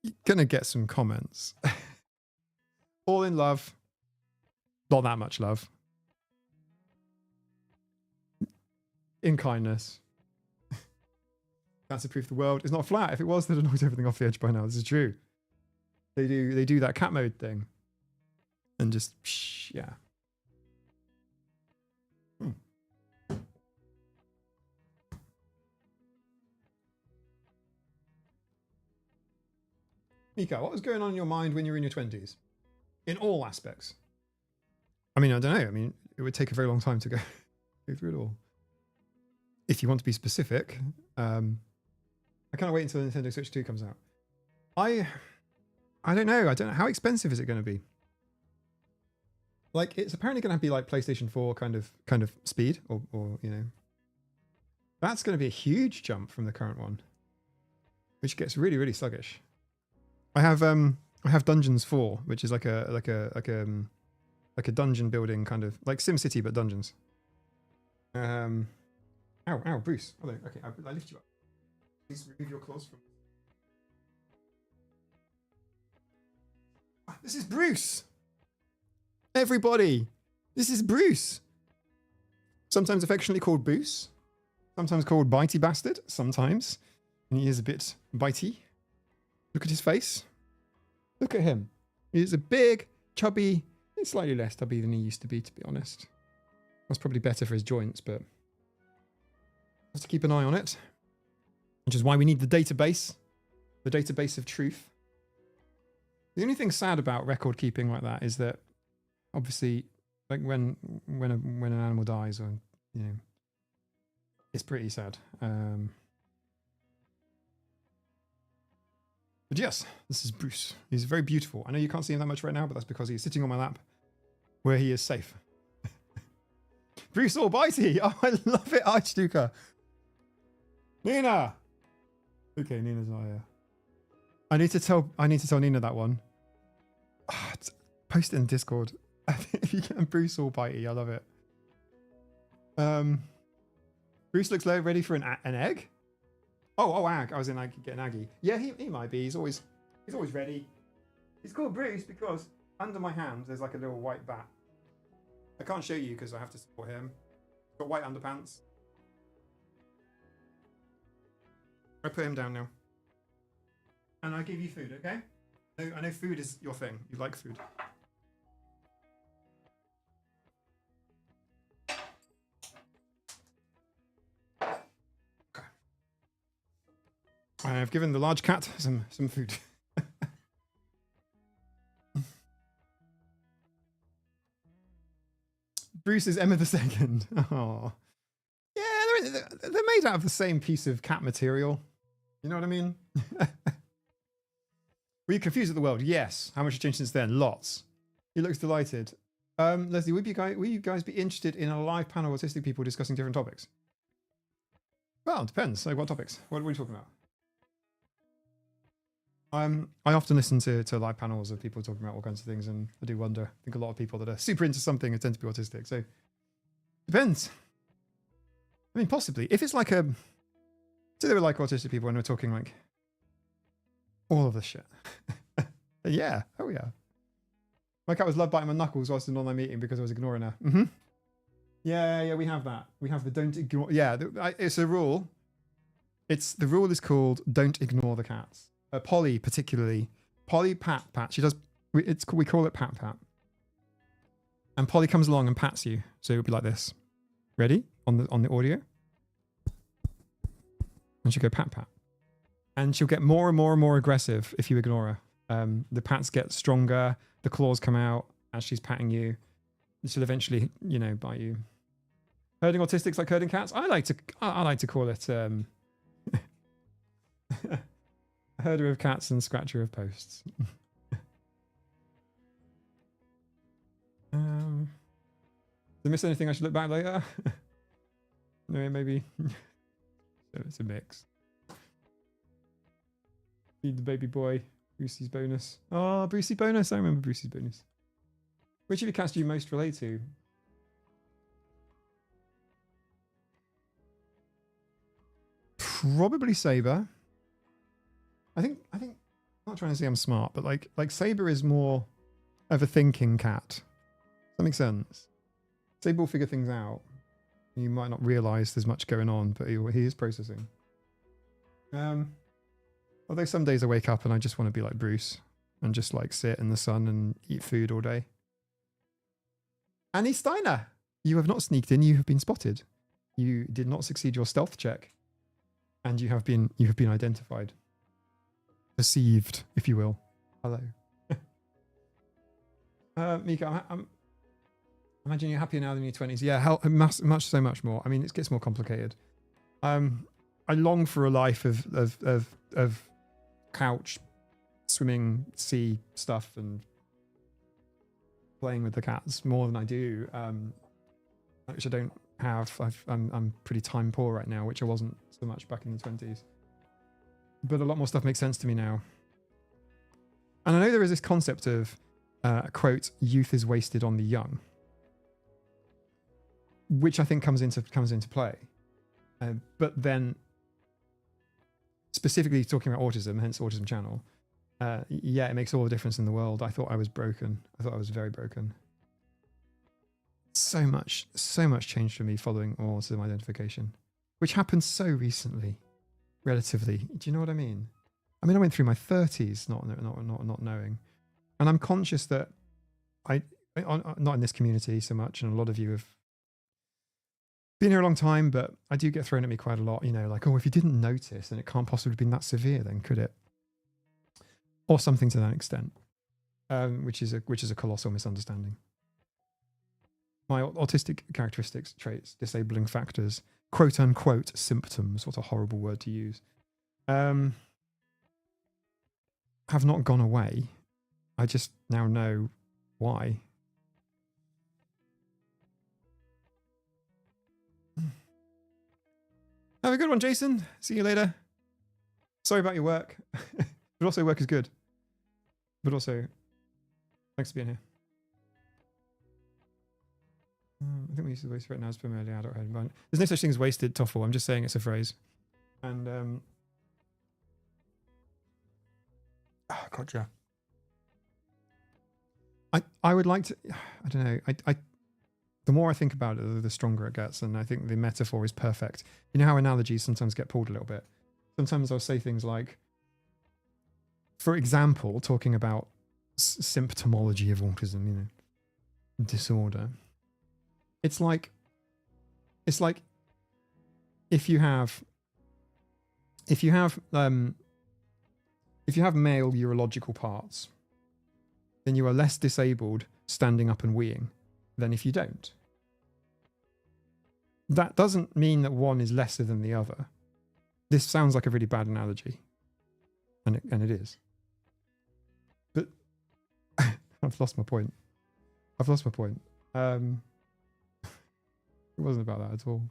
[SPEAKER 1] you're gonna get some comments. All in love, not that much love. In kindness. That's the proof the world is not flat. If it was, they'd have knocked everything off the edge by now. This is true. They do that cat mode thing. And just, yeah. Mika, what was going on in your mind when you were in your 20s? In all aspects. I mean, I don't know. I mean, it would take a very long time to go through it all. If you want to be specific, I can't wait until the Nintendo Switch 2 comes out. I don't know. I don't know. How expensive is it going to be? Like, it's apparently going to be like PlayStation 4 kind of speed, or you know, that's going to be a huge jump from the current one, which gets really, really sluggish. I have Dungeons 4, which is like a dungeon building kind of like SimCity but dungeons. Ow, Bruce. Hello. Okay, I lift you up. Please remove your claws from. This is Bruce. Everybody, this is Bruce. Sometimes affectionately called Boos. Sometimes called Bitey Bastard. Sometimes. And he is a bit bitey. Look at his face. Look at him. He's a big, chubby, slightly less chubby than he used to be honest. That's probably better for his joints, but have to keep an eye on it. Which is why we need the database of truth. The only thing sad about record keeping like that is that obviously, like when an animal dies, or you know, it's pretty sad. But yes, this is Bruce. He's very beautiful. I know you can't see him that much right now, but that's because he's sitting on my lap, where he is safe. Bruce Almighty! Oh, I love it, Archduke. Nina. Okay, Nina's not here. I need to tell Nina that one. Oh, post it in Discord. If you get Bruce Almighty, I love it. Bruce looks ready for an egg. Oh, Ag. I was in get an Aggie. Yeah, he might be. He's always ready. He's called Bruce because under my hand there's like a little white bat. I can't show you because I have to support him. He's got white underpants. I put him down now. And I give you food, okay? I know food is your thing. You like food. Okay. I have given the large cat some food. Bruce is Emma II. Oh. Yeah, they're made out of the same piece of cat material. You know what I mean? Were you confused at the world? Yes. How much has changed since then? Lots. He looks delighted. Leslie, will you guys be interested in a live panel of autistic people discussing different topics? Well, it depends. Like, what topics? What are we talking about? I often listen to live panels of people talking about all kinds of things, and I do wonder. I think a lot of people that are super into something tend to be autistic. So, depends. I mean, possibly. If it's like say they were like autistic people and we're talking like all of this shit. Yeah. Oh, yeah. My cat was love biting my knuckles whilst in an online meeting because I was ignoring her. Mm-hmm. Yeah, we have that. We have the don't ignore. Yeah, it's a rule. The rule is called don't ignore the cats. Polly particularly. Polly pat. She does. We call it pat. And Polly comes along and pats you. So it'll be like this. Ready? On the audio. And she'll go pat. And she'll get more and more aggressive if you ignore her. The pats get stronger, the claws come out, as she's patting you. She'll eventually, you know, bite you. Herding autistics like herding cats. I like to call it a herder of cats and scratcher of posts. Did I miss anything I should look back later? No, maybe. So it's a mix. Feed the baby boy. Brucey's bonus. Oh, Brucey bonus. I remember Brucey's bonus. Which of your cats do you most relate to? Probably Saber. I think I'm not trying to say I'm smart, but like Saber is more of a thinking cat. Does that make sense? Saber will figure things out. You might not realise there's much going on, but he is processing. Although some days I wake up and I just want to be like Bruce and just like sit in the sun and eat food all day. Annie Steiner, you have not sneaked in. You have been spotted. You did not succeed your stealth check, and you have been identified, perceived, if you will. Hello, Mika. I'm imagine you're happier now than in your 20s. Yeah, so much more. I mean, it gets more complicated. I long for a life of couch, swimming, sea stuff, and playing with the cats more than I do, which I don't have. I'm pretty time poor right now, which I wasn't so much back in the 20s. But a lot more stuff makes sense to me now. And I know there is this concept of, quote, youth is wasted on the young, which I think comes into play. But then, specifically talking about autism, hence Autism Channel, yeah, it makes all the difference in the world. I thought I was broken. I thought I was very broken. So much changed for me following autism identification, which happened so recently, relatively. Do you know what I mean? I mean, I went through my 30s not knowing, and I'm conscious that I'm not in this community so much, and a lot of you have been here a long time, but I do get thrown at me quite a lot, you know, like, oh, if you didn't notice, then it can't possibly have been that severe then, could it? Or something to that extent, which is a colossal misunderstanding. My autistic characteristics, traits, disabling factors, quote unquote symptoms, what a horrible word to use, have not gone away. I just now know why. Have a good one, Jason. See you later. Sorry about your work. But also work is good. But also, thanks for being here. I think we use the waste right now as primarily adulthood. But there's no such thing as wasted, Toffle. I'm just saying it's a phrase. And, oh, God, yeah. I would like to, I don't know. The more I think about it, the stronger it gets. And I think the metaphor is perfect. You know how analogies sometimes get pulled a little bit? Sometimes I'll say things like, for example, talking about symptomology of autism, you know, disorder. It's like if you have male urological parts, then you are less disabled standing up and weeing than if you don't. That doesn't mean that one is lesser than the other. This sounds like a really bad analogy, and it is. But I've lost my point. It wasn't about that at all.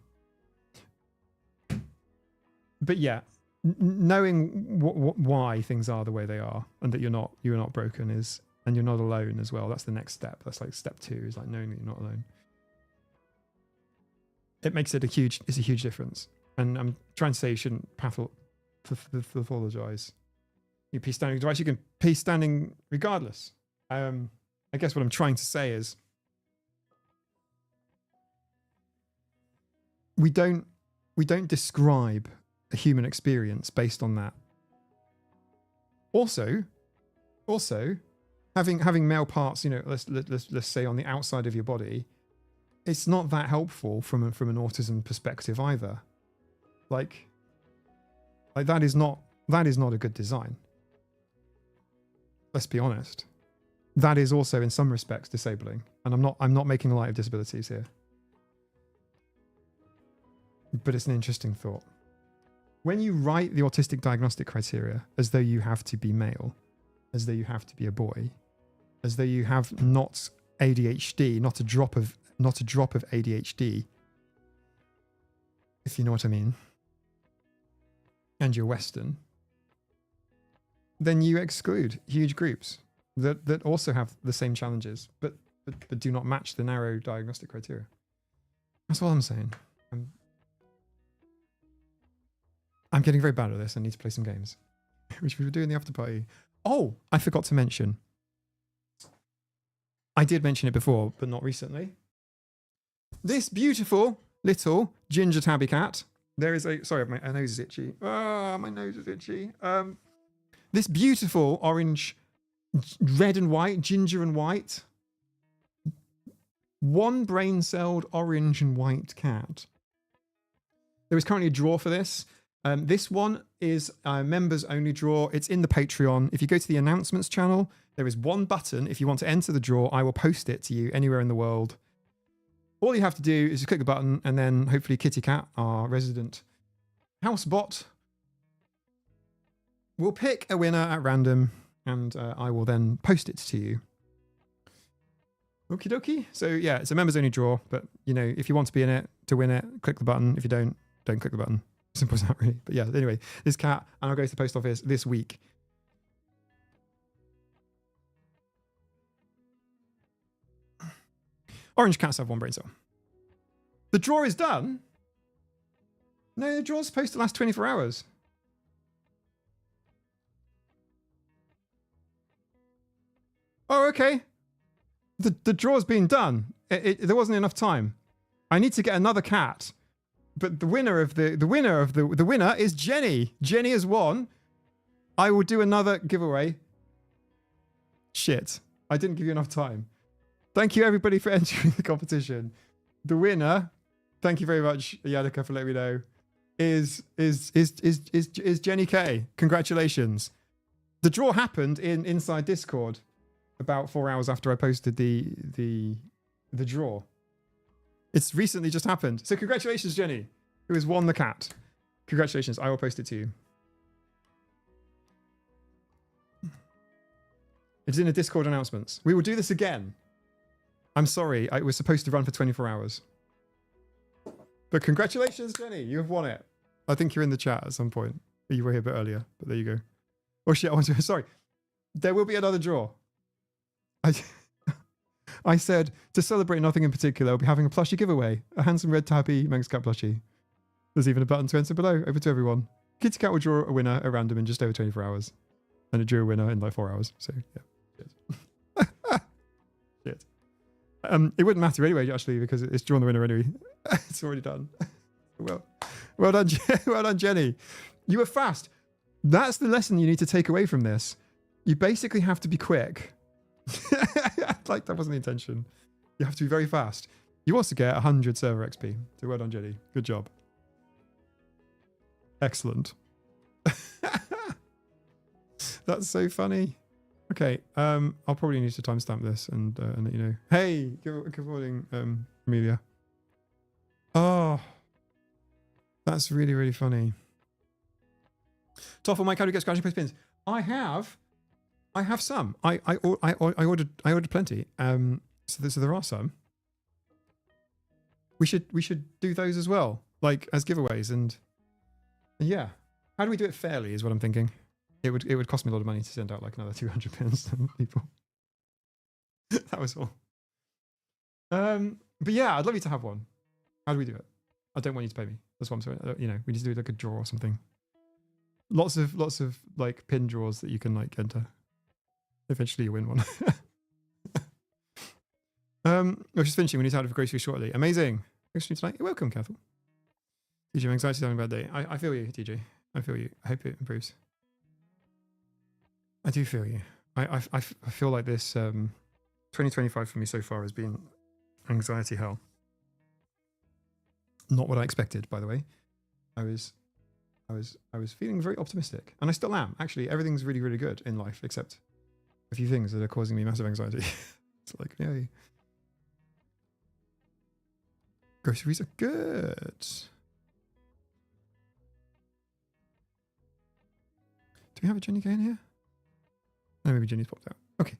[SPEAKER 1] But yeah, knowing why things are the way they are, and that you're not broken is, and you're not alone as well. That's the next step. That's like step 2, is like knowing that you're not alone. It makes it a huge difference. And I'm trying to say you shouldn't pathologize. You peace standing device. You can peace standing regardless. I guess what I'm trying to say is, we don't describe a human experience based on that. Also, having male parts, you know, let's say on the outside of your body, it's not that helpful from an autism perspective either. Like that is not a good design. Let's be honest. that is also in some respects disabling. And I'm not making light of disabilities here. But it's an interesting thought. When you write the autistic diagnostic criteria as though you have to be male, as though you have to be a boy, as though you have not ADHD, not a drop of ADHD, if you know what I mean, and you're Western, then you exclude huge groups that also have the same challenges, but do not match the narrow diagnostic criteria. That's all I'm saying. I'm getting very bad at this. I need to play some games, which we were doing in the after party. Oh, I forgot to mention. I did mention it before, but not recently. This beautiful little ginger tabby cat. There is a... Sorry, my nose is itchy. Ah, my nose is itchy. This beautiful orange, red and white, ginger and white, one brain-celled orange and white cat. There is currently a draw for this. This one is a members only draw. It's in the Patreon. If you go to the announcements channel, there is one button. If you want to enter the draw, I will post it to you anywhere in the world. All you have to do is just click the button, and then hopefully Kitty Cat, our resident house bot, will pick a winner at random, and I will then post it to you. Okie dokie. So yeah, it's a members only draw, but you know, if you want to be in it to win it, click the button. If you don't click the button. Simple as that, really. But yeah, anyway, this cat, and I'll go to the post office this week. Orange cats have one brain cell. The draw is done? No, the draw's supposed to last 24 hours. Oh, okay. The draw's been done. There wasn't enough time. I need to get another cat. But the winner is Jenny. Jenny has won. I will do another giveaway. Shit. I didn't give you enough time. Thank you everybody for entering the competition. The winner, thank you very much, Yadika, for letting me know, is Jenny K. Congratulations. The draw happened inside Discord about 4 hours after I posted the draw. It's recently just happened. So congratulations, Jenny, who has won the cat. Congratulations. I will post it to you. It's in the Discord announcements. We will do this again. I'm sorry. It was supposed to run for 24 hours. But congratulations, Jenny. You have won it. I think you're in the chat at some point. You were here a bit earlier, but there you go. Oh shit. Sorry. There will be another draw. I said, to celebrate nothing in particular, we'll be having a plushie giveaway. A handsome red tabby Manx Cat plushie. There's even a button to enter below. Open to everyone. Kitty Cat will draw a winner at random in just over 24 hours. And it drew a winner in like 4 hours. So, yeah. Shit. It wouldn't matter anyway, actually, because it's drawn the winner anyway. It's already done. Well done, well done, Jenny. You were fast. That's the lesson you need to take away from this. You basically have to be quick. Like, that wasn't the intention. You have to be very fast. You also get 100 server XP. So well done, Jenny. Good job. Excellent. That's so funny. Okay, I'll probably need to timestamp this and let you know. Hey, good morning, Amelia. Oh, that's really, really funny. Toffle, Mike, how do you get scratching post pins? I have some. I ordered plenty. So there are some. We should do those as well, like as giveaways, and yeah. How do we do it fairly? Is what I'm thinking. It would cost me a lot of money to send out like another 200 pins to people. That was all. But yeah, I'd love you to have one. How do we do it? I don't want you to pay me. That's what I'm saying. You know, we need to do like a draw or something. Lots of like pin draws that you can like enter. Eventually you win one. We're just finishing. We need to have a grocery shortly. Amazing. Grocery tonight. You're welcome, Cathal. TJ, I'm anxiety having a bad day. I feel you, TJ. I feel you. I hope it improves. I do feel you. I feel like this 2025 for me so far has been anxiety hell. Not what I expected, by the way. I was feeling very optimistic, and I still am. Actually, everything's really, really good in life, except a few things that are causing me massive anxiety. It's like, yay. Groceries are good. Do we have a Jenny K in here? No, maybe Jenny's popped out. Okay.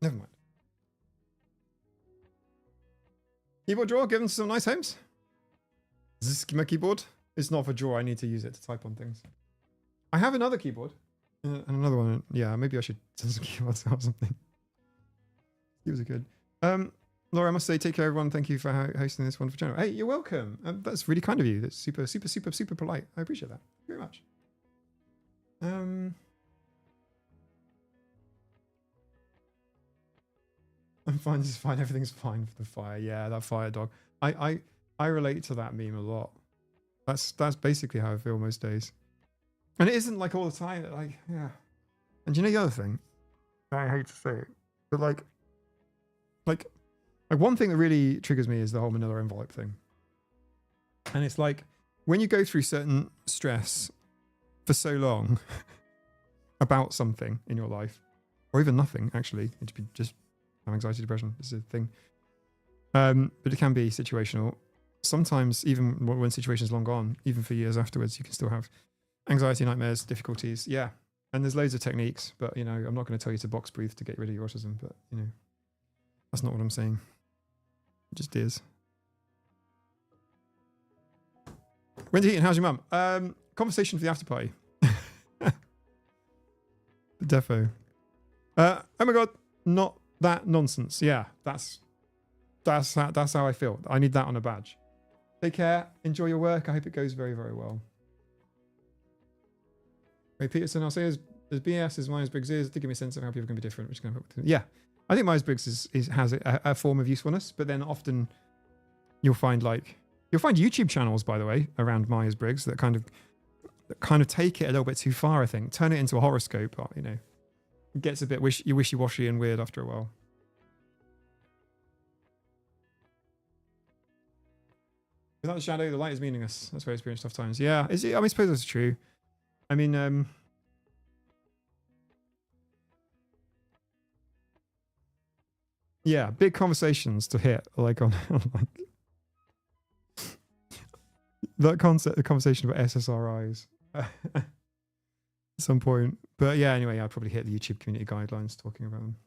[SPEAKER 1] Never mind. Keyboard drawer given some nice homes. Is this my keyboard? It's not for drawer. I need to use it to type on things. I have another keyboard. And another one. Yeah, maybe I should send some keyboards out or something. Keyboards are good. Laura, I must say, take care, everyone. Thank you for hosting this wonderful channel. Hey, you're welcome. That's really kind of you. That's super, super, super, super polite. I appreciate that very much. I'm fine. This is fine. Everything's fine for the fire. Yeah, that fire dog. I relate to that meme a lot. That's basically how I feel most days. And it isn't like all the time. Like, yeah. And you know the other thing? I hate to say it, but like one thing that really triggers me is the whole manila envelope thing. And it's like when you go through certain stress for so long about something in your life, or even nothing, actually, it'd be just anxiety, depression. This is a thing. But it can be situational. Sometimes, even when situation's long gone, even for years afterwards, you can still have anxiety, nightmares, difficulties. Yeah. And there's loads of techniques, but, you know, I'm not going to tell you to box breathe to get rid of your autism, but, you know, that's not what I'm saying. It just is. Wendy Heaton, how's your mum? Conversation for the after party. The defo. Oh my God, not that nonsense. Yeah, that's how I feel. I need that on a badge. Take care. Enjoy your work. I hope it goes very, very well. Ray Peterson, I'll say as BS as Myers-Briggs is, to give me a sense of how people can be different, which is going to help. Yeah, I think Myers-Briggs has a form of usefulness, but then often you'll find YouTube channels, by the way, around Myers-Briggs that kind of take it a little bit too far. I think turn it into a horoscope. You know, it gets a bit wishy-washy and weird after a while. Without the shadow, the light is meaningless. That's why I experience tough times. Yeah, I suppose that's true. I mean, yeah, big conversations to hit, like on like that concept, the conversation about SSRIs at some point. But yeah, anyway, I'd probably hit the YouTube community guidelines talking about them.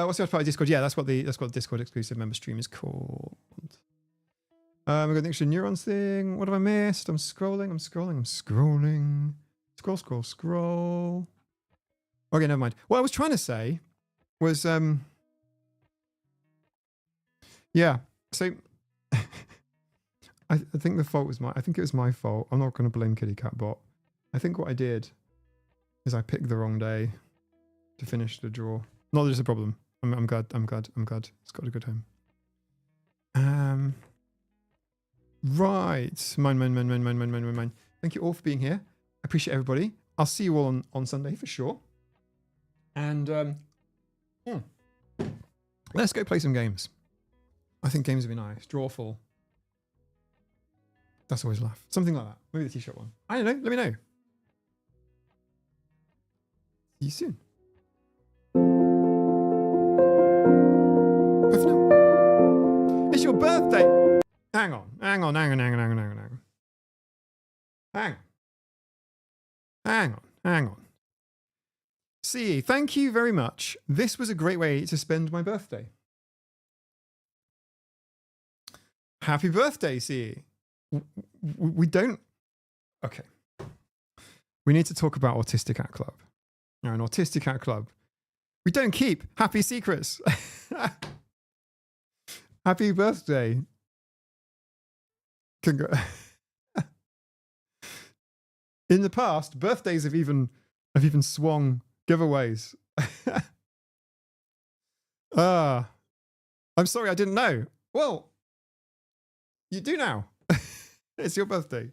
[SPEAKER 1] What's the other part of Discord? Yeah, that's what the Discord exclusive member stream is called. We've got the extra neurons thing. What have I missed? I'm scrolling. Scroll. Okay, never mind. What I was trying to say was, yeah. So I think the fault was I think it was my fault. I'm not going to blame Kitty Cat Bot. I think what I did is I picked the wrong day to finish the draw. Not that it's a problem. I'm glad. It's got a good home. Right. Mine. Thank you all for being here. I appreciate everybody. I'll see you all on Sunday for sure. And let's go play some games. I think games would be nice. Drawful. That's always a laugh. Something like that. Maybe the t-shirt one. I don't know. Let me know. See you soon. Bye for now. It's your birthday. Hang on. CE, thank you very much. This was a great way to spend my birthday. Happy birthday, CE. We don't... Okay. We need to talk about Autistic at Club. Now, an Autistic at Club. We don't keep happy secrets. Happy birthday. In the past, birthdays have even swung giveaways. I'm sorry, I didn't know. Well, you do now. It's your birthday.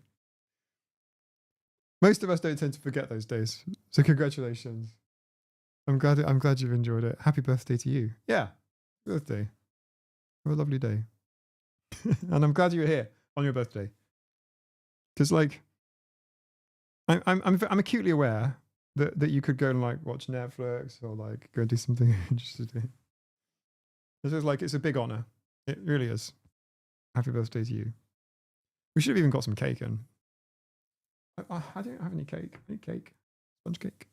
[SPEAKER 1] Most of us don't tend to forget those days. So congratulations. I'm glad you've enjoyed it. Happy birthday to you. Yeah. Birthday. Have a lovely day. And I'm glad you were here on your birthday. Because like I'm acutely aware that you could go and like watch Netflix or like go do something interesting. It's just like, it's a big honor. It really is. Happy birthday to you. We should have even got some cake in. I don't have any cake. I need cake. Sponge cake.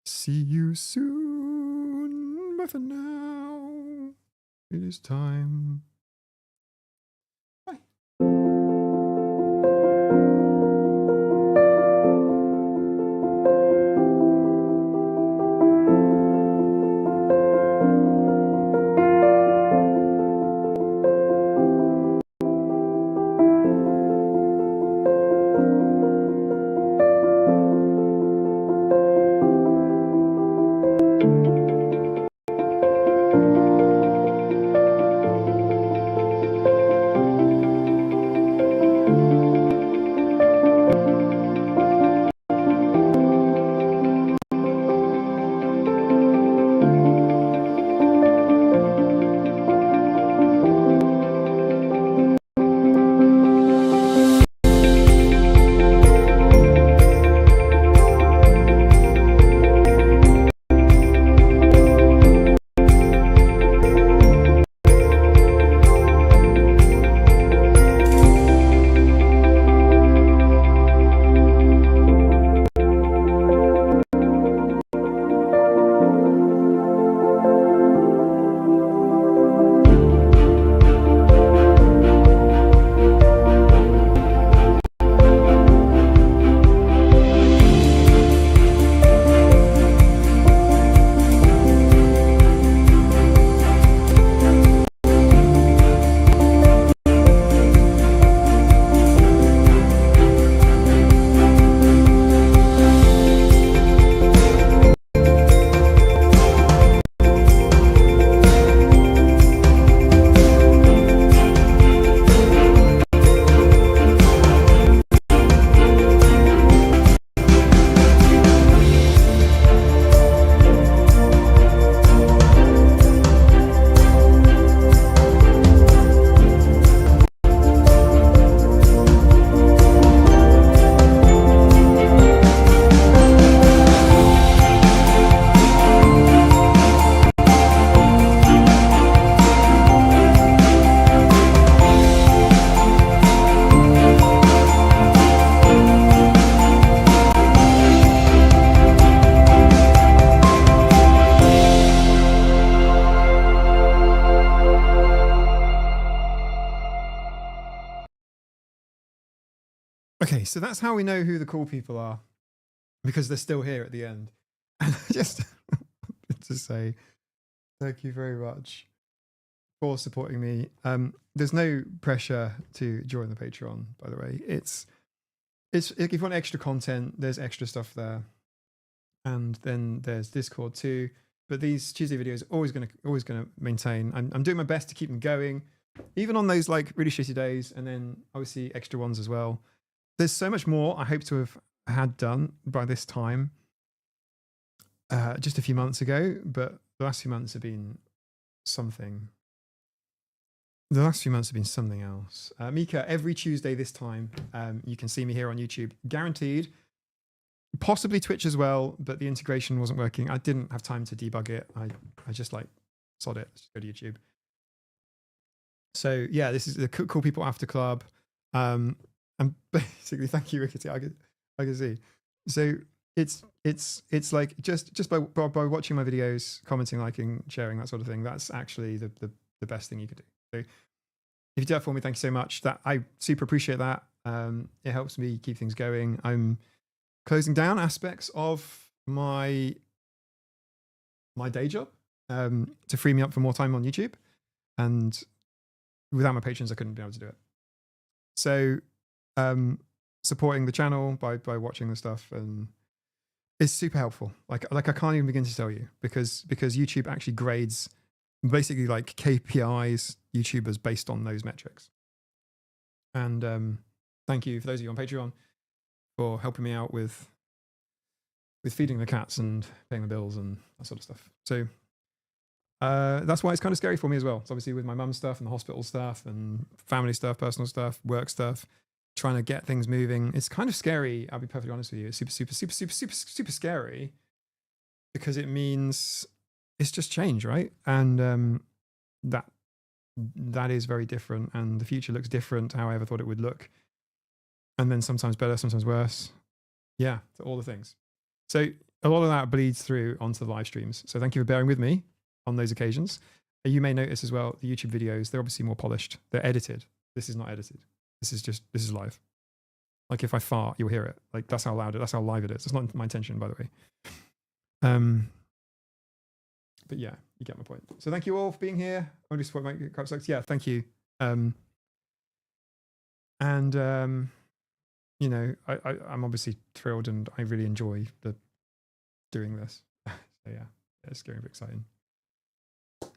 [SPEAKER 1] See you soon. But for now, it is time. Bye. Okay, so that's how we know who the cool people are, because they're still here at the end. And I just to say thank you very much for supporting me. There's no pressure to join the Patreon, by the way. It's if you want extra content, there's extra stuff there, and then there's Discord too. But these Tuesday videos are always gonna maintain. I'm doing my best to keep them going, even on those like really shitty days, and then obviously extra ones as well. There's so much more I hope to have had done by this time, just a few months ago, but the last few months have been something. The last few months have been something else. Mika, every Tuesday this time, you can see me here on YouTube, guaranteed. Possibly Twitch as well, but the integration wasn't working. I didn't have time to debug it. I just like, sod it, let's just go to YouTube. So yeah, this is the Cool People After Club. And basically, thank you, Rickety. I can see. So it's like just by watching my videos, commenting, liking, sharing, that sort of thing. That's actually the best thing you could do. So if you do that for me, thank you so much. That I super appreciate that. It helps me keep things going. I'm closing down aspects of my day job to free me up for more time on YouTube, and without my patrons, I couldn't be able to do it. So supporting the channel by watching the stuff and is super helpful. Like I can't even begin to tell you, because YouTube actually grades basically like KPIs YouTubers based on those metrics. And thank you for those of you on Patreon for helping me out with feeding the cats and paying the bills and that sort of stuff. So that's why it's kind of scary for me as well. It's obviously with my mum's stuff and the hospital stuff and family stuff, personal stuff, work stuff. trying to get things moving. It's kind of scary. I'll be perfectly honest with you. It's super scary because it means it's just change, right? And that is very different, and the future looks different how I ever thought it would look. And then sometimes better, sometimes worse. Yeah, all the things. So a lot of that bleeds through onto the live streams. So thank you for bearing with me on those occasions. You may notice as well, the YouTube videos, they're obviously more polished. They're edited. This is not edited. This is live. Like if I fart, you'll hear it. Like that's how loud that's how live it is. It's not my intention, by the way. But yeah, you get my point. So thank you all for being here. I want to support my Crapsocks. Yeah, thank you. You know, I'm obviously thrilled, and I really enjoy doing this. So yeah, it's getting a bit exciting.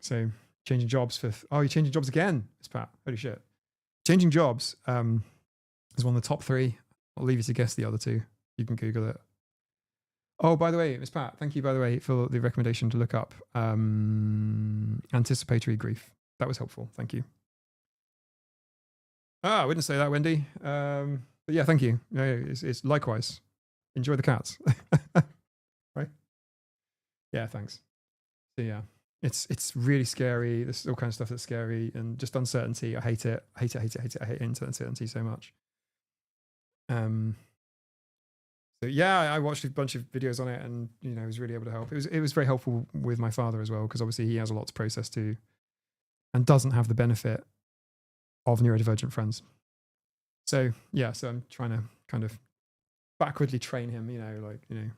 [SPEAKER 1] So changing jobs oh, you're changing jobs again, Miss Pat. Holy shit. Changing jobs is one of the top 3. I'll leave you to guess the other 2. You can Google it. Oh, by the way, Miss Pat, thank you, by the way, for the recommendation to look up anticipatory grief. That was helpful. Thank you. I wouldn't say that, Wendy. But yeah, thank you. Yeah, it's likewise. Enjoy the cats. Right? Yeah, thanks. So yeah, it's really scary. There's all kinds of stuff that's scary, and just uncertainty. I hate it. I hate uncertainty so much. So yeah, I watched a bunch of videos on it, and you know, was really able to help. It was very helpful with my father as well, because obviously he has a lot to process too, and doesn't have the benefit of neurodivergent friends. So yeah, so I'm trying to kind of backwardly train him, you know, like, you know,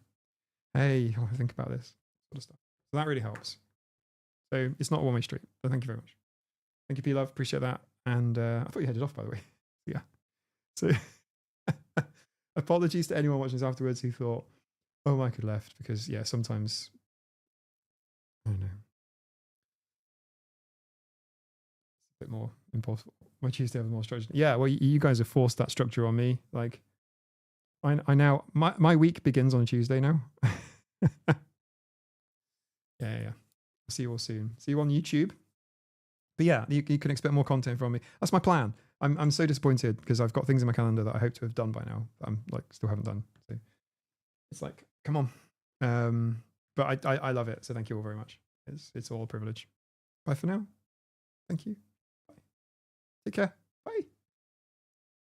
[SPEAKER 1] hey, I want to think about this sort of stuff. So that really helps. So it's not a one-way street. So thank you very much. Thank you, P-Love. Appreciate that. And I thought you headed off, by the way. Yeah. So apologies to anyone watching this afterwards who thought, oh, Mike had left, because yeah, sometimes, I don't know, it's a bit more impossible. My Tuesday have more structure. Yeah, well, you guys have forced that structure on me. Like, I now, my week begins on a Tuesday now. Yeah. See you all soon. See you on YouTube. But yeah, you can expect more content from me. That's my plan. I'm so disappointed because I've got things in my calendar that I hope to have done by now. I'm like still haven't done. So it's like, come on. But I love it. So thank you all very much. It's all a privilege. Bye for now. Thank you. Bye. Take care. Bye.